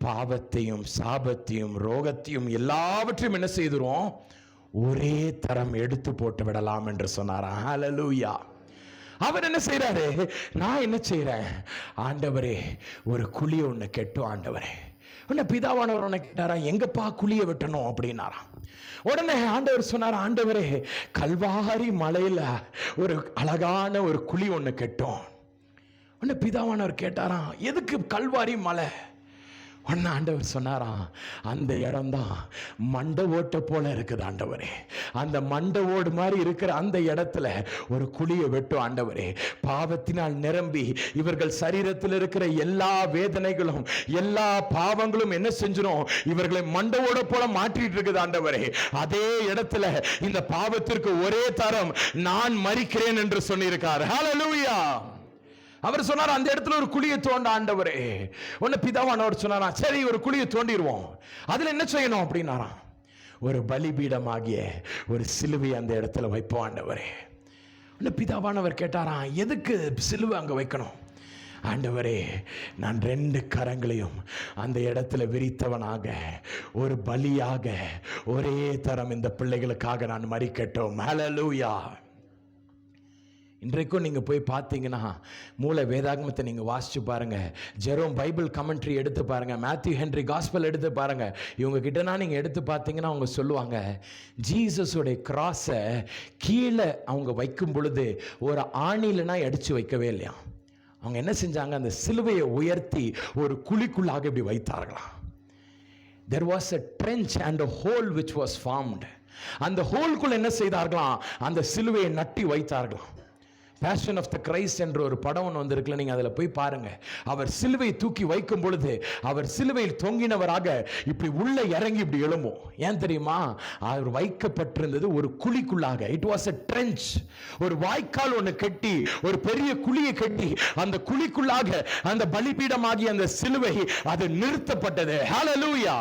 பாவத்தையும் சாபத்தையும் ரோகத்தையும் எல்லாவற்றையும் என்ன செய்துருவோம்? ஒரே தரம் எடுத்து போட்டு விடலாம் என்று சொன்னார். ஹல்லேலூயா. அவர் என்ன செய்யறாரு? நான் என்ன செய்யறேன்? ஆண்டவரே ஒரு குழியை ஒன்று கெட்டும் ஆண்டவரே. உன்னை பிதாவானவர் உன்னை கேட்டாரா, எங்கப்பா குழியை வெட்டணும் அப்படின்னாராம். உடனே ஆண்டவர் சொன்னார், ஆண்டவரே கல்வாரி மலையில ஒரு அழகான ஒரு குழி ஒன்று கெட்டும். உன்னை பிதாவானவர் கேட்டாராம், எதுக்கு கல்வாரி மலை? ஒன்னு ஆண்டவர் சொன்னாராம், அந்த இடம்தான் மண்டை ஓட்டை போல இருக்குது ஆண்டவரே. அந்த மண்டை ஓடு மாதிரி இருக்கிற அந்த இடத்துல ஒரு குழியை வெட்டும் ஆண்டவரே. பாவத்தினால் நிரம்பி இவர்கள் சரீரத்தில் இருக்கிற எல்லா வேதனைகளும் எல்லா பாவங்களும் என்ன செஞ்சிடும்? இவர்களை மண்டை ஓட போல மாற்றிட்டு இருக்குது ஆண்டவரே. அதே இடத்துல இந்த பாவத்திற்கு ஒரே தரம் நான் மரிக்கிறேன் என்று சொன்னிருக்கார். ஹல்லேலூயா. அவர் சொன்னார், அந்த இடத்துல ஒரு குழியை தோண்ட ஆண்டவரே. உன்னை பிதாவானவர் சொன்னாரா, சரி ஒரு குழியை தோண்டிடுவோம். அதுல என்ன செய்யணும் அப்படின்னாராம், ஒரு பலிபீடமாகிய ஒரு சிலுவை அந்த இடத்துல வைப்போம் ஆண்டவரே. உன்னை பிதாவானவர் கேட்டாராம், எதுக்கு சிலுவை அங்க வைக்கணும்? ஆண்டவரே நான் 2 கரங்களையும் அந்த இடத்துல விரித்தவனாக ஒரு பலியாக ஒரே தரம் இந்த பிள்ளைகளுக்காக நான் மரிக்கட்டும். ஹல்லேலூயா. இன்றைக்கும் நீங்கள் போய் பார்த்தீங்கன்னா மூல வேதாகமத்தை நீங்கள் வாசித்து பாருங்கள், ஜெரோம் பைபிள் கமெண்ட்ரி எடுத்து பாருங்கள், மேத்யூ ஹென்ரி காஸ்பல் எடுத்து பாருங்கள். இவங்க கிட்டனா நீங்கள் எடுத்து பார்த்தீங்கன்னா அவங்க சொல்லுவாங்க, ஜீசஸோடைய கிராஸை கீழே அவங்க வைக்கும் பொழுது ஒரு ஆணிலனா அடித்து வைக்கவே இல்லையா. அவங்க என்ன செஞ்சாங்க? அந்த சிலுவையை உயர்த்தி ஒரு குழிக்குள்ளாக இப்படி வைத்தார்களாம். There was a trench and a hole which was formed. அந்த ஹோல்குள்ள என்ன செய்தார்களாம்? அந்த சிலுவையை நட்டி வைத்தார்களாம். பேஷன் ஆஃப் த கிரைஸ்ட் என்ற ஒரு படம் ஒன்று வந்திருக்குல்ல, நீங்கள் அதில் போய் பாருங்க. அவர் சிலுவை தூக்கி வைக்கும் பொழுது அவர் சிலுவையில் தொங்கினவராக இப்படி உள்ள இறங்கி இப்படி எழும்பும். ஏன் தெரியுமா? அவர் வைக்கப்பட்டிருந்தது ஒரு குழிக்குள்ளாக. It was a trench. ஒரு வாய்க்கால் ஒன்று கட்டி, ஒரு பெரிய குழியை கட்டி, அந்த குழிக்குள்ளாக அந்த பலிபீடமாகிய அந்த சிலுவை அது நிறுத்தப்பட்டது. ஹல்லேலூயா.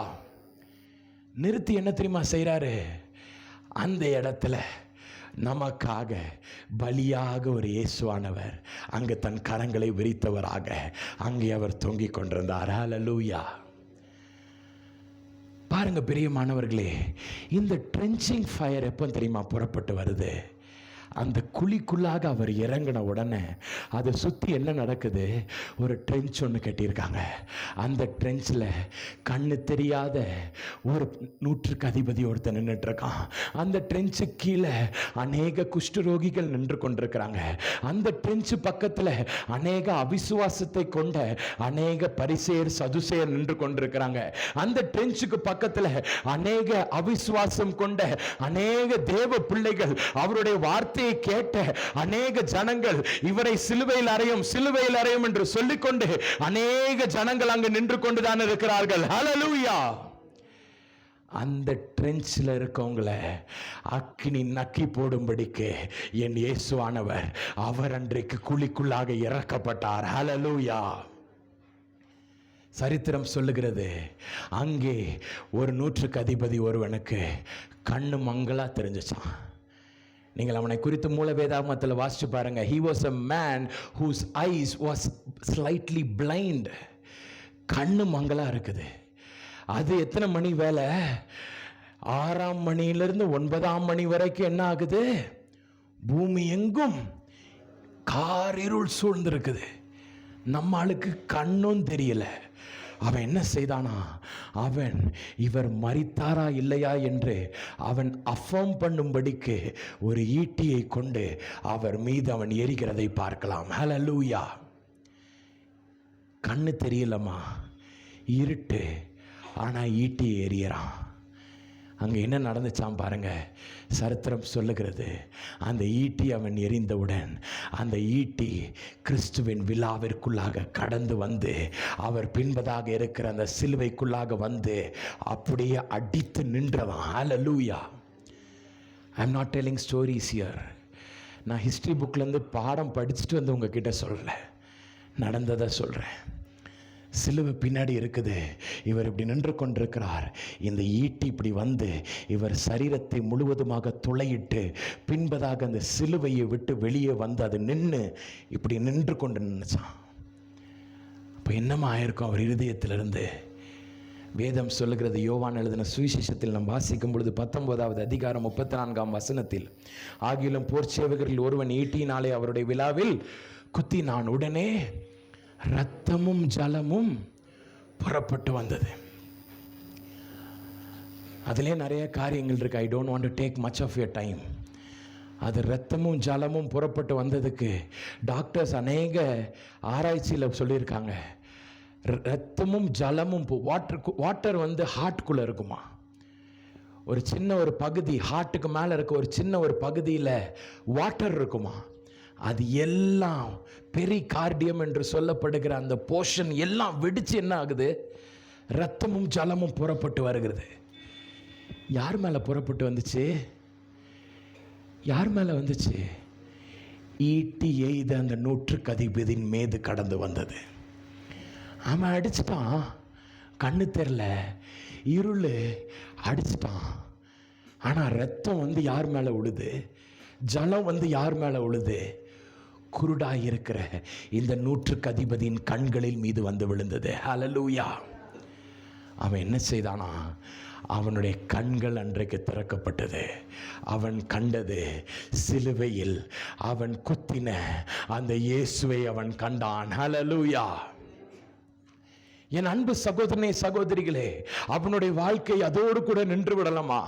நிறுத்தி என்ன தெரியுமா செய்றாரு? அந்த இடத்துல நமக்காக பலியாக ஒரு இயேசுவானவர் அங்கு தன் கரங்களை விரித்தவராக அங்கே அவர் தொங்கிக் கொண்டிருந்தார். ஹல்லேலூயா. பாருங்க பிரியமானவர்களே, இந்த ட்ரென்ச்சிங் ஃபயர் எப்போ தெரியுமா புறப்பட்டு வருது? அந்த குழிக்குள்ளாக அவர் இறங்கின உடனே அதை சுற்றி என்ன நடக்குது? ஒரு ட்ரென்ச் ஒன்று கட்டியிருக்காங்க. அந்த ட்ரென்ச்சில் கண்ணு தெரியாத ஒரு 100க்கு அதிபதி ஒருத்தர் நின்றுட்டு இருக்கான். அந்த ட்ரென்ச்சு கீழே அநேக குஷ்டரோகிகள் நின்று கொண்டிருக்கிறாங்க. அந்த ட்ரென்ச்சு பக்கத்தில் அநேக அவிசுவாசத்தை கொண்ட அநேக பரிசேயர் சதுசேயர் நின்று கொண்டிருக்கிறாங்க. அந்த ட்ரென்ச்சுக்கு பக்கத்தில் அநேக அவிசுவாசம் கொண்ட அநேக தேவ பிள்ளைகள், அவருடைய வார்த்தை கேட்ட அநேக ஜனங்கள், இவரை சிலுவையில் அறையும் சிலுவையில் அறையும் என்று சொல்லிக்கொண்டு அநேக ஜனங்கள் அங்கு நின்று கொண்டுதான் இருக்கிறார்கள். ஹல்லேலூயா. அந்த ட்ரென்ச்சில் இருக்கவங்கள அக்கினி நக்கி போடும்படிக்கு என் இயேசுவானவர் அவர் அன்றைக்கு குழிக்குள்ளாக இறக்கப்பட்டார். ஹல்லேலூயா. சரித்திரம் சொல்லுகிறது, அங்கே ஒரு 100க்கு அதிபதி ஒருவனுக்கு கண்ணு மங்களா தெரிஞ்சிச்சான். நீங்கள் அவனை குறித்து மூல வேதாகமத்தில் வாசிச்சு பாருங்க. he was a man whose eyes was slightly blind. கண்ணு மங்களா இருக்குது. அது எத்தனை மணி வேலை? 6ஆம் மணியிலிருந்து 9ஆம் மணி வரைக்கும் என்ன ஆகுது? பூமி எங்கும் காரிருள் சூழ்ந்திருக்குது. நம்ம ஆளுக்கு கண்ணும் தெரியல. அவன் என்ன செய்தானா? அவன் இவர் மரித்தாரா இல்லையா என்று அவன் அஃபர்ம் பண்ணும்படிக்கு ஒரு ஈட்டியை கொண்டு அவர் மீது அவன் எரிகிறதை பார்க்கலாம். ஹல்லேலூயா. கண்ணு தெரியலமா, இருட்டு, ஆனா ஈட்டி எரியறான். அங்க என்ன நடந்துச்சான் பாருங்க. சரித்திரம் சொல்லுகிறது, அந்த ஈட்டி அவன் எரிந்தவுடன் அந்த ஈட்டி கிறிஸ்துவின் விழாவிற்குள்ளாக கடந்து வந்து அவர் பின்பதாக இருக்கிற அந்த சிலுவைக்குள்ளாக வந்து அப்படியே அடித்து நின்றதான். Hallelujah. I am not telling stories here. நான் ஹிஸ்ட்ரி புக்லேருந்து பாடம் படிச்சுட்டு வந்து உங்ககிட்ட சொல்லலை, நடந்ததை சொல்கிறேன். சிலுவை பின்னாடி இருக்குது. இவர் இப்படி நின்று கொண்டிருக்கிறார். இந்த ஈட்டி இப்படி வந்து இவர் சரீரத்தை முழுவதுமாக துளையிட்டு பின்பதாக அந்த சிலுவையை விட்டு வெளியே வந்து அது நின்று இப்படி நின்று கொண்டு நின்றுச்சான். அப்போ என்னமா ஆயிருக்கும் அவர் இருதயத்திலிருந்து? வேதம் சொல்லுகிறது, யோவான் எழுதின சுவிசேஷத்தில் நாம் வாசிக்கும் பொழுது 19வது அதிகாரம் 34ஆம் வசனத்தில், ஆகிலும் போர் சேவகரில் ஒருவன் ஈட்டியினாலே அவருடைய விழாவில் குத்தினான், உடனே இரத்தமும் ஜலமும் புறப்பட்டு வந்தது. அதிலே நிறைய காரியங்கள் இருக்கு. I don't want to take much of your time. அது இரத்தமும் ஜலமும் புறப்பட்டு வந்ததுக்கு டாக்டர்ஸ் அநேக ஆராய்ச்சியில் சொல்லியிருக்காங்க. இரத்தமும் ஜலமும் வாட்டர் வந்து ஹார்ட்டுக்குள்ளே இருக்குமா. ஒரு சின்ன ஒரு பகுதி, ஹார்ட்டுக்கு மேலே இருக்க ஒரு சின்ன ஒரு பகுதியில் வாட்டர் இருக்குமா. அது எல்லாம் பெரிகார்டியம் என்று சொல்லப்படுகிற அந்த போர்ஷன் எல்லாம் வெடிச்சு என்ன ஆகுது? இரத்தமும் ஜலமும் புறப்பட்டு வருகிறது. யார் மேலே புறப்பட்டு வந்துச்சு? யார் மேலே வந்துச்சு? ஈட்டி எய்த அந்த 100க்கு அதிபதியின் மீது கடந்து வந்தது. அவன் அடிச்சிட்டான், கண்ணு தெரில, இருள் அடிச்சிட்டான். ஆனால் ரத்தம் வந்து யார் மேலே விழுது? ஜலம் வந்து யார் மேலே விழுது? குருடாய் இருக்கிற இந்த 100க்கு அதிபதியின் கண்களில் மீது வந்து விழுந்தது. ஹல்லேலூயா. அவன் என்ன செய்தானா? அவனுடைய கண்கள் அன்றைக்கு திறக்கப்பட்டது. அவன் கண்டது சிலுவையில் அவன் குத்தின அந்த இயேசுவை அவன் கண்டான். ஹல்லேலூயா. என் அன்பு சகோதரனே சகோதரிகளே, அவனுடைய வாழ்க்கை அதோடு கூட நின்று விடலாமா?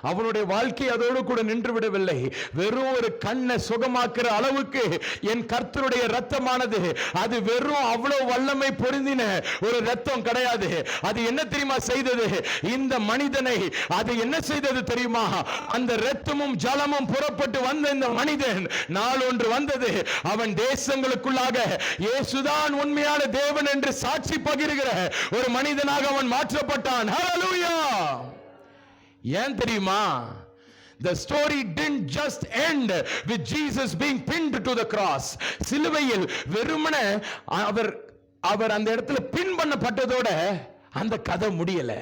அவனுடைய வாழ்க்கை அதோடு கூட நின்று விடவில்லை. வெறும் ஒரு கண்ணை சுகமாக்குற அளவுக்கு என் கர்த்தருடைய இரத்தமானது, அது வெறும் அவ்வளவு வல்லமை பொருந்தின ஒரு இரத்தம் கிடையாது. அது என்ன தெரியுமா செய்தது? இந்த மனிதனை அது என்ன செய்தது தெரியுமா? அந்த இரத்தமும் ஜலமும் புறப்பட்டு வந்த இந்த மனிதன் நாள் ஒன்று வந்தது, அவன் தேசங்களுக்குள்ளாக இயேசுதான் உண்மையான தேவன் என்று சாட்சி பகிர்கிற ஒரு மனிதனாக அவன் மாற்றப்பட்டான். ஹல்லேலூயா! ஏன் தெரியுமா? The story didn't just end with Jesus being pinned to the cross. சிலுவையில் வெறுமனே அவர் அந்த இடத்துல பின் பண்ணப்பட்டதோட அந்த கதை முடியல.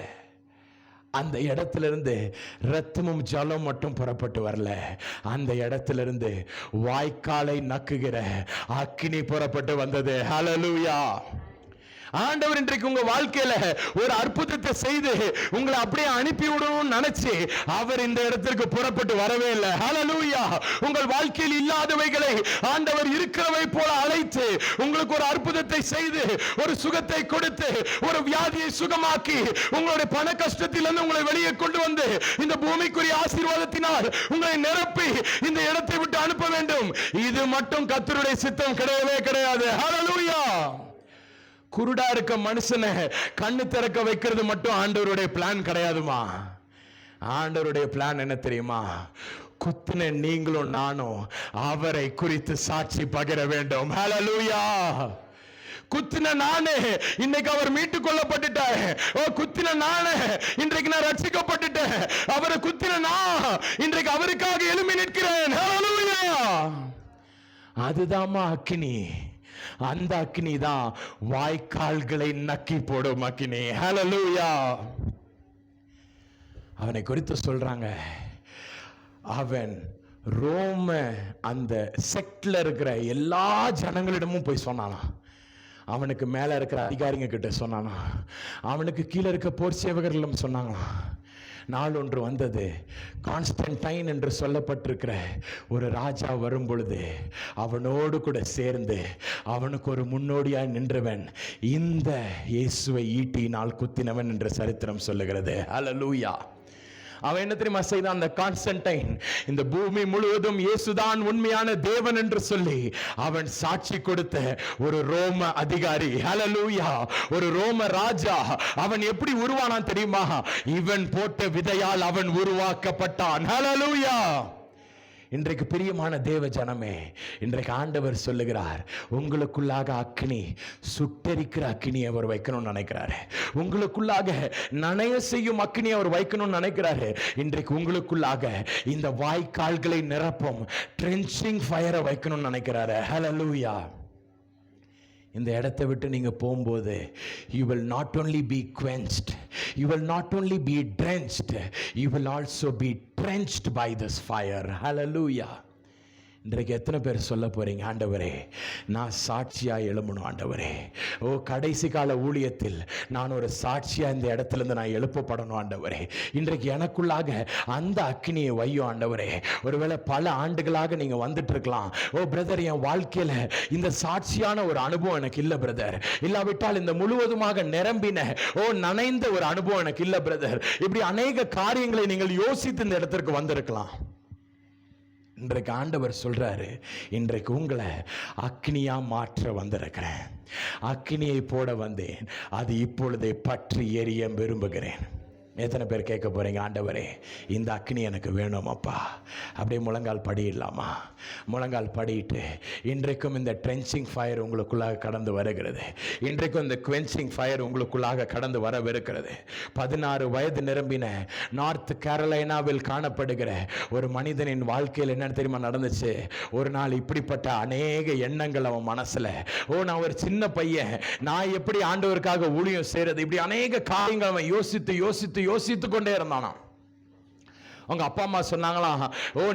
அந்த இடத்திலிருந்து இரத்தமும் ஜலம் மட்டும் புறப்பட்டு வரல, அந்த இடத்திலிருந்து வாய்க்காலை நக்குகிற அக்கினி புறப்பட்டு வந்தது. ஹல்லேலூயா! ஆண்டவர் இன்றைக்கு உங்க வாழ்க்கையில ஒரு அற்புதத்தை செய்து உங்களை அப்படியே அனுப்பி விடணும்னு நினைச்சு அவர் இந்த இடத்திற்கு புறப்பட்டு வரவே இல்லை. ஹல்லேலூயா! உங்கள் வாழ்க்கையில் இல்லாதவைகளை ஆண்டவர் இருக்கிறவை போல அழைத்து உங்களுக்கு ஒரு அற்புதத்தை செய்து ஒரு சுகத்தை கொடுத்து ஒரு வியாதியை சுகமாக்கி உங்களுடைய பண கஷ்டத்திலிருந்து உங்களை வெளியே கொண்டு வந்து இந்த பூமிக்குரிய ஆசீர்வாதத்தினால் உங்களை நிரப்பி இந்த இடத்தை விட்டு அனுப்ப வேண்டும். இது மட்டும் கர்த்தருடைய சித்தம் கிடையவே கிடையாது. ஹல்லேலூயா! குருடா இருக்க மனுஷனை கண்ணு திறக்க வைக்கிறது மட்டும் ஆண்டவருடைய பிளான் கிடையாதுமா. ஆண்டவருடைய பிளான் என்ன தெரியுமா? குத்தின நீங்களும் நானும் அவரை குறித்து சாட்சி பகிர வேண்டும். ஹல்லேலூயா! குத்தின நானே இன்னைக்கு அவர் மீட்டு கொள்ளப்பட்டுட்டார். குத்தின நானே இன்றைக்கு நான் ரட்சிக்கப்பட்டுட்டேன். அவரை குத்தின நான் இன்றைக்கு அவருக்காக எழும்பி நிற்கிறேன். ஹல்லேலூயா! அதுதாம்மா அக்கினி. அந்த அக்கினி தான் வாய்க்கால்களை நக்கி போடும் அக்கினி. ஹல்லேலூயா! அவனை குறித்து சொல்றாங்க, அவன் ரோம அந்த செக்ட்ல இருக்கிற எல்லா ஜனங்களிடமும் போய் சொன்னானா. அவனுக்கு மேல இருக்கிற அதிகாரிங்க கிட்ட சொன்னானா, அவனுக்கு கீழே இருக்க போர் சேவகர்களும் சொன்னாங்களா. நாள் ஒன்று வந்தது, கான்ஸ்டன்டைன் என்று சொல்லப்பட்டிருக்கிற ஒரு ராஜா வரும் பொழுது அவனோடு கூட சேர்ந்து அவனுக்கு ஒரு முன்னோடியாய் நின்றவன் இந்த இயேசுவை ஈட்டியினால் குத்தினவன் என்று சரித்திரம் சொல்லுகிறது. ஹல்லேலூயா! அவன் என்ன தெரியுமா செய்தான்? அந்த கான்ஸ்டன்டைன் இந்த பூமி முழுவதும் இயேசுதான் உண்மையான தேவன் என்று சொல்லி அவன் சாட்சி கொடுத்த ஒரு ரோம அதிகாரி. ஹல்லேலூயா! ஒரு ரோம ராஜா. அவன் எப்படி உருவானான் தெரியுமா? இவன் போட்ட விதையால் அவன் உருவாக்கப்பட்டான். ஹல்லேலூயா! இன்றைக்கு பிரியமான தேவ ஜனமே, இன்றைக்கு ஆண்டவர் சொல்லுகிறார், உங்களுக்குள்ளாக அக்கினி, சுட்டெரிக்கிற அக்கினி அவர் வைக்கணும்னு நினைக்கிறாரு. உங்களுக்குள்ளாக நனைய செய்யும் அக்கினி அவர் வைக்கணும்னு நினைக்கிறாரு. இன்றைக்கு உங்களுக்குள்ளாக இந்த வாய்க்கால்களை நிரப்பும் ட்ரென்ச்சிங் ஃபயரை வைக்கணும்னு நினைக்கிறாரு. ஹல்லேலூயா! இந்த இடத்தை விட்டு நீங்க போகும்போது you will not only be quenched, you will not only be drenched, you will also be drenched by this fire. Hallelujah! இன்றைக்கு எத்தனை பேர் சொல்ல போறீங்க, ஆண்டவரே நான் சாட்சியா எழும்பணும் ஆண்டவரே. கடைசி கால ஊழியத்தில் நான் ஒரு சாட்சியா இந்த இடத்துல இருந்து நான் எழுப்பப்படணும் ஆண்டவரே. இன்றைக்கு எனக்குள்ளாக அந்த அக்கினியை வையும் ஆண்டவரே. ஒருவேளை பல ஆண்டுகளாக நீங்க வந்துட்டு இருக்கலாம், பிரதர் என் வாழ்க்கையில இந்த சாட்சியான ஒரு அனுபவம் எனக்கு இல்ல பிரதர், இல்லாவிட்டால் இந்த முழுவதுமாக நிரம்பின நனைந்த ஒரு அனுபவம் எனக்கு இல்ல பிரதர். இப்படி அநேக காரியங்களை நீங்கள் யோசித்து இந்த இடத்திற்கு வந்திருக்கலாம். இன்றைக்கு ஆண்டவர் சொல்றாரு, இன்றைக்கு உங்களை அக்னியா மாற்ற வந்திருக்கிறேன். அக்னியை போட வந்தேன், அது இப்பொழுதே பற்றி எரிய விரும்புகிறேன். எத்தனை பேர் கேட்க போறீங்க, ஆண்டவரே இந்த அக்னி எனக்கு வேணும் அப்பா? அப்படியே முழங்கால் படியிடலாமா? முழங்கால் படிட்டு இன்றைக்கும் இந்த ட்ரென்ச்சிங் ஃபயர் உங்களுக்குள்ளாக கடந்து வருகிறது. இன்றைக்கும் இந்த குவென்சிங் ஃபயர் உங்களுக்குள்ளாக கடந்து வரவிருக்கிறது. 16 வயது நிரம்பின நார்த் கேரளைனாவில் காணப்படுகிற ஒரு மனிதனின் வாழ்க்கையில் என்ன தெரியுமா நடந்துச்சு? ஒரு நாள் இப்படிப்பட்ட அநேக எண்ணங்கள் அவன் மனசுல, நான் ஒரு சின்ன பையன், நான் எப்படி ஆண்டவருக்காக ஊழியம் செய்யறது, இப்படி அநேக காரியங்கள் அவன் யோசித்து கொண்டே இருந்தானா. அவங்க அப்பா அம்மா சொன்னாங்களா,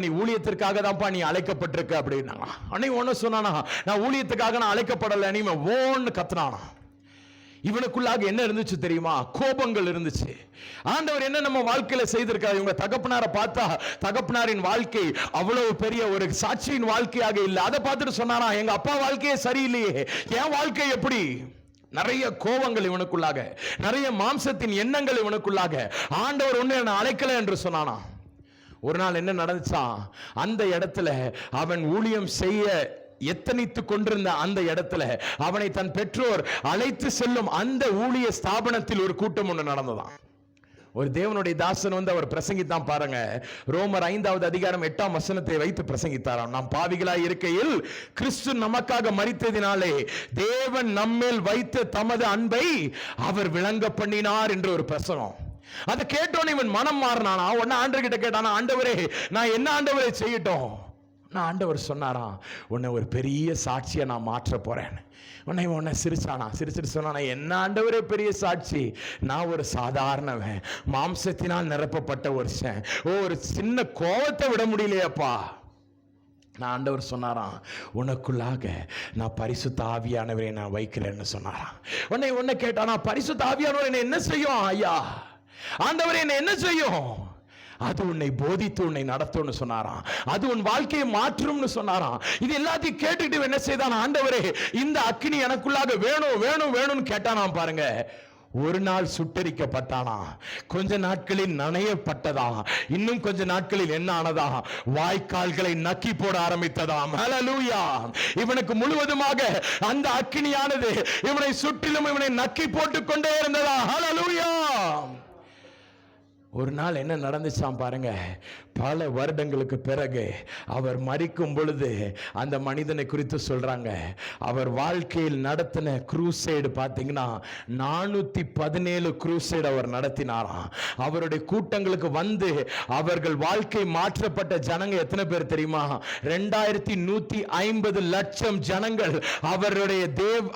நீ ஊழியத்திற்காக தான்ப்பா நீ அழைக்கப்பட்டிருக்க அப்படின்னாங்க. அன்னைக்கு ஒண்ணு சொன்னானா, நான் ஊழியத்துக்காக நான் அழைக்கப்படலை, நீ ஓன்னு கத்துனானா. இவனுக்குள்ளாக என்ன இருந்துச்சு தெரியுமா? கோபங்கள் இருந்துச்சு. ஆண்டவர் என்ன நம்ம வாழ்க்கையில செய்திருக்காரு? இவங்க தகப்பனாரை பார்த்தா தகப்பனாரின் வாழ்க்கை அவ்வளவு பெரிய ஒரு சாட்சியின் வாழ்க்கையாக இல்லை. அதை பார்த்துட்டு சொன்னானா, எங்க அப்பா வாழ்க்கையே சரியில்லையே, என் வாழ்க்கை எப்படி? நிறைய கோபங்கள் இவனுக்குள்ளாக, நிறைய மாம்சத்தின் எண்ணங்கள் இவனுக்குள்ளாக. ஆண்டவர் ஒண்ணு என்னை அழைக்கல என்று சொன்னானா. ஒரு நாள் என்ன நடந்துச்சா, அந்த இடத்துல அவன் ஊழியம் செய்ய எத்தனித்து கொண்டிருந்த அந்த இடத்துல அவனை தன் பெற்றோர் அழைத்து செல்லும் அந்த ஊழிய ஸ்தாபனத்தில் ஒரு கூட்டம் ஒன்று நடந்ததாம். ஒரு தேவனுடைய தாசன் வந்து அவர் பிரசங்கித்தான் பாருங்க. ரோமர் 5வது அதிகாரம் 8ஆம் வசனத்தை வைத்து பிரசங்கித்தாராம். நாம் பாவிகளாய் இருக்கையில் கிறிஸ்து நமக்காக மரித்ததினாலே தேவன் நம்மேல் வைத்த தமது அன்பை அவர் விளங்க பண்ணினார் என்று ஒரு பிரசங்கம். அதை கேட்டோன்னு இவன் மனம் மாறினானா. உடனே ஆண்டவர் கிட்ட கேட்டானா, ஆண்டவரே நான் என்ன ஆண்டவரே செய்யட்டும்? நான் ஆண்டவர் சொன்னாராம், உன்னை ஒரு பெரிய சாட்சியை நான் மாற்ற போறேன். உன்னை சிரிச்சானா. சிரிச்சிட்டு சொன்னா, என்ன ஆண்டவரே பெரிய சாட்சி? நான் ஒரு சாதாரணவன், மாம்சத்தினால் நிரப்பப்பட்ட ஒரு சின்ன கோவத்தை விட முடியலையப்பா. நான் ஆண்டவர் சொன்னாராம், உனக்குள்ளாக நான் பரிசுத்த ஆவியானவரை நான் வைக்கிறேன்னு சொன்னாராம். உன்னை கேட்டானா, பரிசுத்த ஆவியானவர் என்ன செய்யும் ஐயா? ஆண்டவர் என்ன செய்யும்? அது உன்னை போதித்து உன்னை நடத்தும்னு சொன்னாராம். அது உன் வாழ்க்கையை மாற்றும்னு சொன்னாராம். இது எல்லாத்தையும் கேட்டுக்கிட்டு என்ன செய்தான், ஆண்டவரே இந்த அக்கினி எனக்குள்ளாக வேணும் வேணும் வேணும்னு கேட்டானாம் பாருங்க. ஒரு நாள் சுட்டரிக்கப்பட்டானா, கொஞ்ச நாட்களில் நனையப்பட்டதா, இன்னும் கொஞ்ச நாட்களில் என்ன ஆனதா, வாய்க்கால்களை நக்கி போட ஆரம்பித்ததாம். ஹல்லேலூயா. இவனுக்கு முழுவதுமாக அந்த அக்கினியானது இவனை சுற்றிலும் இவனை நக்கி போட்டுக் கொண்டே இருந்ததா. ஹல்லேலூயா. ஒரு நாள் என்ன நடந்துச்சாம் பாருங்க. பல வருடங்களுக்கு பிறகு அவர் மரிக்கும் பொழுது அந்த மனிதனை குறித்து சொல்றாங்க. அவர் வாழ்க்கையில் நடத்தின குரூசைடு பார்த்தீங்கன்னா 417 குரூசைடு அவர் நடத்தினாராம். அவருடைய கூட்டங்களுக்கு வந்து அவர்கள் வாழ்க்கை மாற்றப்பட்ட ஜனங்க எத்தனை பேர் தெரியுமா? 2150 லட்சம் ஜனங்கள்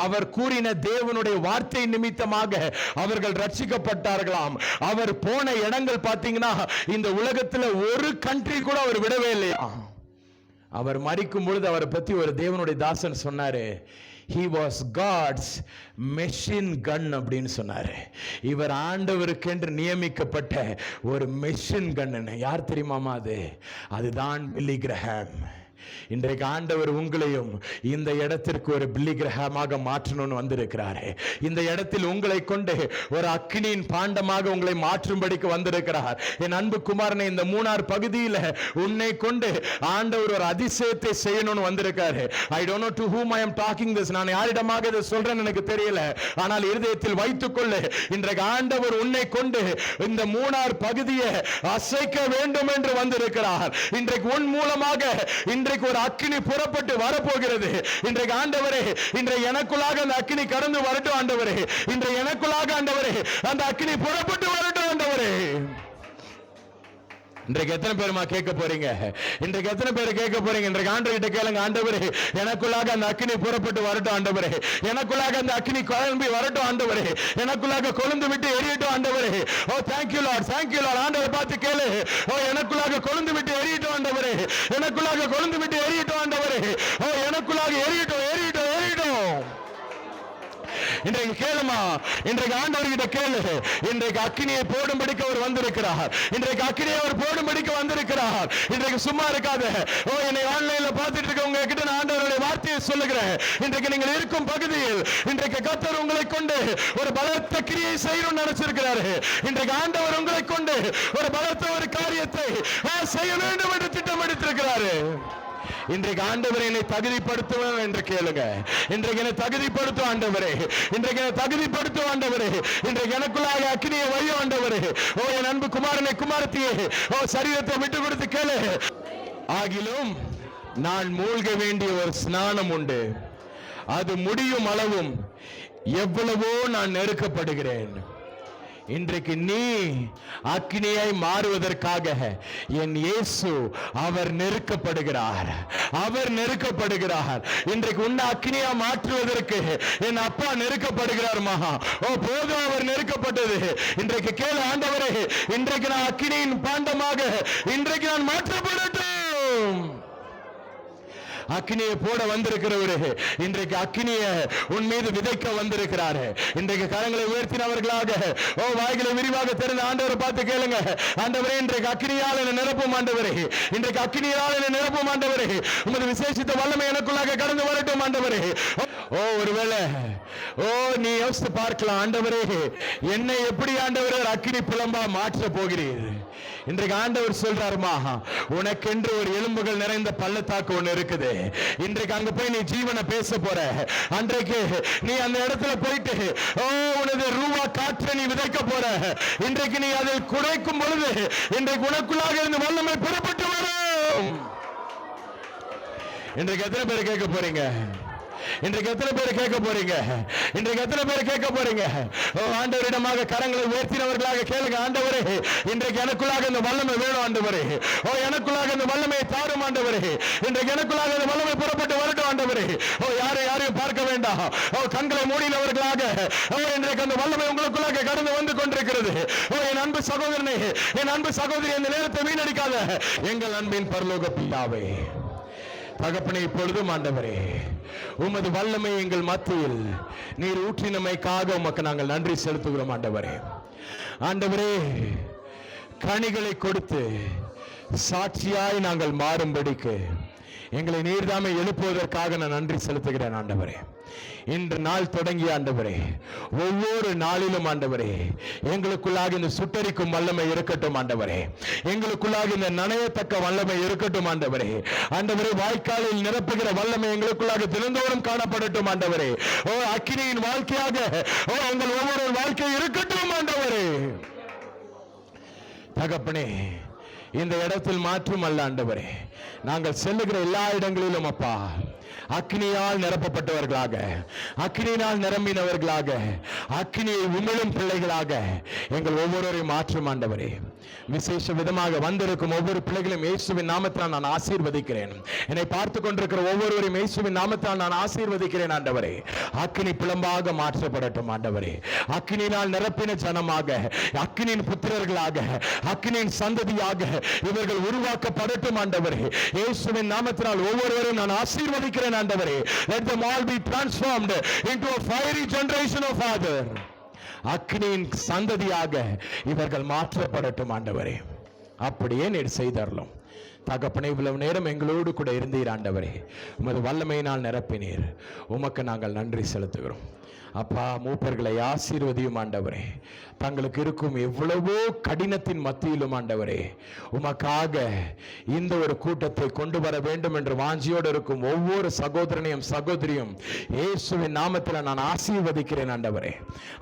அவர் கூறின தேவனுடைய வார்த்தை நிமித்தமாக அவர்கள் ரட்சிக்கப்பட்டார்களாம். அவர் போன இடங்கள் பாத்தீங்கன்னா இந்த உலகத்தில் ஒரு கண்ட்ரி கூட அவர் விடவே இல்லையா. அவர் மரிக்கும் பொழுது அவரை பத்தி ஒரு தேவனுடைய தாசன் சொன்னாரு, he was God's machine gun அப்படின்னு சொன்னாரு. இவர் ஆண்டவருக்கு என்று நியமிக்கப்பட்ட ஒரு மெஷின் கன். யார் தெரியுமாமா? அதுதான் பில்லி கிரஹாம். இன்றைக்கு ஆண்டவர் உங்களையும் இந்த இடத்திற்கு ஒரு பில்லி கிரஹாமாக மாற்றணும்னு வந்திருக்கிறாரு. இந்த இடத்தில் உங்களை கொண்டு ஒரு அக்கினியின் பாண்டமாக உங்களை மாற்றும்படிக்கு வந்திருக்கிறார். என் அன்பு குமாரனை, இந்த மூணார் பகுதியில் உன்னை கொண்டு ஆண்டவர் ஒரு அதிசயத்தை செய்யணும்னு வந்திருக்காரு. I don't know to whom I am talking this. நான் யாரிடமாக இதை சொல்றேன்னு எனக்கு தெரியல. ஆனால் இருதயத்தில் வைத்துக்கொள்ள, இன்றைக்கு ஆண்டவர் உன்னை கொண்டு இந்த மூணார் பகுதியை அசைக்க வேண்டும் என்று வந்திருக்கிறார். இன்றைக்கு உன் மூலமாக இன்றைக்கு ஒரு அக்கினி புறப்பட்டு வரப்போகிறது. இன்றைக்கு ஆண்டவரே, இன்றைக்கு எனக்குள்ளாக அந்த அக்கினி கடந்து வரட்டும் ஆண்டவரே. இன்றைக்கு எனக்குள்ளாக ஆண்டவரே அந்த அக்கினி புறப்பட்டு வரட்டும் ஆண்டவரே. இன்றைக்கு எத்தனை பேருமா கேட்க போறீங்க? இன்றைக்கு எத்தனை பேர் கேட்க போறீங்க? இன்றைக்கு ஆண்டவர்கிட்ட கேளுங்க, ஆண்டவரே எனக்குள்ளாக அந்த அக்கினி புறப்பட்டு வரட்டும் ஆண்டவரே. எனக்குள்ளாக அந்த அக்கினி குழம்பி வரட்டும் ஆண்டவரே. எனக்குள்ளாக கொழுந்து விட்டு எரியட்டும் ஆண்டவரே. ஓ thank you Lord, thank you Lord. ஆண்டவரை பார்த்து கேளு, ஓ எனக்குள்ளாக கொழுந்து விட்டு எரியட்டும் ஆண்டவரே. எனக்குள்ளாக கொழுந்து விட்டு எரியட்டும் ஆண்டவரே. ஓ எனக்குள்ளாக எரியட்டும் எரியட்டும் எரியட்டும். இன்றைக்கு கேளுமா, இன்றைக்கு ஆண்டவர்கிட்ட கேளு. இன்றைக்கு அக்கினியை போடும்படிக்கு அவர் வந்திருக்கிறார். இன்றைக்கு அக்கினியை அவர் போடும்படிக்கு வந்திருக்கிறார். இன்றைக்கு சும்மா இருக்காத. ஓ என்னை ஆன்லைன்ல பார்த்துட்டு இருக்கவங்க கிட்ட நான் ஆண்டவருடைய வார்த்தையை சொல்லுகிறேன். இன்றைக்கு நீங்கள் இருக்கும் பகுதியில் இன்றைக்கு கர்த்தர் உங்களை கொண்டு ஒரு பலத்த கிரியை செய்யணும்னு நினைச்சிருக்கிறாரு. இன்றைக்கு ஆண்டவர் உங்களை கொண்டு ஒரு பலத்த ஒரு காரியத்தை செய்ய வேண்டும் என்று திட்டமிட்டிருக்கிறாரு. இன்றைக்கு ஆண்டவரை என்னை தகுதிப்படுத்துவேன் என்று கேளுங்க. இன்றைக்கு என்னை தகுதிப்படுத்தும் ஆண்டவரே. இன்றைக்கு என்னை தகுதிப்படுத்தும் ஆண்டவரே. இன்றைக்கு எனக்குள்ளாக அக்கினியை வையும் ஆண்டவரே. ஓ என் அன்பு குமாரனை குமாரத்தியே, ஓ சரீரத்தை விட்டு கொடுத்து கேளு. ஆகிலும் நான் மூழ்க வேண்டிய ஒரு ஸ்நானம் உண்டு. அது முடியும் அளவும் எவ்வளவோ நான் நெருக்கப்படுகிறேன். இன்றைக்கு நீ அக்கினியாய் மாறுவதற்காக என் இயேசு அவர் நெருக்கப்படுகிறார். அவர் நெருக்கப்படுகிறார். இன்றைக்கு உன்னை அக்கினியா மாற்றுவதற்கு என் அப்பா நெருக்கப்படுகிறார் மகா. ஓ போதும் அவர் நெருக்கப்பட்டது. இன்றைக்கு கேளு, ஆண்டவரே இன்றைக்கு நான் அக்கினியின் பாண்டமாக இன்றைக்கு நான் மாற்றப்படட்டும். அக்கினியை போட வந்திருக்கிறவரு இன்றைக்கு அக்கினியை உன் மீது விதைக்க வந்திருக்கிறாரு. இன்றைக்கு கரங்களை உயர்த்தினவர்களாக வாய்களை விரிவாக திறந்து ஆண்டவரை பார்த்து கேளுங்க. ஆண்டவரே, இன்றைக்கு அக்கினியால் என்னை நிரப்பும் ஆண்டவரே, இன்றைக்கு அக்கினியால் என்னை நிரப்பும் ஆண்டவரே, உமது விசேஷித்த வல்லமை எனக்குள்ளாக கடந்து வரட்டும் ஆண்டவரே. ஒருவேளை நீ யோசித்து பார்க்கலாம், ஆண்டவரே என்னை எப்படி ஆண்டவரே அக்கினி பிளம்பா மாற்ற போகிறீர்? இன்றைக்கு ஆண்டவர் சொல்றாருமா, உனக்கென்று ஒரு எலும்புகள் நிறைந்த பள்ளத்தாக்கு ஒண்ணு இருக்குது. இன்றைக்கு அங்க போய் நீ ஜீவனை பேச போற. அன்றைக்கு நீ அந்த இடத்துல போயிட்டு உனது ரூபா காற்றை நீ விதைக்க போற. இன்றைக்கு நீ அதில் குறைக்கும் பொழுது இன்றைக்கு உனக்குள்ளாக இருந்து வல்லமை புறப்பட்டு வரும். இன்றைக்கு எத்தனை பேர் கேட்க போறீங்க? இன்றைக்கு எத்தனை பேர் கேட்க போறீங்க? இன்றைக்கு எத்தனை பேர் கேட்க போறீங்க? ஆண்டவரிடமாக கரங்களை உயர்த்தினவர்களாக கேளுங்க. ஆண்டவரே, இன்றைக்கு எனக்குள்ளாக இந்த வல்லமை வேணும் ஆண்டவரே. எனக்குள்ளாக இந்த வல்லமை தாரும் ஆண்டவரே. இன்றைக்கு எனக்குள்ளாக இந்த வல்லமை புறப்பட்டு வரட்டும் ஆண்டவரே. யாரையும் பார்க்க வேண்டாம். கண்களை மூடினவர்களாக இன்றைக்கு அந்த வல்லமை உங்களுக்குள்ளாக கடந்து வந்து கொண்டிருக்கிறது. என் அன்பு சகோதரனே, என் அன்பு சகோதரி, இந்த நேரத்தை வீணடிக்காத. எங்கள் அன்பின் பரலோக பிதாவே, தகப்பனே, இப்பொழுதும் ஆண்டவரே உமது வல்லமை எங்கள் மத்தியில் நீர் ஊற்றினமைக்காக உமக்கு நாங்கள் நன்றி செலுத்துகிறோம் ஆண்டவரே. ஆண்டவரே, கனிகளை கொடுத்து சாட்சியாய் நாங்கள் மாறும்படிக்கு எங்களை நீர்தாமே எழுப்புவதற்காக நான் நன்றி செலுத்துகிறேன் ஆண்டவரே. இன்று நாள் தொடங்கிய ஆண்டவரே, ஒவ்வொரு நாளிலும் ஆண்டவரே எங்களுக்குள்ளாக இந்த சுட்டரிக்கும் வல்லமை இருக்கட்டும் ஆண்டவரே. எங்களுக்குள்ளாக இந்த நனையத்தக்க வல்லமை இருக்கட்டும் ஆண்டவரே. ஆண்டவரே, வாய்க்காலில் நிரப்புகிற வல்லமை எங்களுக்குள்ளாக தினந்தோறும் காணப்படட்டும் ஆண்டவரே. அக்கினியின் வாழ்க்கையாக உங்கள் ஒவ்வொரு வாழ்க்கை இருக்கட்டும் ஆண்டவரே. தகப்பனே, இந்த இடத்தில் மாற்றம் அல்ல ஆண்டவரே, நாங்கள் செல்லுகிற எல்லா இடங்களிலும் அப்பா அக்னியால் நிரப்பப்பட்டவர்களாக, அக்னியால் நிரம்பினவர்களாக, அக்னியை உமிழும் பிள்ளைகளாக எங்கள் ஒவ்வொருவரையும் மாற்றும் ஆண்டவரே. விசேஷ விதமாக வந்திருக்கும் ஒவ்வொரு பிள்ளைகளையும் இயேசுவின் நாமத்தால் நான் ஆசீர்வதிக்கிறேன். என்னை பார்த்து கொண்டிருக்கிற ஒவ்வொருவரையும் இயேசுவின் நாமத்தால் நான் ஆசீர்வதிக்கிறேன் ஆண்டவரே. அக்னி பிளம்பாக மாற்றப்படட்டும் ஆண்டவரே. அக்னியினால் நிரப்பின ஜனமாக, அக்னியின் புத்திரர்களாக, அக்னியின் சந்ததியாக இவர்கள் உருவாக்கப்படட்டும் ஆண்டவரே. இயேசுவின் நாமத்தினால் ஒவ்வொருவரையும் நான் ஆசீர்வதிக்கிறேன் ஆண்டவரே. Let them all be transformed into a fiery generation of Father. அக்னியின் சந்ததியாக இவர்கள் மாற்றப்படட்டும் ஆண்டவரே. அப்படியே நீர் செய்தரலாம் தகப்பனே. இவ்வளவு நேரம் எங்களோடு கூட இருந்தீர் ஆண்டவரே. உமது வல்லமையினால் நிரப்பினீர். உமக்கு நாங்கள் நன்றி செலுத்துகிறோம் அப்பா. மூப்பர்களை ஆசீர்வதியும் ஆண்டவரே. தங்களுக்கு இருக்கும் எவ்வளவோ கடினத்தின் மத்தியிலும் ஆண்டவரே உமக்காக இந்த ஒரு கூட்டத்தை கொண்டு வர வேண்டும் என்று வாஞ்சியோடு இருக்கும் ஒவ்வொரு சகோதரனையும் சகோதரியும் இயேசுவின் நாமத்தில் நான் ஆசீர்வதிக்கிறேன் ஆண்டவரே.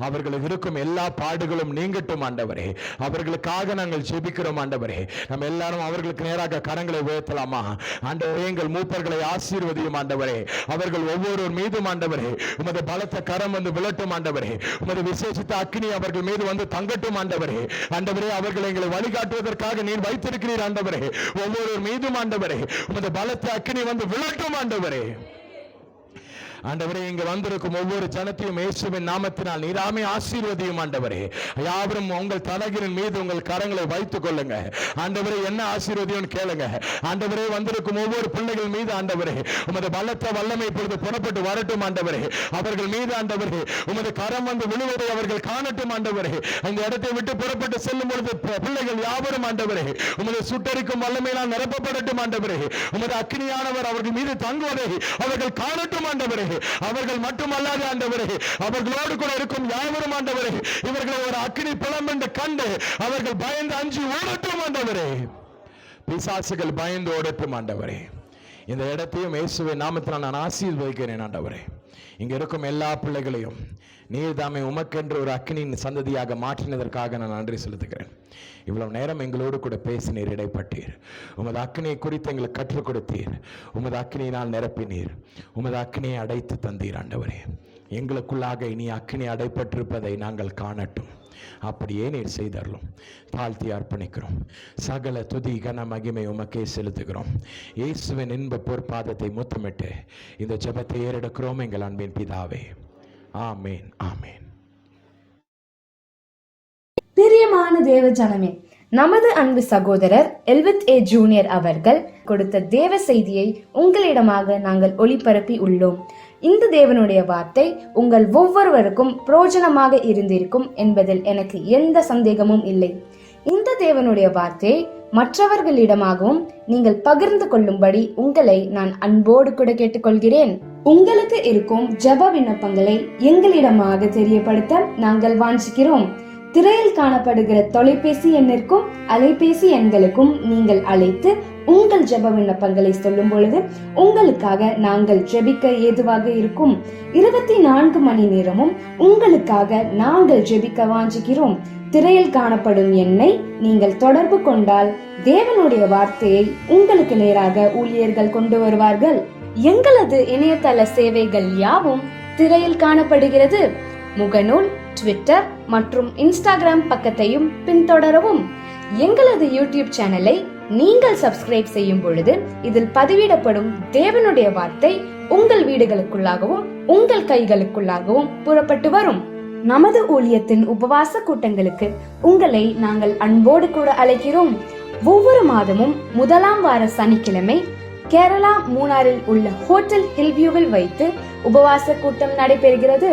அவர்களுக்கு இருக்கும் எல்லா பாடுகளும் நீங்கட்டும் ஆண்டவரே. அவர்களுக்காக நாங்கள் ஜெபிக்கிறோம் ஆண்டவரே. நம்ம எல்லாரும் அவர்களுக்கு நேராக கரங்களை உயர்த்தலாமா? ஆண்டவரே, எங்கள் மூப்பர்களை ஆசீர்வதியும் ஆண்டவரே. அவர்கள் ஒவ்வொரு மீதும் ஆண்டவரே உமது பலத்த கரம் வந்து விழட்டும் ஆண்டவரே. உமது விசேஷித்த அக்னி அவர்கள் மீது வந்து தங்கட்டும் ஆண்டவரே. ஆண்டவரே, அவர்கள் எங்களை வழிகாட்டுவதற்காக நீர் வைத்திருக்கிறீர் ஆண்டவரே. ஒவ்வொரு மீதும் ஆண்டவரே உமது பலத்த அக்னி வந்து விழட்டும் ஆண்டவரே. ஆண்டவரே, இங்க வந்திருக்கும் ஒவ்வொரு ஜனத்தையும் இயேசுவின் நாமத்தினால் நீராமே ஆசீர்வதியும் ஆண்டவரே. யாவரும் உங்கள் தலைகளின் மீது உங்கள் கரங்களை வைத்துக் கொள்ளுங்க ஆண்டவரே. என்ன ஆசீர்வதியும் கேளுங்க ஆண்டவரே. வந்திருக்கும் ஒவ்வொரு பிள்ளைகள் மீது ஆண்டவரே உமது பலத்த வல்லமை இப்பொழுது புறப்பட்டு வரட்டும் ஆண்டவரே. அவர்கள் மீது ஆண்டவரே உமது கரம் வந்து விழுவதை அவர்கள் காணட்டும் ஆண்டவரே. இந்த இடத்தை விட்டு புறப்பட்டு செல்லும் பொழுது பிள்ளைகள் யாவரும் ஆண்டவரே உமது சுட்டரிக்கும் வல்லமையினால் நிரப்பப்படட்டும் ஆண்டவரே. உமது அக்னியானவர் அவர்கள் மீது தங்குவதை அவர்கள் காணட்டும் ஆண்டவரே. அவர்கள் மட்டுமல்லாத ஆண்டவரே, அவர்களோடு கூட இருக்கும் யாவரும் ஆண்டவரே இவர்கள் ஒரு அக்னி பிளம் என்று கண்டு அவர்கள் பயந்து அஞ்சி ஓடட்டும் ஆண்டவரே. பிசாசுகள் பயந்து ஓடட்டும் ஆண்டவரே. இந்த இடத்தையும் இயேசுவின் நாமத்தில் நான் ஆசீர்வதிக்கிறேன் ஆண்டவரே. இங்க இருக்கும் எல்லா பிள்ளைகளையும் நீர் தாமே உமக்கென்று ஒரு அக்னியின் சந்ததியாக மாற்றினதற்காக நான் நன்றி செலுத்துகிறேன். இவ்வளவு நேரம் எங்களோடு கூட பேசினீர், இடைப்பட்டீர். உமது அக்னியை குறித்து எங்களுக்கு கற்றுக் கொடுத்தீர். உமது அக்னியினால் நிரப்பினீர். உமது அக்னியை அடைத்து தந்தீர் ஆண்டவரே. எங்களுக்குள்ளாக இனி அக்னி அடைப்பட்டிருப்பதை நாங்கள் காணட்டும். அப்படியே நீர் செய்தரலும். தாழ்த்தி அர்ப்பணிக்கிறோம். சகல துதி கன மகிமை உமக்கே செலுத்துகிறோம். இயேசுவின் இன்ப பொற்பாதத்தை முத்தமிட்டு இந்த ஜெபத்தை ஏறெடுக்கிறோம் எங்கள் அன்பின் பிதாவே. ஆமேன், ஆமேன். பிரியமான தேவ ஜனமே, நமது அன்பு சகோதரர் எல்வித் ஏ ஜூனியர் அவர்கள் கொடுத்த தேவ செய்தியை உங்களிடமாக நாங்கள் ஒளிபரப்பி உள்ளோம். இந்த தேவனுடைய வார்த்தை உங்கள் ஒவ்வொருவருக்கும் பிரயோஜனமாக இருந்திருக்கும் என்பதில் எனக்கு எந்த சந்தேகமும் இல்லை. இந்த தேவனுடைய வார்த்தையை மற்றவர்களிடமாகவும் நீங்கள் பகிர்ந்து கொள்ளும்படி உங்களை நான் அன்போடு கூட கேட்டுக்கொள்கிறேன். உங்களுக்கு இருக்கும் ஜெப விண்ணப்பங்களை எங்களிடமாக தெரியப்படுத்த நாங்கள் வாஞ்சிக்கிறோம். திரையில் காணப்படுகிற தொலைபேசி எண்ணிற்கும் அலைபேசி எண்களுக்கும் நீங்கள் அழைத்து உங்கள் ஜெப விண்ணப்பங்களை சொல்லும் பொழுது உங்களுக்காக நாங்கள் ஜெபிக்க ஏதுவாக இருக்கும். 24 மணி நேரமும் உங்களுக்காக நாங்கள் ஜெபிக்க வாஞ்சிக்கிறோம். திரையில் காணப்படும் எண்ணை நீங்கள் தொடர்பு கொண்டால் தேவனுடைய வார்த்தையை உங்களுக்கு நேராக ஊழியர்கள் கொண்டு வருவார்கள். எங்களது இணையதள சேவைகள் யாவும் திரையில் காணப்படுகிறது. முகநூல், ட்விட்டர் மற்றும் இன்ஸ்டாகிராம் பக்கத்தையும் பின்தொடரவும். எங்களது யூடியூப் சேனலை நீங்கள் சப்ஸ்கிரைப் செய்யும் பொழுது இதில் பதிவிடப்படும் தேவனுடைய வார்த்தை உங்கள் வீடுகளுக்குள்ளாகவும் உங்கள் கைகளுக்குள்ளாகவும் புறப்பட்டு வரும். நமது ஊழியத்தின் உபவாச கூட்டங்களுக்கு உங்களை நாங்கள் அன்போடு கூட அழைக்கிறோம். ஒவ்வொரு மாதமும் 1ஆம் வார சனிக்கிழமை கேரளா மூணாரில் உள்ள ஹோட்டல் ஹில்வியூவில் வைத்து உபவாச கூட்டம் நடைபெறுகிறது.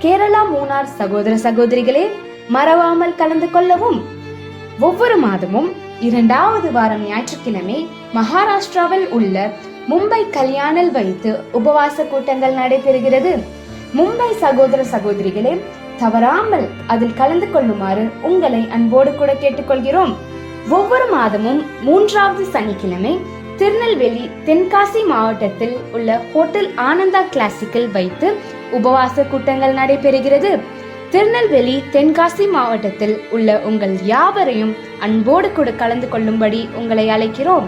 கேரளா மூணார் சகோதர சகோதரிகளே, மறவாமல் கலந்து கொள்ளவும். ஒவ்வொரு மாதமும் 2வது வாரம் ஞாயிற்றுக்கிழமை மகாராஷ்டிராவில் உள்ள மும்பை கல்யாணில் வைத்து உபவாச கூட்டங்கள் நடைபெறுகிறது. மும்பை சகோதர சகோதரிகளே, தவறாமல் அதில் கலந்து கொள்ளுமாறு உங்களை அன்போடு கூட கேட்டுக்கொள்கிறோம். ஒவ்வொரு மாதமும் 3வது சனிக்கிழமை திருநெல்வேலி தென்காசி மாவட்டத்தில் உள்ள ஹோட்டல் ஆனந்தா கிளாசிக்கில் வைத்து உபவாச கூட்டங்கள் நடைபெறுகிறது. திருநெல்வேலி தென்காசி மாவட்டத்தில் உள்ள உங்கள் யாவரையும் அன்போடு கூட கலந்து கொள்ளும்படி உங்களை அழைக்கிறோம்.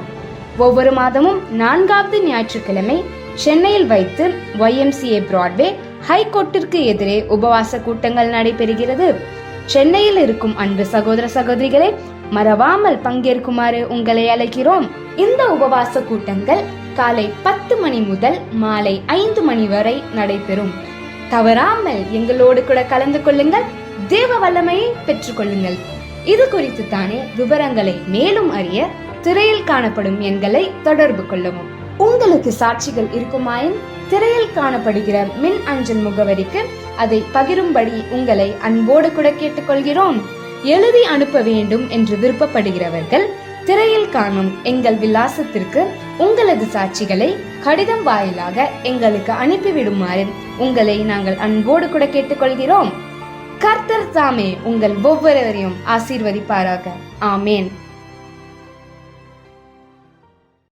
ஒவ்வொரு மாதமும் 4வது ஞாயிற்றுக்கிழமை சென்னையில் வைத்து YMCA பிராட்வே ஹைகோர்ட்டிற்கு எதிரே உபவாச கூட்டங்கள் நடைபெறுகிறது. சென்னையில் இருக்கும் அன்பு சகோதர சகோதரிகளை மறவாமல் பங்கேற்குமாறு உங்களை அழைக்கிறோம். இந்த உபவாச கூட்டங்கள் காலை 10 மணி முதல் மாலை 5 மணி வரை நடைபெறும். தவறாமல் எங்களோடு கூட கலந்து கொள்ளுங்கள். தேவ வல்லமையை பெற்றுக் கொள்ளுங்கள். இது குறித்து தானே விவரங்களை மேலும் அறிய திரையில் காணப்படும் எண்களை தொடர்பு கொள்ளவும். உங்களுக்கு சாட்சிகள் இருக்குமாயின் திரையில் காணப்படுகிற மின் அஞ்சல் முகவரிக்கு அதை பகிரும்படி உங்களை அன்போடு கூட கேட்டுக்கொள்கிறோம். எழுதி அனுப்ப வேண்டும் என்று விருப்பப்படுகிறவர்கள் திரையில் காணும் எங்கள் விலாசத்திற்கு உங்களது சாட்சிகளை கடிதம் வாயிலாக எங்களுக்கு அனுப்பிவிடுமாறு உங்களை நாங்கள் அன்போடு கூட கேட்டுக்கொள்கிறோம். கர்த்தர் தாமே உங்கள் ஒவ்வொருவரையும் ஆசீர்வதிப்பாராக. ஆமேன்.